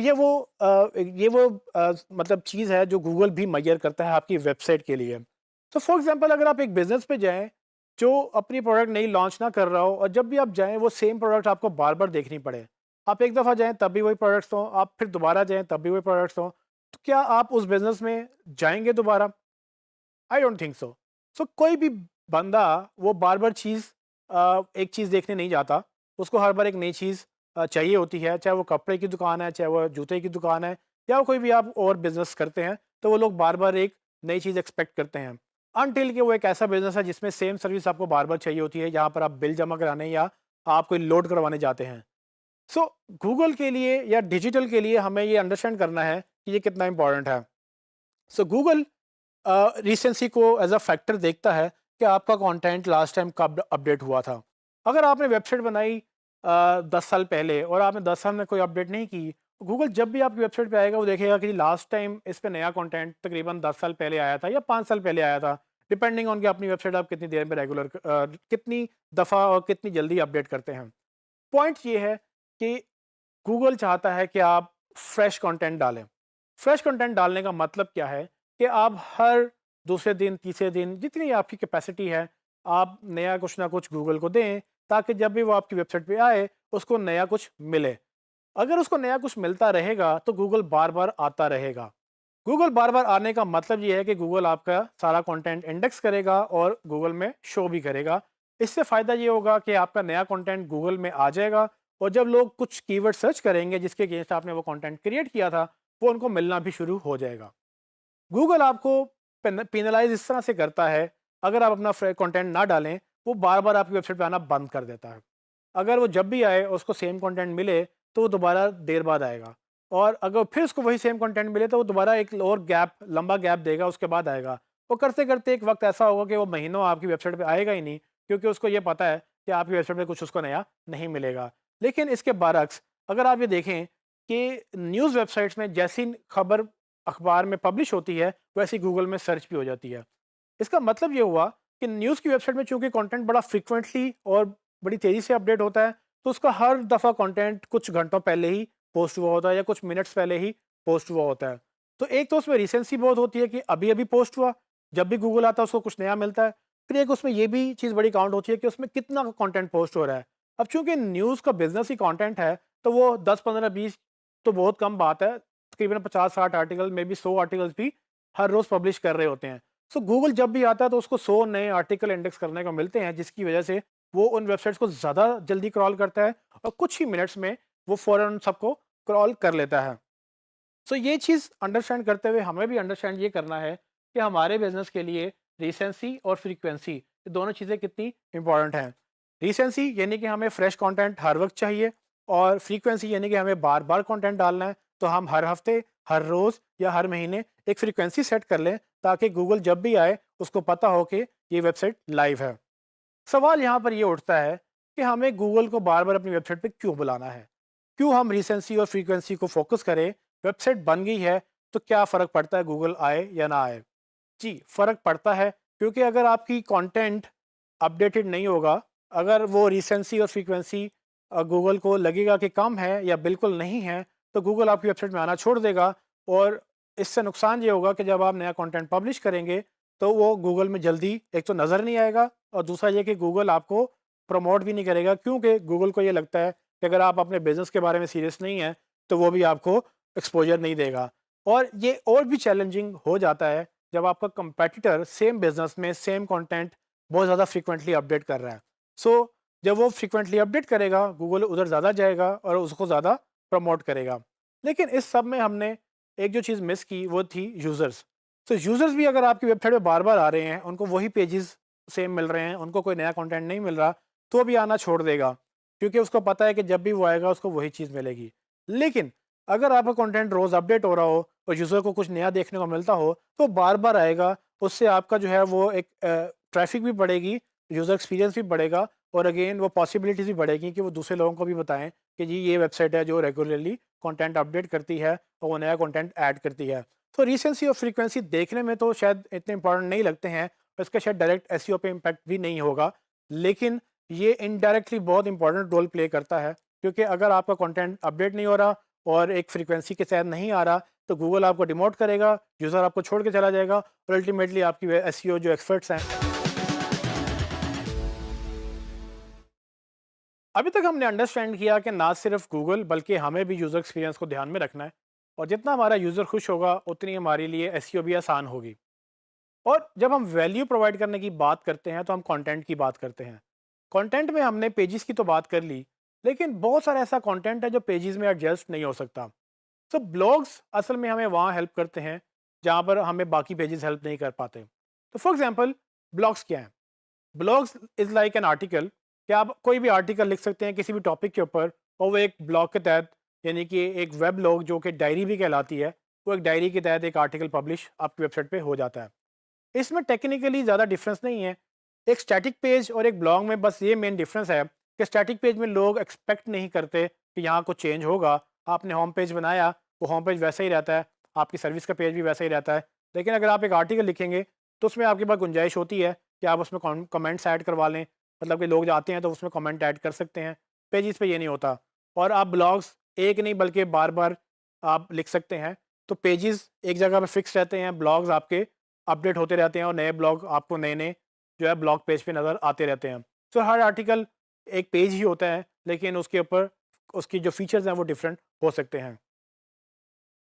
मतलब चीज़ है जो गूगल भी मेजर करता है आपकी वेबसाइट के लिए। तो फॉर एग्जांपल अगर आप एक बिज़नेस पे जाएँ जो अपनी प्रोडक्ट नई लॉन्च ना कर रहा हो और जब भी आप जाएँ वो सेम प्रोडक्ट आपको बार-बार देखनी पड़े। आप एक दफ़ा जाएँ तब भी वही प्रोडक्ट्स हों, आप फिर दोबारा जाएँ तब भी वही प्रोडक्ट्स हों, तो क्या आप उस बिज़नेस में जाएँगे दोबारा? I don't think so. सो कोई भी बंदा वो बार-बार एक चीज़ देखने नहीं जाता। उसको हर बार एक नई चीज़ चाहिए होती है, चाहे वो कपड़े की दुकान है, चाहे वो जूते की दुकान है या कोई भी आप और बिज़नेस करते हैं, तो वो लोग बार-बार एक नई चीज़ एक्सपेक्ट करते हैं। अनटिल कि वो एक ऐसा बिज़नेस है जिसमें सेम सर्विस आपको बार-बार चाहिए होती है, जहाँ पर आप बिल जमा कराने या आप कोई लोड करवाने जाते हैं। सो गूगल के लिए या डिजिटल के लिए हमें ये अंडरस्टैंड करना है कि ये कितना इम्पोर्टेंट है। सो गूगल रिसेंसी को एज अ फैक्टर देखता है कि आपका कंटेंट लास्ट टाइम कब अपडेट हुआ था। अगर आपने वेबसाइट बनाई 10 साल पहले और आपने 10 साल में कोई अपडेट नहीं की, गूगल जब भी आपकी वेबसाइट पे आएगा वो देखेगा कि लास्ट टाइम इस पे नया कंटेंट तकरीबन 10 साल पहले आया था या 5 साल पहले आया था, डिपेंडिंग ऑन कि अपनी वेबसाइट आप कितनी देर में कितनी दफ़ा और कितनी जल्दी अपडेट करते हैं। पॉइंट ये है कि गूगल चाहता है कि आप फ्रेश कंटेंट डालें। फ्रेश कंटेंट डालने का मतलब क्या है कि आप हर दूसरे दिन, तीसरे दिन जितनी आपकी कैपेसिटी है, आप नया कुछ ना कुछ गूगल को दें ताकि जब भी वो आपकी वेबसाइट पे आए, उसको नया कुछ मिले। अगर उसको नया कुछ मिलता रहेगा, तो गूगल बार-बार आता रहेगा। गूगल बार-बार आने का मतलब ये है कि गूगल आपका सारा कंटेंट इंडेक्स करेगा और गूगल में शो भी करेगा। इससे फ़ायदा ये होगा कि आपका नया कंटेंट गूगल में आ जाएगा और जब लोग कुछ कीवर्ड सर्च करेंगे जिसके अगेंस्ट आपने वो कंटेंट क्रिएट किया था, वो उनको मिलना भी शुरू हो जाएगा। गूगल आपको पेनलाइज़ इस तरह से करता है, अगर आप अपना कंटेंट ना डालें, वो बार-बार आपकी वेबसाइट पे आना बंद कर देता है। अगर वो जब भी आए और उसको सेम कंटेंट मिले, तो वो दोबारा देर बाद आएगा और अगर फिर उसको वही सेम कंटेंट मिले, तो वो दोबारा एक और लंबा गैप देगा, उसके बाद आएगा। वो करते-करते एक वक़्त ऐसा होगा कि वो महीनों आपकी वेबसाइट पे आएगा ही नहीं, क्योंकि उसको ये पता है कि आपकी वेबसाइट पे कुछ उसको नया नहीं मिलेगा। लेकिन इसके बरअक्स अगर आप ये देखें कि न्यूज़ वेबसाइट्स में जैसी खबर अखबार में पब्लिश होती है, वैसी गूगल में सर्च भी हो जाती है। इसका मतलब ये हुआ कि न्यूज़ की वेबसाइट में चूँकि कंटेंट बड़ा फ्रीक्वेंटली और बड़ी तेज़ी से अपडेट होता है, तो उसका हर दफ़ा कंटेंट कुछ घंटों पहले ही पोस्ट हुआ होता है या कुछ मिनट्स पहले ही पोस्ट हुआ होता है। तो एक तो उसमें रिसेंसी बहुत होती है कि अभी-अभी पोस्ट हुआ, जब भी गूगल आता है उसको कुछ नया मिलता है। फिर एक उसमें ये भी चीज़ बड़ी काउंट होती है कि उसमें कितना कंटेंट पोस्ट हो रहा है। अब चूँकि न्यूज़ का बिज़नेस ही कंटेंट है, तो वो 10, 15, 20 तो बहुत कम बात है। तकरीबन 50-60 आर्टिकल, मे बी 100 आर्टिकल्स भी हर रोज़ पब्लिश कर रहे होते हैं। सो गूगल जब भी आता है तो उसको 100 नए आर्टिकल इंडेक्स करने को मिलते हैं, जिसकी वजह से वो उन वेबसाइट्स को ज़्यादा जल्दी क्रॉल करता है और कुछ ही मिनट्स में वो फ़ौरन सबको क्रॉल कर लेता है। सो ये चीज़ अंडरस्टैंड करते हुए हमें भी अंडरस्टैंड ये करना है कि हमारे बिज़नेस के लिए रिसेंसी और फ्रीक्वेंसी ये दोनों चीज़ें कितनी इंपॉर्टेंट हैं। रिसेंसी यानी कि हमें फ्रेश कंटेंट हर वक्त चाहिए और फ्रीक्वेंसी यानी कि हमें बार-बार कंटेंट डालना है, तो हम हर हफ्ते, हर रोज़ या हर महीने एक फ्रीक्वेंसी सेट कर लें ताकि गूगल जब भी आए उसको पता हो कि ये वेबसाइट लाइव है। सवाल यहाँ पर ये उठता है कि हमें गूगल को बार-बार अपनी वेबसाइट पे क्यों बुलाना है? क्यों हम रिसेंसी और फ्रीक्वेंसी को फोकस करें? वेबसाइट बन गई है तो क्या फ़र्क पड़ता है गूगल आए या ना आए? जी, फ़र्क पड़ता है क्योंकि अगर आपकी कंटेंट अपडेटेड नहीं होगा, अगर वो रिसेंसी और फ्रीक्वेंसी गूगल को लगेगा कि कम है या बिल्कुल नहीं है, तो गूगल आपकी वेबसाइट में आना छोड़ देगा और इससे नुकसान ये होगा कि जब आप नया कंटेंट पब्लिश करेंगे, तो वो गूगल में जल्दी एक तो नज़र नहीं आएगा और दूसरा ये कि गूगल आपको प्रमोट भी नहीं करेगा क्योंकि गूगल को ये लगता है कि अगर आप अपने बिज़नेस के बारे में सीरियस नहीं हैं, तो वो भी आपको एक्सपोज़र नहीं देगा। और ये और भी चैलेंजिंग हो जाता है जब आपका कंपेटिटर सेम बिज़नेस में सेम कंटेंट बहुत ज़्यादा फ्रीक्वेंटली अपडेट कर रहा है। सो जब वो फ्रीक्वेंटली अपडेट करेगा, गूगल उधर ज़्यादा जाएगा और उसको ज़्यादा प्रमोट करेगा। लेकिन इस सब में हमने एक जो चीज़ मिस की वो थी यूज़र्स। तो यूज़र्स भी अगर आपकी वेबसाइट पे बार-बार आ रहे हैं, उनको वही पेजेस सेम मिल रहे हैं, उनको कोई नया कंटेंट नहीं मिल रहा, तो भी आना छोड़ देगा। क्योंकि उसको पता है कि जब भी वो आएगा उसको वही चीज़ मिलेगी। लेकिन अगर आपका कंटेंट रोज़ अपडेट हो रहा हो और यूज़र को कुछ नया देखने को मिलता हो, तो बार-बार आएगा। उससे आपका जो है वो एक ट्रैफ़िक भी बढ़ेगी यूज़र एक्सपीरियंस भी बढ़ेगा और अगेन वो पॉसिबिलिटीज़ भी बढ़ेगी कि वो दूसरे लोगों को भी बताएं कि जी ये वेबसाइट है जो रेगुलरली कंटेंट अपडेट करती है और वो नया कंटेंट ऐड करती है। तो रिसेंसी और फ्रीक्वेंसी देखने में तो शायद इतने इंपॉर्टेंट नहीं लगते हैं और इसका शायद डायरेक्ट एसईओ पे इम्पैक्ट भी नहीं होगा, लेकिन ये इनडायरेक्टली बहुत इंपॉर्टेंट रोल प्ले करता है, क्योंकि अगर आपका कंटेंट अपडेट नहीं हो रहा और एक फ्रीक्वेंसी के तहत नहीं आ रहा तो गूगल आपको डिमोट करेगा, यूज़र आपको छोड़ के चला जाएगा और अल्टीमेटली आपकी एसईओ जो एक्सपर्ट्स हैं। अभी तक हमने अंडरस्टैंड किया कि ना सिर्फ गूगल बल्कि हमें भी यूज़र एक्सपीरियंस को ध्यान में रखना है और जितना हमारा यूज़र खुश होगा उतनी हमारे लिए एसईओ भी आसान होगी। और जब हम वैल्यू प्रोवाइड करने की बात करते हैं तो हम कंटेंट की बात करते हैं। कंटेंट में हमने पेजेस की तो बात कर ली, लेकिन बहुत सारा ऐसा कंटेंट है जो पेजेस में एडजस्ट नहीं हो सकता। तो ब्लॉग्स असल में हमें वहाँ हेल्प करते हैं जहाँ पर हमें बाकी पेजेस हेल्प नहीं कर पाते। तो फॉर एग्जांपल ब्लॉग्स क्या हैं? Blogs is like an article कि आप कोई भी आर्टिकल लिख सकते हैं किसी भी टॉपिक के ऊपर और वो एक ब्लॉग के तहत, यानी कि एक वेब लॉग जो कि डायरी भी कहलाती है, वो एक डायरी के तहत एक आर्टिकल पब्लिश आपकी वेबसाइट पे हो जाता है। इसमें टेक्निकली ज़्यादा डिफरेंस नहीं है। एक स्टैटिक पेज और एक ब्लॉग में बस ये मेन डिफरेंस है कि स्टैटिक पेज में लोग एक्सपेक्ट नहीं करते कि यहाँ कुछ चेंज होगा। आपने होम पेज बनाया, वो होम पेज वैसा ही रहता है, आपकी सर्विस का पेज भी वैसा ही रहता है। लेकिन अगर आप एक आर्टिकल लिखेंगे तो उसमें आपके पास गुंजाइश होती है कि आप उसमें कमेंट्स ऐड करवा लें, मतलब कि लोग जाते हैं तो उसमें कमेंट ऐड कर सकते हैं। पेजेस पे ये नहीं होता। और आप ब्लॉग्स एक नहीं बल्कि बार बार आप लिख सकते हैं। तो पेजेस एक जगह पे फिक्स रहते हैं, ब्लॉग्स आपके अपडेट होते रहते हैं और नए ब्लॉग आपको नए नए जो है ब्लॉग पेज पे नज़र आते रहते हैं। तो हर आर्टिकल एक पेज ही होता है, लेकिन उसके ऊपर उसकी जो फीचर्स हैं वो डिफरेंट हो सकते हैं।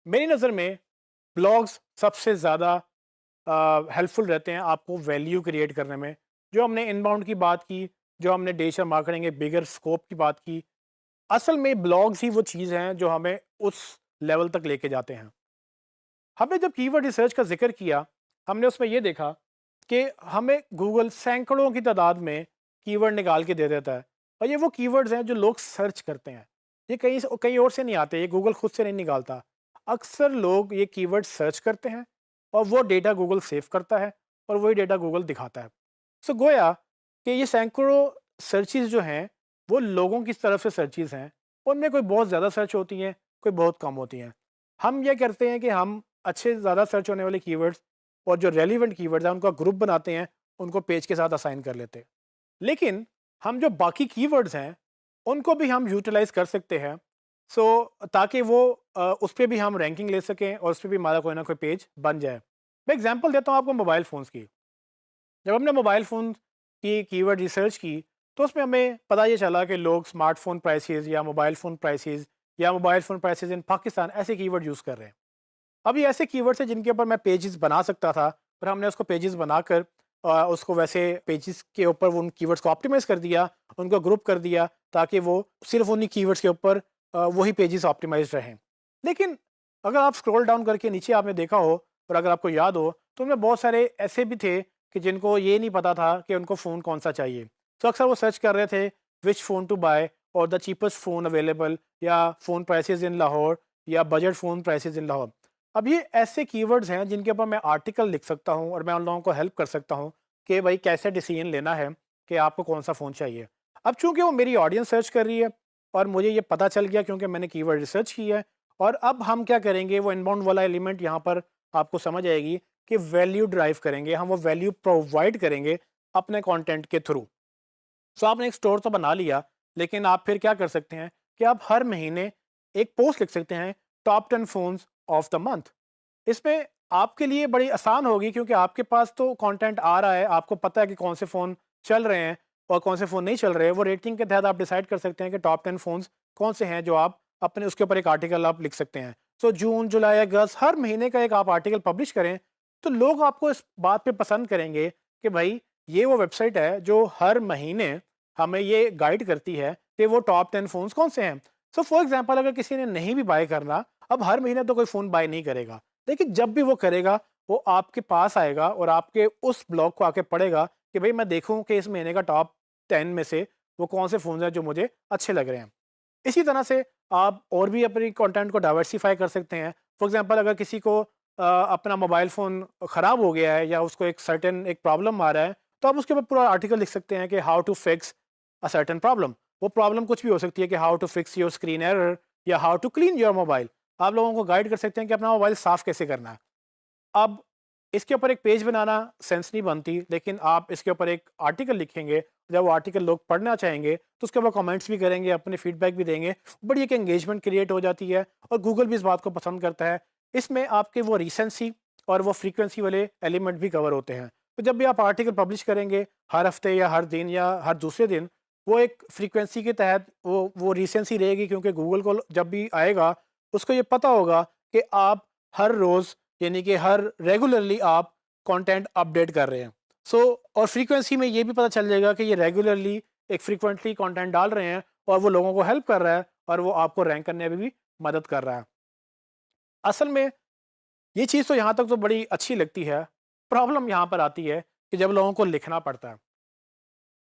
मेरी नज़र में ब्लॉग्स सबसे ज़्यादा हेल्पफुल रहते हैं आपको वैल्यू क्रिएट करने में। जो हमने इनबाउंड की बात की, जो हमने डिजिटल मार्केटिंग के बिगर स्कोप की बात की, असल में ब्लॉग्स ही वो चीज़ हैं जो हमें उस लेवल तक लेके जाते हैं। हमने जब कीवर्ड रिसर्च का जिक्र किया, हमने उसमें ये देखा कि हमें गूगल सैकड़ों की तादाद में कीवर्ड निकाल के दे देता है और ये वो कीवर्ड्स हैं जो लोग सर्च करते हैं। ये कहीं कहीं और से नहीं आते, ये गूगल खुद से नहीं निकालता। अक्सर लोग ये कीवर्ड सर्च करते हैं और वो डेटा गूगल सेव करता है और वही डेटा गूगल दिखाता है। सो गोया कि ये सैकड़ों सर्चेस जो हैं वो लोगों की तरफ से सर्चेस हैं। उनमें कोई बहुत ज़्यादा सर्च होती हैं, कोई बहुत कम होती हैं। हम ये करते हैं कि हम अच्छे ज़्यादा सर्च होने वाले कीवर्ड्स और जो रेलिवेंट कीवर्ड्स हैं उनका ग्रुप बनाते हैं, उनको पेज के साथ असाइन कर लेते हैं। लेकिन हम जो बाकी कीवर्ड्स हैं उनको भी हम यूटिलाइज कर सकते हैं, सो ताकि वो उस पर भी हम रैंकिंग ले सकें और उस पर भी हमारा कोई ना कोई पेज बन जाए। मैं एग्जांपल देता हूँ आपको मोबाइल फ़ोन्स की। जब हमने मोबाइल फ़ोन की कीवर्ड रिसर्च की तो उसमें हमें पता ये चला कि लोग स्मार्टफोन प्राइसेस या मोबाइल फ़ोन प्राइसेस या mobile phone prices in Pakistan ऐसे कीवर्ड यूज़ कर रहे हैं। अब ये ऐसे कीवर्ड्स हैं जिनके ऊपर मैं पेजेस बना सकता था, पर हमने उसको पेजेस बनाकर उसको वैसे पेजेस के ऊपर वो उन कीवर्ड्स को ऑप्टिमाइज़ कर दिया, उनको ग्रुप कर दिया ताकि वो सिर्फ उन्हीं कीवर्ड्स के ऊपर वही पेजेस ऑप्टिमाइज़ रहें। लेकिन अगर आप स्क्रॉल डाउन करके नीचे आपने देखा हो और अगर आपको याद हो तो उनमें बहुत सारे ऐसे भी थे कि जिनको ये नहीं पता था कि उनको फ़ोन कौन-सा चाहिए। तो अक्सर वो सर्च कर रहे थे व्हिच फ़ोन टू बाय और द चीपेस्ट फ़ोन अवेलेबल या फ़ोन प्राइसेस इन लाहौर या budget phone prices in Lahore. अब ये ऐसे कीवर्ड्स हैं जिनके ऊपर मैं आर्टिकल लिख सकता हूँ और मैं उन लोगों को हेल्प कर सकता हूँ कि भाई कैसे डिसीजन लेना है कि आपको कौन सा फ़ोन चाहिए। अब चूंकि वो मेरी ऑडियंस सर्च कर रही है और मुझे ये पता चल गया क्योंकि मैंने कीवर्ड रिसर्च की है, और अब हम क्या करेंगे, वो इनबाउंड वाला एलिमेंट यहाँ पर आपको समझ आएगी कि वैल्यू ड्राइव करेंगे हम, वो वैल्यू प्रोवाइड करेंगे अपने कंटेंट के थ्रू। सो आपने एक स्टोर तो बना लिया, लेकिन आप फिर क्या कर सकते हैं कि आप हर महीने एक पोस्ट लिख सकते हैं, top 10 phones of the month. इसमें आपके लिए बड़ी आसान होगी क्योंकि आपके पास तो कंटेंट आ रहा है, आपको पता है कि कौन से फ़ोन चल रहे हैं और कौन से फ़ोन नहीं चल रहे हैं। वो रेटिंग के तहत आप डिसाइड कर सकते हैं कि टॉप 10 फ़ोन्स कौन से हैं जो आप अपने उसके ऊपर एक आर्टिकल आप लिख सकते हैं। सो जून, जुलाई, अगस्त हर महीने का एक आप आर्टिकल पब्लिश करें, तो लोग आपको इस बात पे पसंद करेंगे कि भाई ये वो वेबसाइट है जो हर महीने हमें ये गाइड करती है कि वो टॉप 10 फ़ोन्स कौन से हैं। सो फॉर एग्ज़ाम्पल अगर किसी ने नहीं भी बाय करना, अब हर महीने तो कोई फ़ोन बाय नहीं करेगा। लेकिन जब भी वो करेगा, वो आपके पास आएगा और आपके उस ब्लॉग को आके पढ़ेगा कि भाई मैं देखूँ कि इस महीने का टॉप 10 में से वो कौन से फ़ोन्स हैं जो मुझे अच्छे लग रहे हैं। इसी तरह से आप और भी अपनी कंटेंट को डाइवर्सिफ़ाई कर सकते हैं। फॉर एग्ज़ाम्पल अगर किसी को अपना मोबाइल फ़ोन ख़राब हो गया है या उसको एक सर्टेन एक प्रॉब्लम आ रहा है, तो आप उसके ऊपर पूरा आर्टिकल लिख सकते हैं कि how to fix a certain problem. वो प्रॉब्लम कुछ भी हो सकती है कि how to fix your screen error या how to clean your mobile. आप लोगों को गाइड कर सकते हैं कि अपना मोबाइल साफ़ कैसे करना है। अब इसके ऊपर एक पेज बनाना सेंस नहीं बनती, लेकिन आप इसके ऊपर एक आर्टिकल लिखेंगे, जब वो आर्टिकल लोग पढ़ना चाहेंगे तो उसके ऊपर कमेंट्स भी करेंगे, अपने फीडबैक भी देंगे, बड़ी एक एंगेजमेंट क्रिएट हो जाती है और गूगल भी इस बात को पसंद करता है। इसमें आपके वो रिसेंसी और वो फ्रीक्वेंसी वाले एलिमेंट भी कवर होते हैं। तो जब भी आप आर्टिकल पब्लिश करेंगे हर हफ्ते या हर दिन या हर दूसरे दिन, वो एक फ्रीक्वेंसी के तहत वो रिसेंसी रहेगी, क्योंकि गूगल को जब भी आएगा उसको ये पता होगा कि आप हर रोज़ यानी कि हर रेगुलरली आप कंटेंट अपडेट कर रहे हैं। सो और फ्रीक्वेंसी में ये भी पता चल जाएगा कि ये रेगुलरली एक फ्रीक्वेंटली कंटेंट डाल रहे हैं और वो लोगों को हेल्प कर रहा है और वो आपको रैंक करने में भी मदद कर रहा है। असल में ये चीज़ तो यहाँ तक तो बड़ी अच्छी लगती है। प्रॉब्लम यहाँ पर आती है कि जब लोगों को लिखना पड़ता है।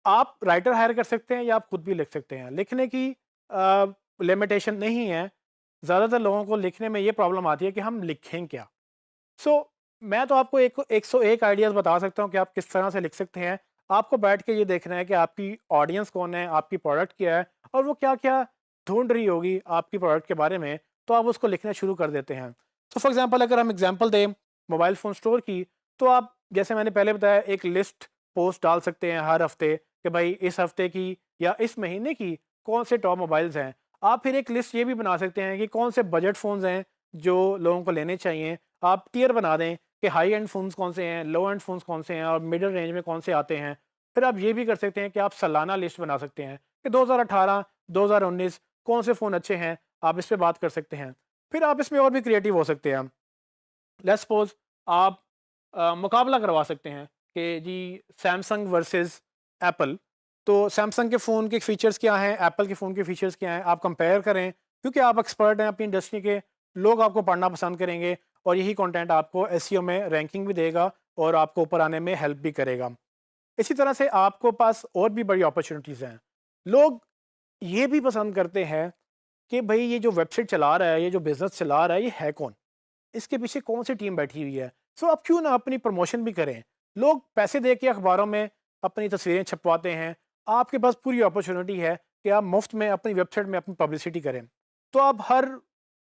आप राइटर हायर कर सकते हैं या आप खुद भी लिख सकते हैं। लिखने की लिमिटेशन नहीं है। ज़्यादातर लोगों को लिखने में ये प्रॉब्लम आती है कि हम लिखें क्या? सो मैं तो आपको एक 101 आइडियाज़ बता सकता हूँ कि आप किस तरह से लिख सकते हैं। आपको बैठ के ये देखना है कि आपकी ऑडियंस कौन है, आपकी प्रोडक्ट क्या है और वो क्या-क्या ढूँढ रही होगी आपकी प्रोडक्ट के बारे में, तो आप उसको लिखना शुरू कर देते हैं। सो फॉर एग्ज़ाम्पल अगर हम एग्ज़ाम्पल दें मोबाइल फ़ोन स्टोर की, तो आप जैसे मैंने पहले बताया एक लिस्ट पोस्ट डाल सकते हैं हर हफ़्ते कि भाई इस हफ़्ते की या इस महीने की कौन से टॉप मोबाइल्स हैं। आप फिर एक लिस्ट ये भी बना सकते हैं कि कौन से बजट फ़ोन्स हैं जो लोगों को लेने चाहिए। आप टियर बना दें कि हाई एंड फ़ोन्स कौन से हैं, लो एंड फ़ोन्स कौन से हैं और मिडल रेंज में कौन से आते हैं। फिर आप ये भी कर सकते हैं कि आप सालाना लिस्ट बना सकते हैं कि 2018, 2019 कौन से फ़ोन अच्छे हैं, आप इस पे बात कर सकते हैं। फिर आप इसमें और भी क्रिएटिव हो सकते हैं। लेट्स सपोज़ आप मुकाबला करवा सकते हैं कि जी सैमसंग वर्सेस एप्पल। तो सैमसंग के फ़ोन के फ़ीचर्स क्या हैं, एप्पल के फ़ोन के फ़ीचर्स क्या हैं, आप कंपेयर करें, क्योंकि आप एक्सपर्ट हैं अपनी इंडस्ट्री के, लोग आपको पढ़ना पसंद करेंगे और यही कंटेंट आपको एसईओ में रैंकिंग भी देगा और आपको ऊपर आने में हेल्प भी करेगा। इसी तरह से आपको पास और भी बड़ी अपॉर्चुनिटीज़ हैं। लोग ये भी पसंद करते हैं कि भई ये जो वेबसाइट चला रहा है, ये जो बिज़नेस चला रहा है, ये है कौन? इसके पीछे कौन सी टीम बैठी हुई है? सो आप क्यों ना अपनी प्रमोशन भी करें? लोग पैसे दे के अखबारों में अपनी तस्वीरें छपवाते हैं। आपके पास पूरी अपॉर्चुनिटी है कि आप मुफ्त में अपनी वेबसाइट में अपनी पब्लिसिटी करें। तो आप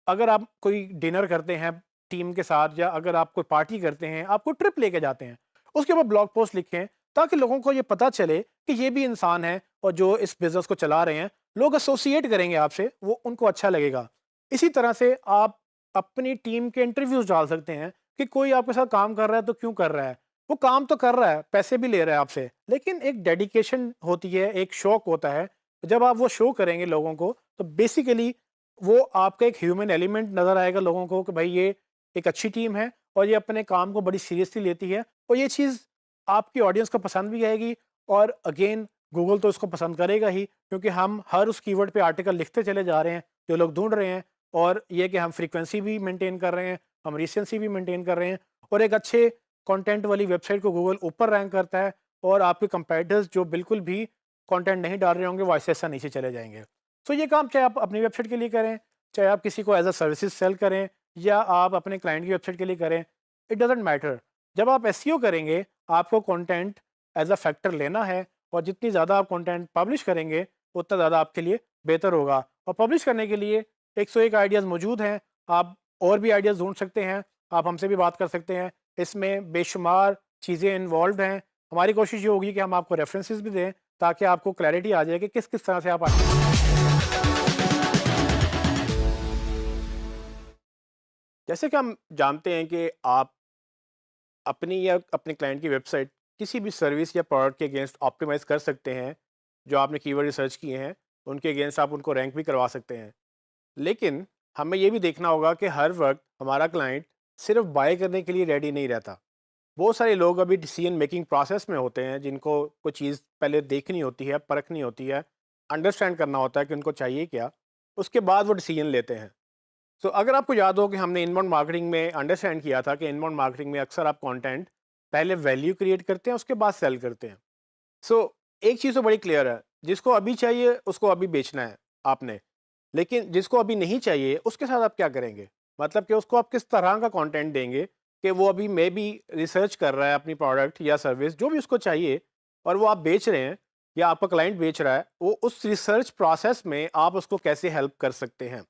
अगर आप कोई डिनर करते हैं टीम के साथ या अगर आप कोई पार्टी करते हैं, आप कोई ट्रिप लेके जाते हैं, उसके ऊपर ब्लॉग पोस्ट लिखें ताकि लोगों को ये पता चले कि ये भी इंसान है और जो इस बिज़नेस को चला रहे हैं। लोग एसोसिएट करेंगे आपसे, वो उनको अच्छा लगेगा। इसी तरह से आप अपनी टीम के इंटरव्यूज़ डाल सकते हैं कि कोई आपके साथ काम कर रहा है तो क्यों कर रहा है? वो काम तो कर रहा है, पैसे भी ले रहा है आपसे, लेकिन एक डेडिकेशन होती है, एक शौक होता है। जब आप वो शो करेंगे लोगों को, तो बेसिकली वो आपका एक ह्यूमन एलिमेंट नज़र आएगा लोगों को कि भाई ये एक अच्छी टीम है और ये अपने काम को बड़ी सीरियसली लेती है और ये चीज़ आपकी ऑडियंस को पसंद भी आएगी और अगेन गूगल तो इसको पसंद करेगा ही, क्योंकि हम हर उस कीवर्ड पे आर्टिकल लिखते चले जा रहे हैं, जो लोग ढूँढ रहे हैं और ये कि हम फ्रीक्वेंसी भी मेंटेन कर रहे हैं, हम रिसेंसी भी मेंटेन कर रहे हैं और एक अच्छे कंटेंट वाली वेबसाइट को गूगल ऊपर रैंक करता है और आपके कंपेटिटर्स जो बिल्कुल भी कंटेंट नहीं डाल रहे होंगे वो ऐसा नीचे चले जाएंगे। सो ये काम चाहे आप अपनी वेबसाइट के लिए करें, चाहे आप किसी को एज अ सर्विसेज सेल करें या आप अपने क्लाइंट की वेबसाइट के लिए करें, इट डजेंट मैटर। जब आप एसईओ करेंगे, आपको कंटेंट एज अ फैक्टर लेना है और जितनी ज़्यादा आप कंटेंट पब्लिश करेंगे उतना ज़्यादा आपके लिए बेहतर होगा। और पब्लिश करने के लिए 101 आइडियाज़ मौजूद हैं। आप और भी आइडियाज़ ढूँढ सकते हैं, आप हमसे भी बात कर सकते हैं। इसमें बेशुमार चीज़ें इन्वॉल्व्ड हैं। हमारी कोशिश ये होगी कि हम आपको रेफरेंसेस भी दें ताकि आपको क्लैरिटी आ जाए कि किस-किस तरह से आप जैसे कि हम जानते हैं कि आप अपनी या अपने क्लाइंट की वेबसाइट किसी भी सर्विस या प्रोडक्ट के अगेंस्ट ऑप्टिमाइज़ कर सकते हैं। जो आपने कीवर्ड रिसर्च किए हैं, उनके अगेंस्ट आप उनको रैंक भी करवा सकते हैं। लेकिन हमें ये भी देखना होगा कि हर वक्त हमारा क्लाइंट सिर्फ बाय करने के लिए रेडी नहीं रहता। बहुत सारे लोग अभी डिसीजन मेकिंग प्रोसेस में होते हैं जिनको कोई चीज़ पहले देखनी होती है, परखनी होती है, अंडरस्टैंड करना होता है कि उनको चाहिए क्या, उसके बाद वो डिसीजन लेते हैं। सो अगर आपको याद हो कि हमने इनबाउंड मार्केटिंग में अंडरस्टैंड किया था कि इनबाउंड मार्केटिंग में अक्सर आप कंटेंट पहले वैल्यू क्रिएट करते हैं, उसके बाद सेल करते हैं। सो एक चीज़ तो बड़ी क्लियर है, जिसको अभी चाहिए उसको अभी बेचना है आपने, लेकिन जिसको अभी नहीं चाहिए उसके साथ आप क्या करेंगे? मतलब कि उसको आप किस तरह का कंटेंट देंगे कि वो अभी मे बी रिसर्च कर रहा है अपनी प्रोडक्ट या सर्विस जो भी उसको चाहिए, और वो आप बेच रहे हैं या आपका क्लाइंट बेच रहा है, वो उस रिसर्च प्रोसेस में आप उसको कैसे हेल्प कर सकते हैं।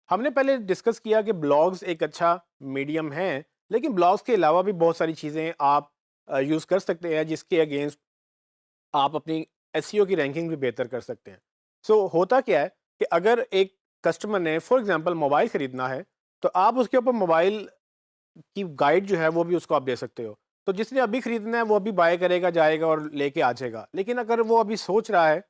हमने पहले डिस्कस किया कि ब्लॉग्स एक अच्छा मीडियम है, लेकिन ब्लॉग्स के अलावा भी बहुत सारी चीज़ें आप यूज़ कर सकते हैं जिसके अगेंस्ट आप अपनी एसईओ की रैंकिंग भी बेहतर कर सकते हैं। होता क्या है कि अगर एक कस्टमर ने फॉर एग्जांपल मोबाइल ख़रीदना है, तो आप उसके ऊपर मोबाइल की गाइड जो है वो भी उसको आप दे सकते हो। तो जिसने अभी खरीदना है वो अभी बाय करेगा, जाएगा और लेके आ जाएगा। लेकिन अगर वो अभी सोच रहा है,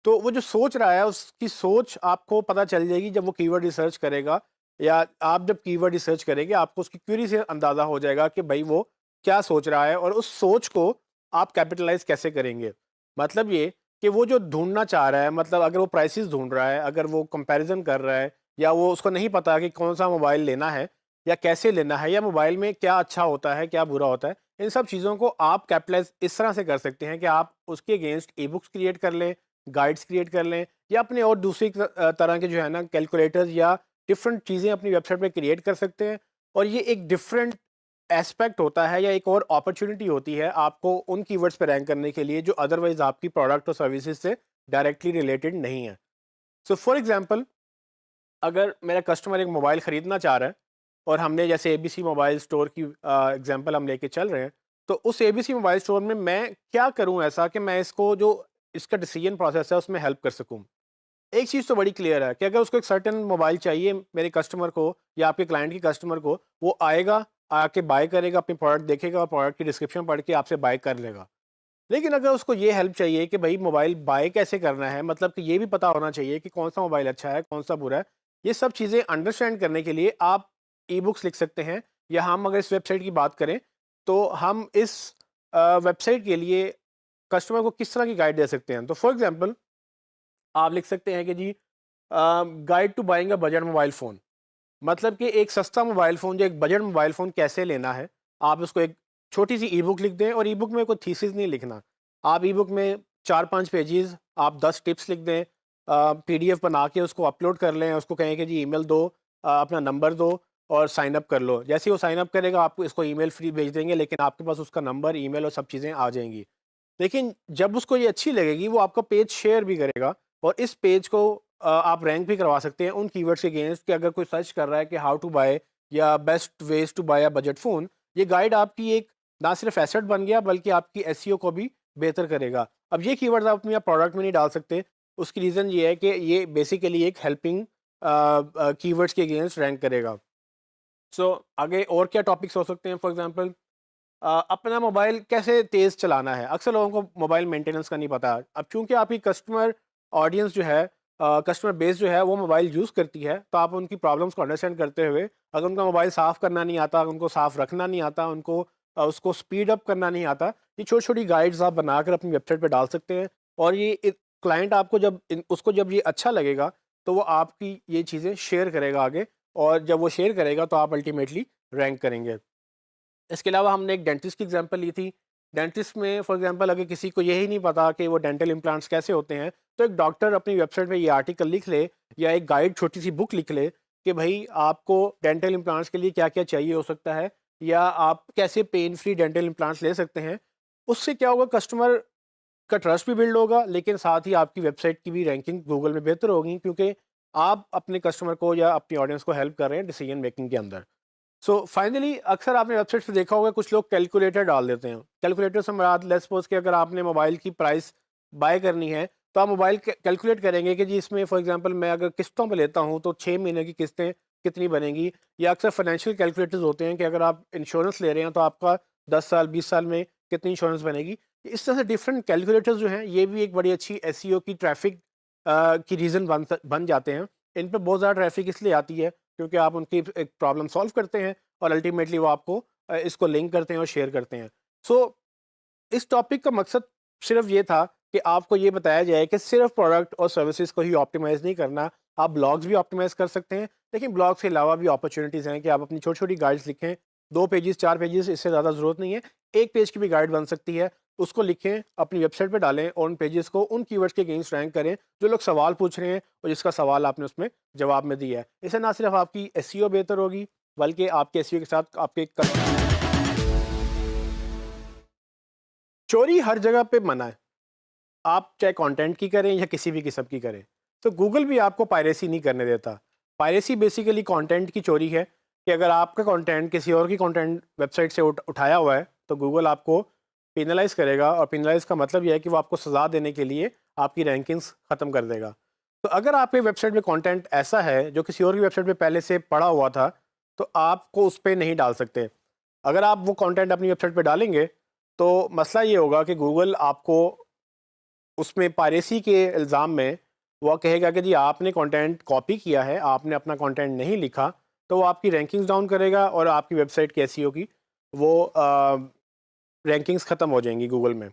तो वो जो सोच रहा है उसकी सोच आपको पता चल जाएगी जब वो कीवर्ड रिसर्च करेगा, या आप जब कीवर्ड रिसर्च करेंगे आपको उसकी क्वेरी से अंदाज़ा हो जाएगा कि भाई वो क्या सोच रहा है और उस सोच को आप कैपिटलाइज़ कैसे करेंगे। मतलब ये कि वो जो ढूँढना चाह रहा है, मतलब अगर वो प्राइसेज़ ढूँढ रहा है, अगर वो कंपैरिज़न कर रहा है, या वो उसको नहीं पता कि कौन-सा मोबाइल लेना है या कैसे लेना है, या मोबाइल में क्या अच्छा होता है, क्या बुरा होता है। इन सब चीज़ों को आप कैपिटलाइज़ इस तरह से कर सकते हैं कि आप उसके अगेंस्ट ई-बुक्स क्रिएट कर लें, गाइड्स क्रिएट कर लें, या अपने और दूसरी तरह के जो है ना कैलकुलेटर्स या डिफरेंट चीज़ें अपनी वेबसाइट पे क्रिएट कर सकते हैं। और ये एक डिफरेंट एस्पेक्ट होता है या एक और अपॉर्चुनिटी होती है आपको उन कीवर्ड्स पे रैंक करने के लिए जो अदरवाइज आपकी प्रोडक्ट और सर्विसेज से डायरेक्टली रिलेटेड नहीं है। फॉर एग्जांपल, अगर मेरा कस्टमर एक मोबाइल ख़रीदना चाह रहा है और हमने जैसे एबीसी मोबाइल स्टोर की एग्जांपल हम लेके चल रहे हैं, तो उस एबीसी मोबाइल स्टोर में मैं क्या करूं ऐसा कि मैं इसको जो इसका डिसीजन प्रोसेस है उसमें हेल्प कर सकूं। एक चीज़ तो बड़ी क्लियर है कि अगर उसको एक सर्टेन मोबाइल चाहिए मेरे कस्टमर को या आपके क्लाइंट के कस्टमर को, वो आएगा, आके बाय करेगा, अपनी प्रोडक्ट देखेगा और प्रोडक्ट की डिस्क्रिप्शन पढ़ के आपसे बाय कर लेगा। लेकिन अगर उसको ये हेल्प चाहिए कि भाई मोबाइल बाय कैसे करना है, मतलब कि ये भी पता होना चाहिए कि कौन सा मोबाइल अच्छा है, कौन सा बुरा है, ये सब चीज़ें अंडरस्टैंड करने के लिए आप ई बुक्स लिख सकते हैं। या हम अगर इस वेबसाइट की बात करें, तो हम इस वेबसाइट के लिए कस्टमर को किस तरह की गाइड दे सकते हैं। तो फॉर एग्जाम्पल, आप लिख सकते हैं कि जी guide to buying a budget mobile phone, मतलब कि एक सस्ता मोबाइल फ़ोन या एक बजट मोबाइल फ़ोन कैसे लेना है। आप उसको एक छोटी सी ई बुक लिख दें, और ई बुक में कोई थीसिस नहीं लिखना। आप ई बुक में 4-5 पेजेस, आप 10 टिप्स लिख दें, पीडीएफ बना के उसको अपलोड कर लें, उसको कहें कि जी ईमेल दो, अपना नंबर दो और साइन अप कर लो। जैसे ही वो साइन अप करेगा आपको इसको ईमेल फ्री भेज देंगे, लेकिन आपके पास उसका नंबर, ईमेल और सब चीज़ें आ जाएंगी। लेकिन जब उसको ये अच्छी लगेगी वो आपका पेज शेयर भी करेगा, और इस पेज को आप रैंक भी करवा सकते हैं उन कीवर्ड्स के अगेंस्ट कि अगर कोई सर्च कर रहा है कि हाउ टू बाय या best ways to buy a budget phone, ये गाइड आपकी एक ना सिर्फ एसेट बन गया बल्कि आपकी एसईओ को भी बेहतर करेगा। अब ये कीवर्ड्स आप अपने प्रोडक्ट में नहीं डाल सकते, उसकी रीज़न ये है कि ये बेसिकली एक हेल्पिंग कीवर्ड्स के अगेंस्ट रैंक करेगा। आगे और क्या टॉपिक्स हो सकते हैं। फॉर एग्जांपल, अपना मोबाइल कैसे तेज़ चलाना है। अक्सर लोगों को मोबाइल मेंटेनेंस का नहीं पता। अब चूँकि आपकी कस्टमर ऑडियंस जो है, कस्टमर बेस जो है वो मोबाइल यूज़ करती है, तो आप उनकी प्रॉब्लम्स को अंडरस्टैंड करते हुए, अगर उनका मोबाइल साफ़ करना नहीं आता, उनको साफ़ रखना नहीं आता, उनको उसको स्पीड अप करना नहीं आता, ये छोटी-छोटी गाइड्स आप बनाकर अपनी वेबसाइट पे डाल सकते हैं। और ये क्लाइंट आपको उसको जब ये अच्छा लगेगा, तो वो आपकी ये चीज़ें शेयर करेगा आगे, और जब वो शेयर करेगा तो आप अल्टीमेटली रैंक करेंगे। इसके अलावा हमने एक डेंटिस्ट की एग्जांपल ली थी। डेंटिस्ट में फॉर एग्जांपल अगर किसी को यही नहीं पता कि वो डेंटल इम्प्लांट्स कैसे होते हैं, तो एक डॉक्टर अपनी वेबसाइट पे ये आर्टिकल लिख ले, या एक गाइड छोटी सी बुक लिख ले कि भाई आपको डेंटल इम्प्लांट्स के लिए क्या-क्या चाहिए हो सकता है, या आप कैसे पेन फ्री डेंटल इम्प्लांट्स ले सकते हैं। उससे क्या होगा, कस्टमर का ट्रस्ट भी बिल्ड होगा, लेकिन साथ ही आपकी वेबसाइट की भी रैंकिंग गूगल में बेहतर होगी, क्योंकि आप अपने कस्टमर को या अपनी ऑडियंस को हेल्प कर रहे हैं डिसीजन मेकिंग के अंदर। फाइनली, अक्सर आपने वेबसाइट पे देखा होगा कुछ लोग कैलकुलेटर डाल देते हैं। कैलकुलेटर से मुराद, लेट्स सपोज कि अगर आपने मोबाइल की प्राइस बाय करनी है, तो आप मोबाइल कैलकुलेट करेंगे कि जी इसमें फॉर एग्जांपल मैं अगर किस्तों पे लेता हूँ तो 6 महीने की किस्तें कितनी बनेंगी। या अक्सर फाइनेंशियल कैलकुलेटर्स होते हैं कि अगर आप इंश्योरेंस ले रहे हैं तो आपका 10 साल 20 साल में कितनी इंश्योरेंस बनेगी। इस तरह से डिफरेंट कैलकुलेटर्स जो हैं, ये भी एक बड़ी अच्छी एसईओ की ट्रैफिक की रीज़न बन जाते हैं। इन पे बहुत ज़्यादा ट्रैफिक इसलिए आती है क्योंकि आप उनकी एक प्रॉब्लम सॉल्व करते हैं, और अल्टीमेटली वो आपको इसको लिंक करते हैं और शेयर करते हैं। सो इस टॉपिक का मकसद सिर्फ ये था कि आपको ये बताया जाए कि सिर्फ प्रोडक्ट और सर्विसेज को ही ऑप्टिमाइज़ नहीं करना, आप ब्लॉग्स भी ऑप्टिमाइज़ कर सकते हैं। लेकिन ब्लॉग्स के अलावा भी अपॉर्चुनिटीज़ हैं कि आप अपनी छोटी-छोटी गाइड्स लिखें, 2 पेजेज़ 4 पेजेज़, इससे ज़्यादा ज़रूरत नहीं है। 1 पेज की भी गाइड बन सकती है, उसको लिखें, अपनी वेबसाइट पे डालें, और उन पेजेज़ को उन कीवर्ड्स के अगेंस्ट रैंक करें जो लोग सवाल पूछ रहे हैं और जिसका सवाल आपने उसमें जवाब में दिया है। इससे ना सिर्फ आपकी एसईओ बेहतर होगी, बल्कि आपके एसईओ के साथ आपके चोरी हर जगह पे मना है, आप चाहे कंटेंट की करें या किसी भी किस्म की करें। तो गूगल भी आपको पायरेसी नहीं करने देता। पायरेसी बेसिकली कंटेंट की चोरी है कि अगर आपका कंटेंट किसी और की कंटेंट वेबसाइट से उठाया हुआ है तो गूगल आपको पेनलाइज करेगा, और पेनलाइज का मतलब यह है कि वो आपको सज़ा देने के लिए आपकी रैंकिंग्स ख़त्म कर देगा। तो अगर आपके वेबसाइट में कंटेंट ऐसा है जो किसी और की वेबसाइट पे पहले से पड़ा हुआ था, तो आपको उस पर नहीं डाल सकते। अगर आप वो कंटेंट अपनी वेबसाइट पे डालेंगे तो मसला ये होगा कि गूगल आपको उसमें पायरेसी के इल्ज़ाम में वो कहेगा कि जी आपने कंटेंट कॉपी किया है, आपने अपना कंटेंट नहीं लिखा, तो वो आपकी रैंकिंग्स डाउन करेगा और आपकी वेबसाइट की एसईओ की वो रैंकिंग्स ख़त्म हो जाएंगी गूगल में।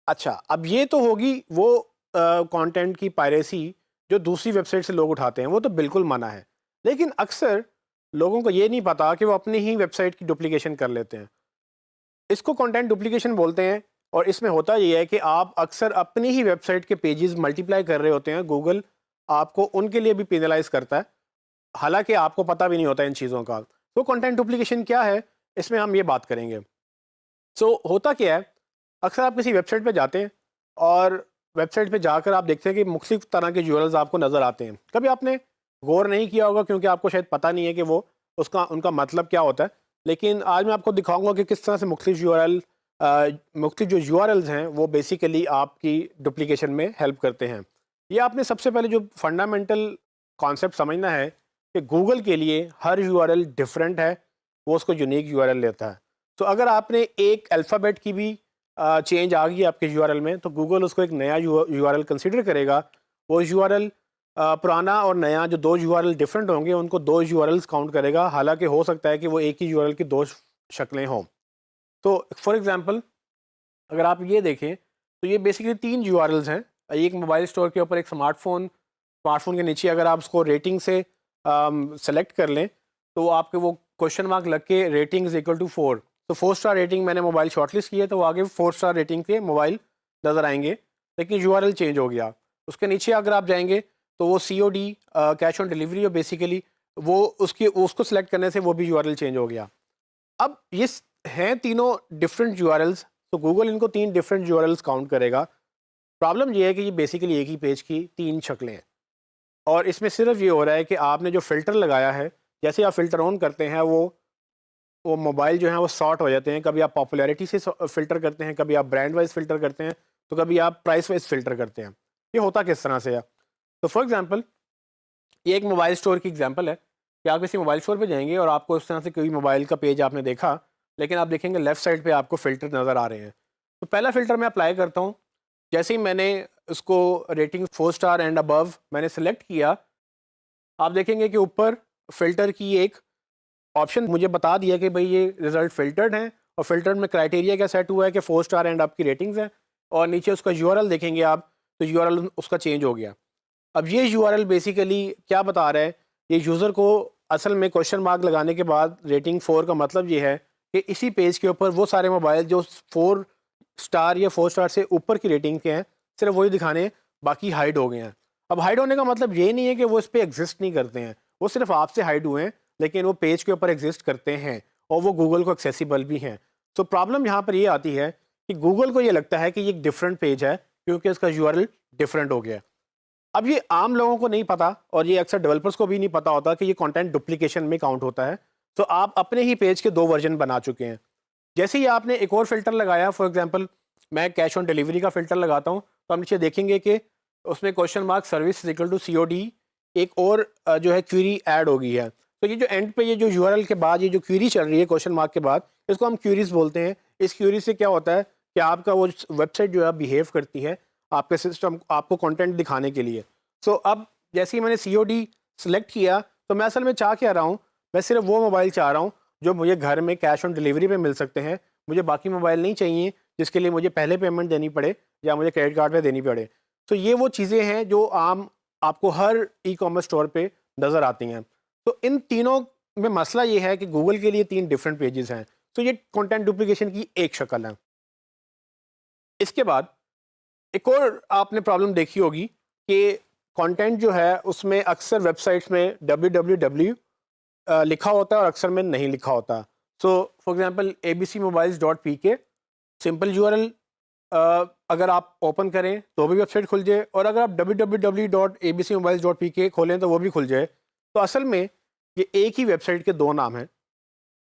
अच्छा, अब ये तो होगी वो कंटेंट की पायरेसी जो दूसरी वेबसाइट से लोग उठाते हैं, वो तो बिल्कुल मना है। लेकिन अक्सर लोगों को ये नहीं पता कि वो अपनी ही वेबसाइट की डुप्लीकेशन कर लेते हैं। इसको कंटेंट डुप्लीकेशन बोलते हैं, और इसमें होता ये है कि आप अक्सर अपनी ही वेबसाइट के पेजेस मल्टीप्लाई कर रहे होते हैं। गूगल आपको उनके लिए भी पेनलाइज करता है, हालांकि आपको पता भी नहीं होता इन चीज़ों का। तो कंटेंट डुप्लीकेशन क्या है, इसमें हम ये बात करेंगे। होता क्या है, अक्सर आप किसी वेबसाइट पे जाते हैं और वेबसाइट पे जाकर आप देखते हैं कि मुख्तलिफ तरह के यूआरएल्स आपको नज़र आते हैं। कभी आपने गौर नहीं किया होगा क्योंकि आपको शायद पता नहीं है कि वो उसका उनका मतलब क्या होता है। लेकिन आज मैं आपको दिखाऊंगा कि किस तरह से मुख्तलिफ जो यूआरएल्स हैं वो बेसिकली आपकी डुप्लीकेशन में हेल्प करते हैं। ये आपने सबसे पहले जो फंडामेंटल कॉन्सेप्ट समझना है कि गूगल के लिए हर यूआरएल डिफरेंट है, वो उसको यूनिक यूआरएल लेता है। तो अगर आपने एक अल्फ़ाबेट की भी चेंज आ गई आपके यूआरएल में, तो गूगल उसको एक नया यूआरएल कंसीडर करेगा। वो यूआरएल पुराना और नया जो दो यूआरएल डिफरेंट होंगे उनको दो यूआरएल्स काउंट करेगा, हालांकि हो सकता है कि वो एक ही यूआरएल की दो शक्लें हों। तो फॉर एग्जांपल अगर आप ये देखें तो ये बेसिकली तीन यूआरएल्स हैं। एक मोबाइल स्टोर के ऊपर एक स्मार्टफोन के नीचे अगर आप उसको रेटिंग से सेलेक्ट कर लें तो आपके वो क्वेश्चन मार्क लग के रेटिंग इज इक्वल टू 4। तो 4 स्टार रेटिंग मैंने मोबाइल शॉर्टलिस्ट की है तो वो आगे 4 स्टार रेटिंग के मोबाइल नज़र आएंगे, लेकिन यूआरएल चेंज हो गया। उसके नीचे अगर आप जाएंगे तो वो सीओडी कैश ऑन डिलीवरी, और बेसिकली वो उसको सिलेक्ट करने से वो भी यूआरएल चेंज हो गया। अब ये हैं तीनों डिफरेंट यूआरएल्स, तो गूगल इनको तीन डिफरेंट यूआरएल्स काउंट करेगा। प्रॉब्लम ये है कि ये बेसिकली एक ही पेज की तीन शक्लें हैं, और इसमें सिर्फ ये हो रहा है कि आपने जो फ़िल्टर लगाया है, जैसे आप फ़िल्टर ऑन करते हैं वो मोबाइल जो है वो सॉर्ट हो जाते हैं। कभी आप पॉपुलैरिटी से फ़िल्टर करते हैं, कभी आप ब्रांड वाइज फ़िल्टर करते हैं, तो कभी आप प्राइस वाइज फ़िल्टर करते हैं। ये होता किस तरह से है? तो फॉर एग्ज़ाम्पल ये एक मोबाइल स्टोर की एग्जांपल है कि आप किसी मोबाइल स्टोर पे जाएंगे और आपको इस तरह से कोई मोबाइल का पेज आपने देखा, लेकिन आप देखेंगे लेफ़्ट साइड पे आपको फ़िल्टर नज़र आ रहे हैं। तो पहला फ़िल्टर मैं अप्लाई करता हूँ। जैसे ही मैंने उसको रेटिंग 4 स्टार एंड अबव मैंने सेलेक्ट किया, आप देखेंगे कि ऊपर फ़िल्टर की एक ऑप्शन मुझे बता दिया कि भाई ये रिज़ल्ट फ़िल्टर्ड हैं, और फ़िल्टर्ड में क्राइटेरिया क्या सेट हुआ है कि 4 स्टार एंड अप की रेटिंग्स हैं, और नीचे उसका यूआरएल देखेंगे आप, तो यूआरएल उसका चेंज हो गया। अब ये यूआरएल बेसिकली क्या बता रहा है, ये यूज़र को असल में क्वेश्चन मार्क लगाने के बाद रेटिंग 4 का मतलब ये है कि इसी पेज के ऊपर वो सारे मोबाइल जो 4 स्टार या 4 स्टार से ऊपर की रेटिंग के हैं सिर्फ वही दिखाने, बाकी हाइड हो गए हैं। अब हाइड होने का मतलब ये नहीं है कि वो इस पर एग्जिस्ट नहीं करते हैं, वो सिर्फ आपसे हाइड हुए हैं, लेकिन वो पेज के ऊपर एग्जिस्ट करते हैं और वो गूगल को एक्सेसिबल भी हैं। तो प्रॉब्लम यहाँ पर ये आती है कि गूगल को ये लगता है कि ये एक डिफरेंट पेज है क्योंकि इसका यूआरएल डिफरेंट हो गया। अब ये आम लोगों को नहीं पता, और ये अक्सर डेवलपर्स को भी नहीं पता होता कि ये कंटेंट डुप्लीकेशन में काउंट होता है। तो आप अपने ही पेज के दो वर्जन बना चुके हैं। जैसे ही आपने एक और फिल्टर लगाया, फॉर एग्जांपल मैं कैश ऑन डिलीवरी का फिल्टर लगाता हूँ, तो हम नीचे देखेंगे कि उसमें question mark service equal to COD एक और जो है क्वेरी ऐड हो गई है। तो ये जो एंड पे ये जो यूआरएल के बाद ये जो क्वेरी चल रही है क्वेश्चन मार्क के बाद, इसको हम क्वेरीज बोलते हैं। इस क्वेरी से क्या होता है कि आपका वो वेबसाइट जो है बिहेव करती है आपके सिस्टम आपको कंटेंट दिखाने के लिए। अब जैसे ही मैंने सीओडी सेलेक्ट किया, तो मैं असल में चाह क्या रहा हूँ, मैं सिर्फ वो मोबाइल चाह रहा हूँ जो मुझे घर में कैश ऑन डिलीवरी पे मिल सकते हैं। मुझे बाकी मोबाइल नहीं चाहिए जिसके लिए मुझे पहले पेमेंट देनी पड़े या मुझे क्रेडिट कार्ड पे देनी पड़े। तो ये वो चीज़ें हैं जो आम आपको हर ई कॉमर्स स्टोर पे नज़र आती हैं। तो इन तीनों में मसला ये है कि गूगल के लिए तीन डिफरेंट पेजेस हैं। तो ये कंटेंट डुप्लीकेशन की एक शक्ल है। इसके बाद एक और आपने प्रॉब्लम देखी होगी कि कंटेंट जो है उसमें अक्सर वेबसाइट्स में www लिखा होता है और अक्सर में नहीं लिखा होता। For example abcmobiles.pk simple URL अगर आप ओपन करें तो भी वेबसाइट खुल जाए, और अगर आप www.abcmobiles.pk खोलें तो वो भी खुल जाए। तो असल में ये एक ही वेबसाइट के दो नाम हैं।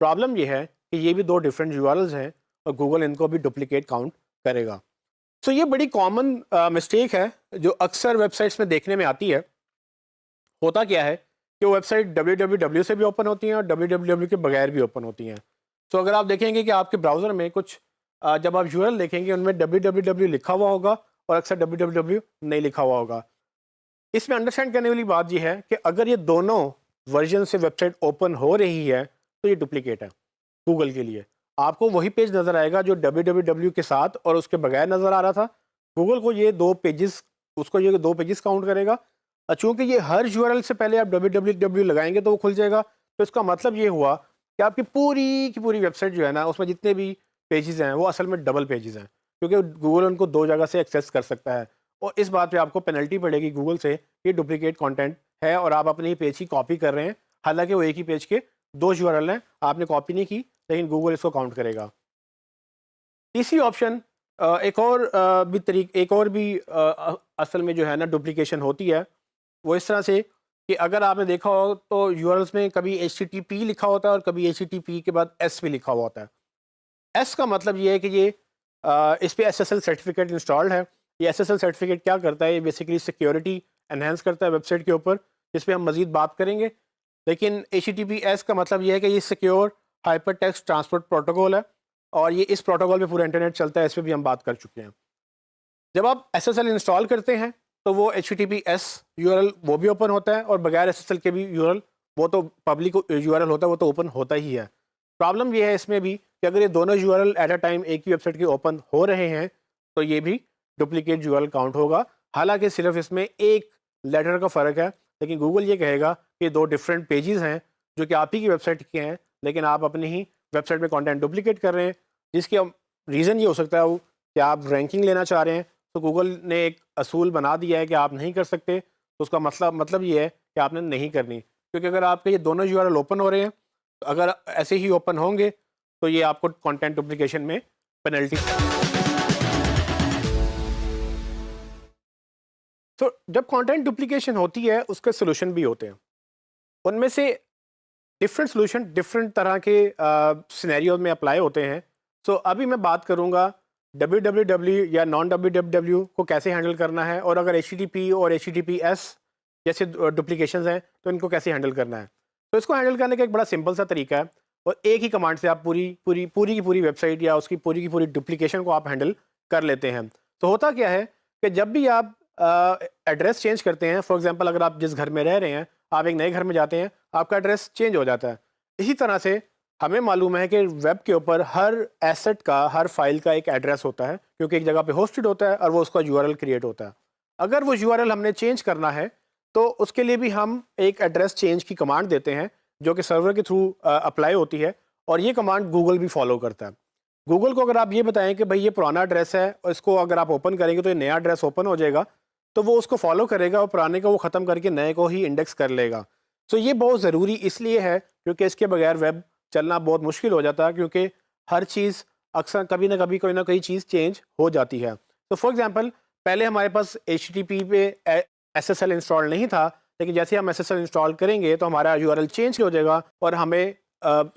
प्रॉब्लम ये है कि ये भी दो डिफरेंट यूआरएल्स हैं और गूगल इनको भी डुप्लीकेट काउंट करेगा। सो ये बड़ी कॉमन मिस्टेक है जो अक्सर वेबसाइट्स में देखने में आती है। होता क्या है कि वो वेबसाइट www से भी ओपन होती हैं और www के बगैर भी ओपन होती हैं। सो अगर आप देखेंगे कि आपके ब्राउज़र में कुछ जब आप यूआरएल देखेंगे उनमें www लिखा हुआ होगा और अक्सर www नहीं लिखा हुआ होगा। इसमें अंडरस्टैंड करने वाली बात यह है कि अगर ये दोनों वर्जन से वेबसाइट ओपन हो रही है तो ये डुप्लीकेट है गूगल के लिए। आपको वही पेज नज़र आएगा जो www के साथ और उसके बगैर नज़र आ रहा था। गूगल को ये दो पेजेस उसको ये दो पेजेस काउंट करेगा। चूँकि ये हर यूआरएल से पहले आप www लगाएंगे तो वो खुल जाएगा। तो इसका मतलब ये हुआ कि आपकी पूरी की पूरी वेबसाइट जो है ना, उसमें जितने भी पेजेस हैं वो असल में डबल पेजेस हैं, क्योंकि गूगल उनको दो जगह से एक्सेस कर सकता है। और इस बात पे आपको पेनल्टी पड़ेगी गूगल से, ये डुप्लीकेट कंटेंट है और आप अपने ही पेज की कॉपी कर रहे हैं। हालांकि वो एक ही पेज के दो यूआरएल हैं, आपने कॉपी नहीं की, लेकिन गूगल इसको काउंट करेगा। तीसरी ऑप्शन एक और भी असल में जो है ना डुप्लीकेशन होती है, वो इस तरह से कि अगर आपने देखा हो तो यूआरएल्स में कभी HTTP लिखा होता है और कभी HTTP के बाद S भी लिखा हुआ होता है। एस का मतलब ये है कि ये इस पे SSL सर्टिफिकेट इंस्टॉल्ड है। ये SSL सर्टिफिकेट क्या करता है, ये बेसिकली सिक्योरिटी एनहेंस करता है वेबसाइट के ऊपर, जिस पे हम मज़ीद बात करेंगे। लेकिन HTTPS का मतलब ये है कि ये secure hyper text transport protocol है और ये इस प्रोटोकॉल पे पूरा इंटरनेट चलता है। इस पर भी हम बात कर चुके हैं। जब आप SSL इंस्टॉल करते हैं तो वो HTTPS यूआरएल वो भी ओपन होता है और बगैर SSL के भी यूआरएल, वो तो पब्लिक यूआरएल होता है, वो तो ओपन होता ही है। प्रॉब्लम ये है इसमें भी कि अगर ये दोनों यूआरएल एट अ टाइम एक ही वेबसाइट के ओपन हो रहे हैं तो ये भी डुप्लीकेट यूआरएल काउंट होगा। हालांकि सिर्फ इसमें एक लेटर का फ़र्क है, लेकिन गूगल ये कहेगा कि दो डिफरेंट पेजेस हैं जो कि आप ही की वेबसाइट के हैं, लेकिन आप अपनी ही वेबसाइट में कंटेंट डुप्लीकेट कर रहे हैं। जिसकी रीज़न ये हो सकता है कि आप रैंकिंग लेना चाह रहे हैं, तो गूगल ने एक असूल बना दिया है कि आप नहीं कर सकते। तो उसका मतलब ये है कि आपने नहीं करनी, क्योंकि अगर आपके ये दोनों यूआरएल ओपन हो रहे हैं, तो अगर ऐसे ही ओपन होंगे तो ये आपको कंटेंट डुप्लीकेशन में पेनल्टी। तो जब कंटेंट डुप्लीकेशन होती है उसके सोल्यूशन भी होते हैं। उनमें से डिफरेंट सोल्यूशन डिफरेंट तरह के सिनेरियो में अप्लाई होते हैं। सो अभी मैं बात करूंगा www या नॉन www को कैसे हैंडल करना है, और अगर HTTP और HTTPS जैसे डुप्लीकेशंस हैं तो इनको कैसे हैंडल करना है। तो इसको हैंडल करने का एक बड़ा सिंपल सा तरीका है, और एक ही कमांड से आप पूरी की पूरी वेबसाइट या उसकी पूरी की पूरी डुप्लीकेशन को आप हैंडल कर लेते हैं। तो होता क्या है कि जब भी आप एड्रेस चेंज करते हैं, फॉर एग्जांपल अगर आप जिस घर में रह रहे हैं, आप एक नए घर में जाते हैं, आपका एड्रेस चेंज हो जाता है। इसी तरह से हमें मालूम है कि वेब के ऊपर हर एसेट का, हर फाइल का एक एड्रेस होता है, क्योंकि एक जगह पे होस्टेड होता है और वो उसका यूआरएल क्रिएट होता है। अगर वो यूआरएल हमने चेंज करना है तो उसके लिए भी हम एक एड्रेस चेंज की कमांड देते हैं जो कि सर्वर के थ्रू अप्लाई होती है, और ये कमांड गूगल भी फॉलो करता है। गूगल को अगर आप ये बताएं कि भाई ये पुराना एड्रेस है और इसको अगर आप ओपन करेंगे तो ये नया एड्रेस ओपन हो जाएगा, तो वो उसको फॉलो करेगा और पुराने को वो ख़त्म करके नए को ही इंडेक्स कर लेगा। सो ये बहुत ज़रूरी इसलिए है क्योंकि इसके बगैर वेब चलना बहुत मुश्किल हो जाता है, क्योंकि हर चीज़ अक्सर कभी ना कभी कोई ना कोई चीज़ चेंज हो जाती है। तो फॉर एग्जांपल पहले हमारे पास HTTP पे SSL इंस्टॉल नहीं था, लेकिन जैसे हम SSL इंस्टॉल करेंगे तो हमारा यूआरएल चेंज हो जाएगा और हमें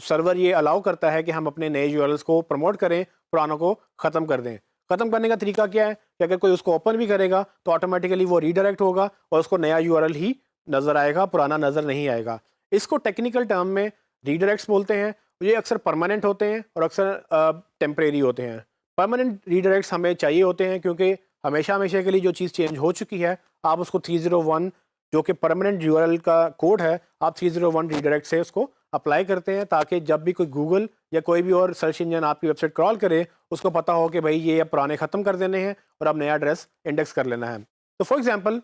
सर्वर ये अलाउ करता है कि हम अपने नए यूआरएल्स को प्रमोट करें, पुरानों को ख़त्म कर दें। ख़त्म करने का तरीका क्या है कि अगर कोई उसको ओपन भी करेगा तो ऑटोमेटिकली वो रीडायरेक्ट होगा और उसको नया यूआरएल ही नज़र आएगा, पुराना नज़र नहीं आएगा। इसको टेक्निकल टर्म में रीडायरेक्ट्स बोलते हैं। ये अक्सर परमानेंट होते हैं और अक्सर टेम्परेरी होते हैं। परमानेंट रीडायरेक्ट्स हमें चाहिए होते हैं क्योंकि हमेशा हमेशा के लिए जो चीज़ चेंज हो चुकी है, आप उसको 301 जो कि परमानेंट यूआरएल का कोड है, आप 301 रीडायरेक्ट से उसको अप्लाई करते हैं, ताकि जब भी कोई गूगल या कोई भी और सर्च इंजन आपकी वेबसाइट क्रॉल करे, उसको पता हो कि भाई ये अब पुराने ख़त्म कर देने हैं और अब नया एड्रेस इंडेक्स कर लेना है। तो फॉर एग्जांपल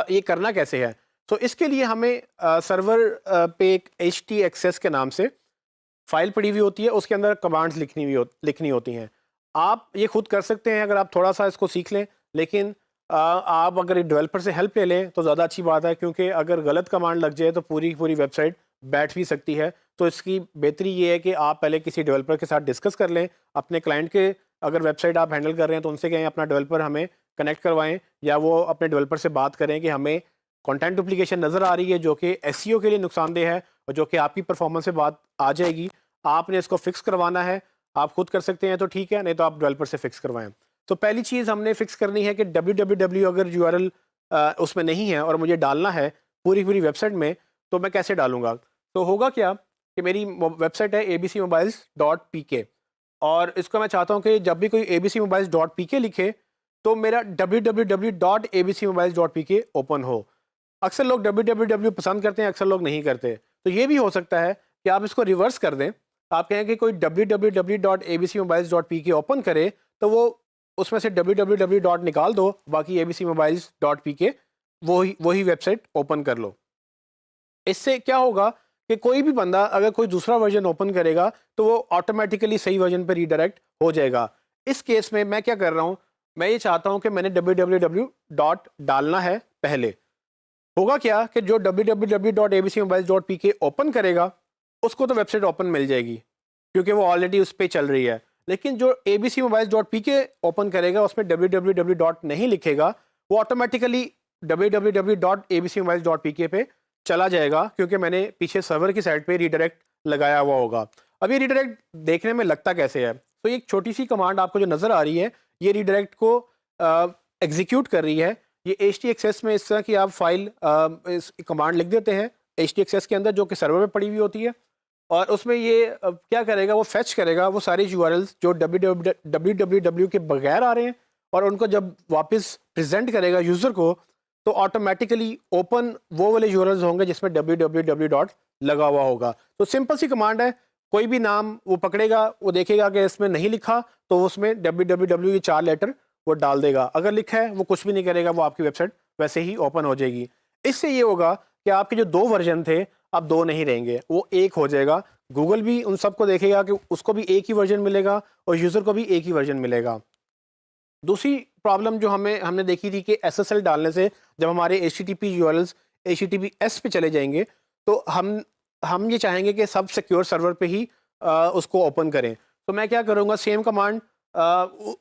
ये करना कैसे है? तो इसके लिए हमें सर्वर पे एक htaccess के नाम से फाइल पड़ी हुई होती है, उसके अंदर कमांड्स लिखनी होती हैं। आप ये खुद कर सकते हैं अगर आप थोड़ा सा इसको सीख लें, लेकिन आप अगर एक डेवलपर से हेल्प ले लें तो ज़्यादा अच्छी बात है, क्योंकि अगर गलत कमांड लग जाए तो पूरी की पूरी वेबसाइट बैठ भी सकती है। तो इसकी बेहतरी ये है कि आप पहले किसी डेवलपर के साथ डिस्कस कर लें, अपने क्लाइंट के अगर वेबसाइट आप हैंडल कर रहे हैं तो उनसे कहें अपना डेवलपर हमें कनेक्ट करवाएं, या वो अपने डेवलपर से बात करें कि हमें कंटेंट डुप्लीकेशन नज़र आ रही है जो कि एसईओ के लिए नुकसानदेह है और जो कि आपकी परफॉर्मेंस से बात आ जाएगी, आपने इसको फिक्स करवाना है। आप खुद कर सकते हैं तो ठीक है, नहीं तो आप डेवलपर से फिक्स करवाएं। तो पहली चीज़ हमने फिक्स करनी है कि www अगर यूआरएल उसमें नहीं है और मुझे डालना है पूरी पूरी वेबसाइट में, तो मैं कैसे डालूंगा? तो होगा क्या कि मेरी वेबसाइट है abcmobiles.pk, और इसको मैं चाहता हूँ कि जब भी कोई abcmobiles.pk लिखे तो मेरा www.abcmobiles.pk ओपन हो। अक्सर लोग www पसंद करते हैं, अक्सर लोग नहीं करते। तो ये भी हो सकता है कि आप इसको रिवर्स कर दें, आप कहें कि कोई www.abcmobiles.pk ओपन करे तो वो उसमें से www. निकाल दो, बाकी abcmobiles.pk वही वेबसाइट ओपन कर लो। इससे क्या होगा कि कोई भी बंदा अगर कोई दूसरा वर्जन ओपन करेगा तो वो ऑटोमेटिकली सही वर्जन पर रीडायरेक्ट हो जाएगा। इस केस में मैं क्या कर रहा हूँ, मैं ये चाहता हूँ कि मैंने www. डालना है पहले। होगा क्या कि जो www.abcmobiles.pk ओपन करेगा उसको तो वेबसाइट ओपन मिल जाएगी क्योंकि वो ऑलरेडी उस पर चल रही है, लेकिन जो abcmobiles.pk ओपन करेगा उसमें www. नहीं लिखेगा, वो ऑटोमेटिकली www.abcmobiles.pk पे चला जाएगा क्योंकि मैंने पीछे सर्वर की साइड पे रीडायरेक्ट लगाया हुआ होगा। अब ये रीडायरेक्ट देखने में लगता कैसे है? तो ये एक छोटी सी कमांड आपको जो नज़र आ रही है, ये रीडायरेक्ट को एग्जीक्यूट कर रही है। ये htaccess में इस तरह की आप फाइल इस कमांड लिख देते हैं htaccess के अंदर जो कि सर्वर में पड़ी हुई होती है, और उसमें ये क्या करेगा, वो फेच करेगा वो सारी यूआरएल्स जो www के बगैर आ रहे हैं, और उनको जब वापस प्रेजेंट करेगा यूज़र को तो ऑटोमेटिकली ओपन वो वाले यूआरएल्स होंगे जिसमें www. लगा हुआ होगा। तो सिंपल सी कमांड है, कोई भी नाम वो पकड़ेगा, वो देखेगा कि इसमें नहीं लिखा तो उसमें www ये 4 लेटर वो डाल देगा, अगर लिखा है वो कुछ भी नहीं करेगा, वो आपकी वेबसाइट वैसे ही ओपन हो जाएगी। इससे ये होगा कि आपके जो 2 वर्जन थे अब 2 नहीं रहेंगे, वो एक हो जाएगा। गूगल भी उन सबको देखेगा कि उसको भी एक ही वर्जन मिलेगा और यूज़र को भी एक ही वर्जन मिलेगा। दूसरी प्रॉब्लम जो हमने देखी थी कि SSL डालने से जब हमारे HTTP यूआरएल्स HTTPS पे चले जाएंगे तो हम ये चाहेंगे कि सब सिक्योर सर्वर पे ही उसको ओपन करें। तो मैं क्या करूँगा, सेम कमांड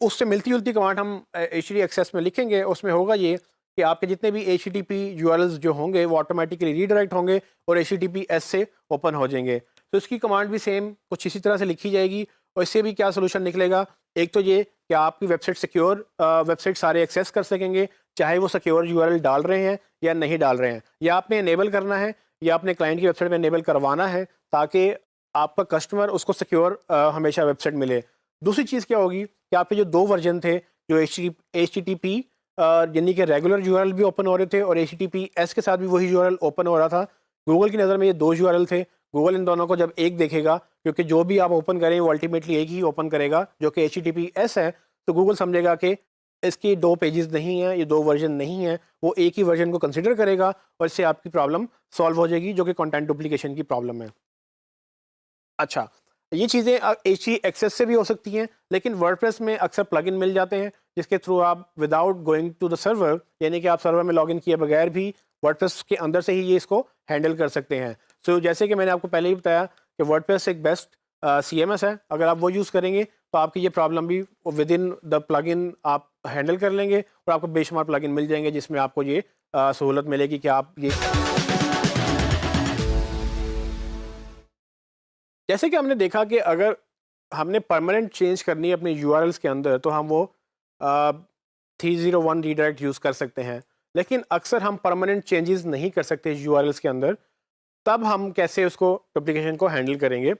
उससे मिलती जुलती कमांड हम htaccess में लिखेंगे। उसमें होगा ये कि आपके जितने भी HTTP यूआरएल्स जो होंगे वो ऑटोमेटिकली रीडायरेक्ट होंगे और HTTPS से ओपन हो जाएंगे। तो इसकी कमांड भी सेम कुछ इसी तरह से लिखी जाएगी, और इससे भी क्या सोल्यूशन निकलेगा, एक तो ये कि आपकी वेबसाइट सिक्योर वेबसाइट सारे एक्सेस कर सकेंगे, चाहे वो सिक्योर यूआरएल डाल रहे हैं या नहीं डाल रहे हैं। या आपने इनेबल करना है या अपने क्लाइंट की वेबसाइट में इनेबल करवाना है ताकि आपका कस्टमर उसको सिक्योर हमेशा वेबसाइट मिले। दूसरी चीज़ क्या होगी कि आपके जो 2 वर्जन थे, जो HTTP यानी कि रेगुलर यूआरएल भी ओपन हो रहे थे और HTTPS के साथ भी वही यूआरएल ओपन हो रहा था, गूगल की नज़र में ये 2 यूआरएल थे। गूगल इन दोनों को जब एक देखेगा, क्योंकि जो भी आप ओपन करें वो अल्टीमेटली एक ही ओपन करेगा जो कि HTTPS है, तो गूगल समझेगा कि इसकी 2 पेजेस नहीं है, ये 2 वर्जन नहीं है, वो एक ही वर्जन को कंसिडर करेगा और इससे आपकी प्रॉब्लम सॉल्व हो जाएगी जो कि कंटेंट डुप्लीकेशन की प्रॉब्लम है। अच्छा, ये चीज़ें htaccess से भी हो सकती हैं, लेकिन वर्डप्रेस में अक्सर प्लगइन मिल जाते हैं जिसके थ्रू आप without going to the server, यानी कि आप सर्वर में लॉगिन किए बगैर भी वर्डप्रेस के अंदर से ही ये इसको हैंडल कर सकते हैं। सो जैसे कि मैंने आपको पहले ही बताया कि वर्डप्रेस एक बेस्ट CMS है, अगर आप वो यूज़ करेंगे तो आपकी ये प्रॉब्लम भी विद इन द प्लगइन आप हैंडल कर लेंगे और आपको बेशुमार प्लगइन मिल जाएंगे जिसमें आपको ये सहूलत मिलेगी कि आप ये, जैसे कि हमने देखा कि अगर हमने परमानेंट चेंज करनी है अपने यूआरएल्स के अंदर तो हम वो 301 रीडायरेक्ट यूज़ कर सकते हैं, लेकिन अक्सर हम परमानेंट चेंजेस नहीं कर सकते यूआरएल्स के अंदर। तब हम कैसे उसको डुप्लीकेशन को हैंडल करेंगे?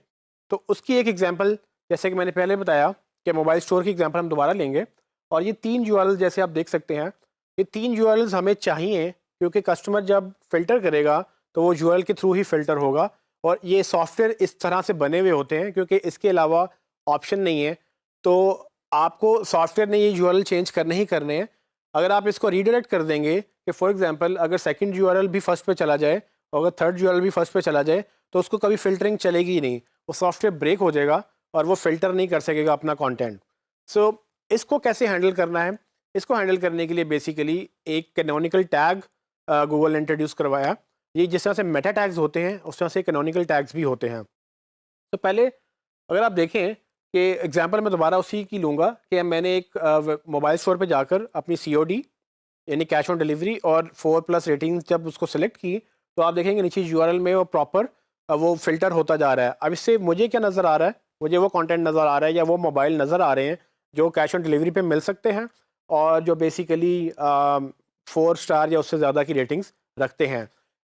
तो उसकी एक एग्जांपल, जैसे कि मैंने पहले बताया कि मोबाइल स्टोर की एग्जांपल हम दोबारा लेंगे, और ये 3 यूआरएल जैसे आप देख सकते हैं, ये 3 यूआरएल्स हमें चाहिए क्योंकि कस्टमर जब फ़िल्टर करेगा तो वो यूआरएल के थ्रू ही फ़िल्टर होगा, और ये सॉफ्टवेयर इस तरह से बने हुए होते हैं क्योंकि इसके अलावा ऑप्शन नहीं है। तो आपको सॉफ्टवेयर ने ये यूआरएल चेंज करने ही करने हैं। अगर आप इसको रीडायरेक्ट कर देंगे कि फॉर एग्जांपल अगर सेकंड यूआरएल भी फर्स्ट पे चला जाए और अगर थर्ड यूआरएल भी फर्स्ट पे चला जाए तो उसको कभी फ़िल्टरिंग चलेगी ही नहीं, वो सॉफ्टवेयर ब्रेक हो जाएगा और वो फ़िल्टर नहीं कर सकेगा अपना कंटेंट। सो इसको कैसे हैंडल करना है? इसको हैंडल करने के लिए बेसिकली एक कैनोनिकल टैग गूगल ने इंट्रोड्यूस करवाया। ये जिस तरह से मेटा टैग्स होते हैं उस तरह से कैनोनिकल टैग्स भी होते हैं। तो पहले अगर आप देखें कि एग्जांपल मैं दोबारा उसी की लूँगा कि मैंने एक मोबाइल स्टोर पे जाकर अपनी COD यानी कैश ऑन डिलीवरी और 4+ रेटिंग जब उसको सिलेक्ट की, तो आप देखेंगे नीचे यूआरएल में वो प्रॉपर वो फ़िल्टर होता जा रहा है। अब इससे मुझे क्या नज़र आ रहा है, मुझे वो कंटेंट नज़र आ रहा है या वो मोबाइल नज़र आ रहे हैं जो कैश ऑन डिलीवरी पे मिल सकते हैं और जो बेसिकली 4 स्टार या उससे ज़्यादा की रेटिंग्स रखते हैं।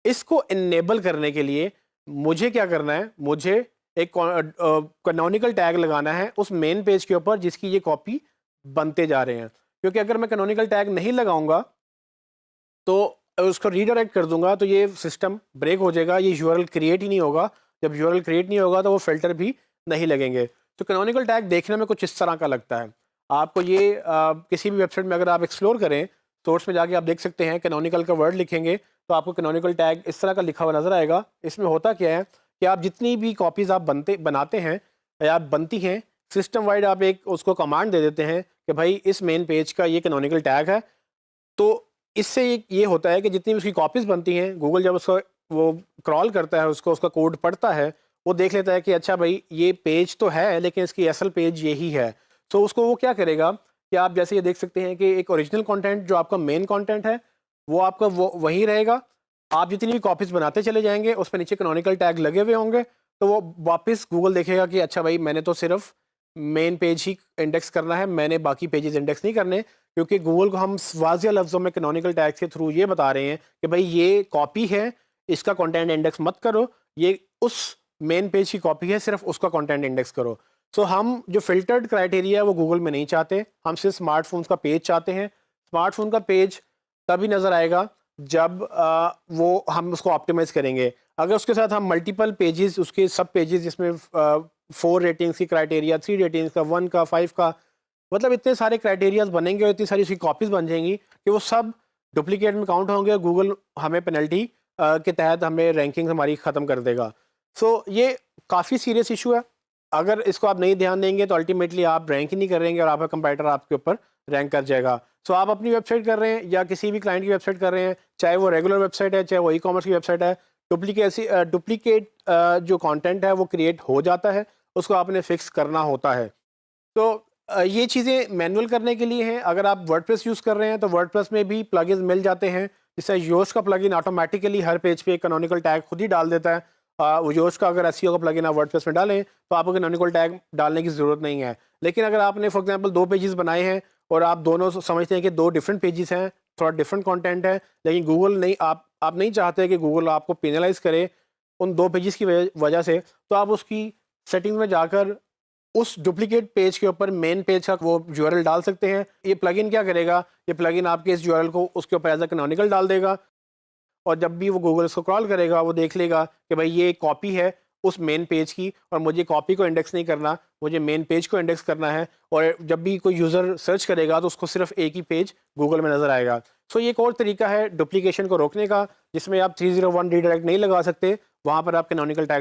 इसको इनेबल करने के लिए मुझे क्या करना है, मुझे एक कैनोनिकल टैग लगाना है उस मेन पेज के ऊपर जिसकी ये कॉपी बनते जा रहे हैं। क्योंकि अगर मैं कैनोनिकल टैग नहीं लगाऊंगा तो उसको रीडायरेक्ट कर दूंगा तो ये सिस्टम ब्रेक हो जाएगा, ये यूआरएल क्रिएट ही नहीं होगा। जब यूआरएल क्रिएट नहीं होगा तो वो फिल्टर भी नहीं लगेंगे। तो कैनोनिकल टैग देखने में कुछ इस तरह का लगता है। आपको ये किसी भी वेबसाइट में अगर आप एक्सप्लोर करें, सोर्स में जाके आप देख सकते हैं, कैनोनिकल का वर्ड लिखेंगे तो आपको कैनोनिकल टैग इस तरह का लिखा हुआ नजर आएगा। इसमें होता क्या है कि आप जितनी भी कॉपीज़ आप बनाते हैं या बनती हैं, सिस्टम वाइड आप एक उसको कमांड दे देते हैं कि भाई इस मेन पेज का ये कैनोनिकल टैग है। तो इससे ये होता है कि जितनी भी उसकी कॉपीज़ बनती हैं, गूगल जब उसको वो क्रॉल करता है, उसको उसका कोड पढ़ता है, वो देख लेता है कि अच्छा भाई ये पेज तो है लेकिन इसकी असल पेज यही है। तो उसको वो क्या करेगा कि आप जैसे ये देख सकते हैं कि एक ओरिजिनल कंटेंट जो आपका मेन कंटेंट है वो आपका वो वही रहेगा। आप जितनी भी कॉपीज़ बनाते चले जाएंगे उस पर नीचे कैनोनिकल टैग लगे हुए होंगे, तो वो वापस गूगल देखेगा कि अच्छा भाई मैंने तो सिर्फ मेन पेज ही इंडेक्स करना है, मैंने बाकी पेजेस इंडेक्स नहीं करने। क्योंकि गूगल को हम वाज़िया लफ्ज़ों में कैनोनिकल टैग के थ्रू ये बता रहे हैं कि भाई ये कॉपी है, इसका कंटेंट इंडेक्स मत करो, ये उस मेन पेज की कॉपी है, सिर्फ उसका कंटेंट इंडेक्स करो। सो हम जो फिल्टर्ड क्राइटेरिया है वो गूगल में नहीं चाहते, हम सिर्फ स्मार्टफोन्स का पेज चाहते हैं। स्मार्टफोन का पेज तभी नज़र आएगा जब वो हम उसको ऑप्टिमाइज़ करेंगे। अगर उसके साथ हम मल्टीपल पेजेस, उसके सब पेजेस जिसमें 4 रेटिंग्स की क्राइटेरिया, 3 रेटिंग्स का, 1 का, 5 का, मतलब इतने सारे क्राइटेरियाज बनेंगे और इतनी सारी उसकी कॉपीज़ बन जाएंगी कि वो सब डुप्लीकेट में काउंट होंगे और गूगल हमें पेनल्टी के तहत हमें रैंकिंग हमारी ख़त्म कर देगा। सो ये काफ़ी सीरियस इशू है। अगर इसको आप नहीं ध्यान देंगे तो अल्टीमेटली आप रैंक ही नहीं करेंगे और आपका कंपैरेटर आपके ऊपर रैंक कर जाएगा। सो आप अपनी वेबसाइट कर रहे हैं या किसी भी क्लाइंट की वेबसाइट कर रहे हैं, चाहे वो रेगुलर वेबसाइट है, चाहे वो ई-कॉमर्स की वेबसाइट है, डुप्लीकेट जो कंटेंट है वो क्रिएट हो जाता है, उसको आपने फिक्स करना होता है। तो ये चीज़ें मैनुअल करने के लिए हैं। अगर आप वर्डप्रेस यूज़ कर रहे हैं तो वर्डप्रेस में भी प्लगइन्स मिल जाते हैं। जैसे योश का प्लगइन ऑटोमेटिकली हर पेज पे कैनोनिकल टैग खुद ही डाल देता है। वो योश का अगर एसईओ का प्लगइन आप वर्डप्रेस में डालें तो आपको कैनोनिकल टैग डालने की ज़रूरत नहीं है। लेकिन अगर आपने फॉर एग्जांपल 2 पेजेस बनाए हैं और आप दोनों समझते हैं कि 2 डिफरेंट पेजेस हैं, थोड़ा डिफरेंट कंटेंट है, लेकिन गूगल नहीं, आप नहीं चाहते कि गूगल आपको पेनलाइज़ करे उन 2 पेजेस की वजह से, तो आप उसकी सेटिंग में जाकर उस डुप्लीकेट पेज के ऊपर मेन पेज का वो यूआरएल डाल सकते हैं। ये प्लगइन क्या करेगा, ये प्लगइन आपके इस यूआरएल को उसके ऊपर एज अ कैनोनिकल डाल देगा और जब भी वो गूगल इसको क्रॉल करेगा वो देख लेगा कि भाई ये कॉपी है उस मेन पेज की और मुझे कॉपी को इंडेक्स नहीं करना, मुझे मेन पेज को इंडेक्स करना है। और जब भी कोई यूज़र सर्च करेगा तो उसको सिर्फ एक ही पेज गूगल में नज़र आएगा। सो ये एक और तरीका है डुप्लीकेशन को रोकने का, जिसमें आप 301 रीडायरेक्ट नहीं लगा सकते, वहाँ पर आप कैनोनिकल टैग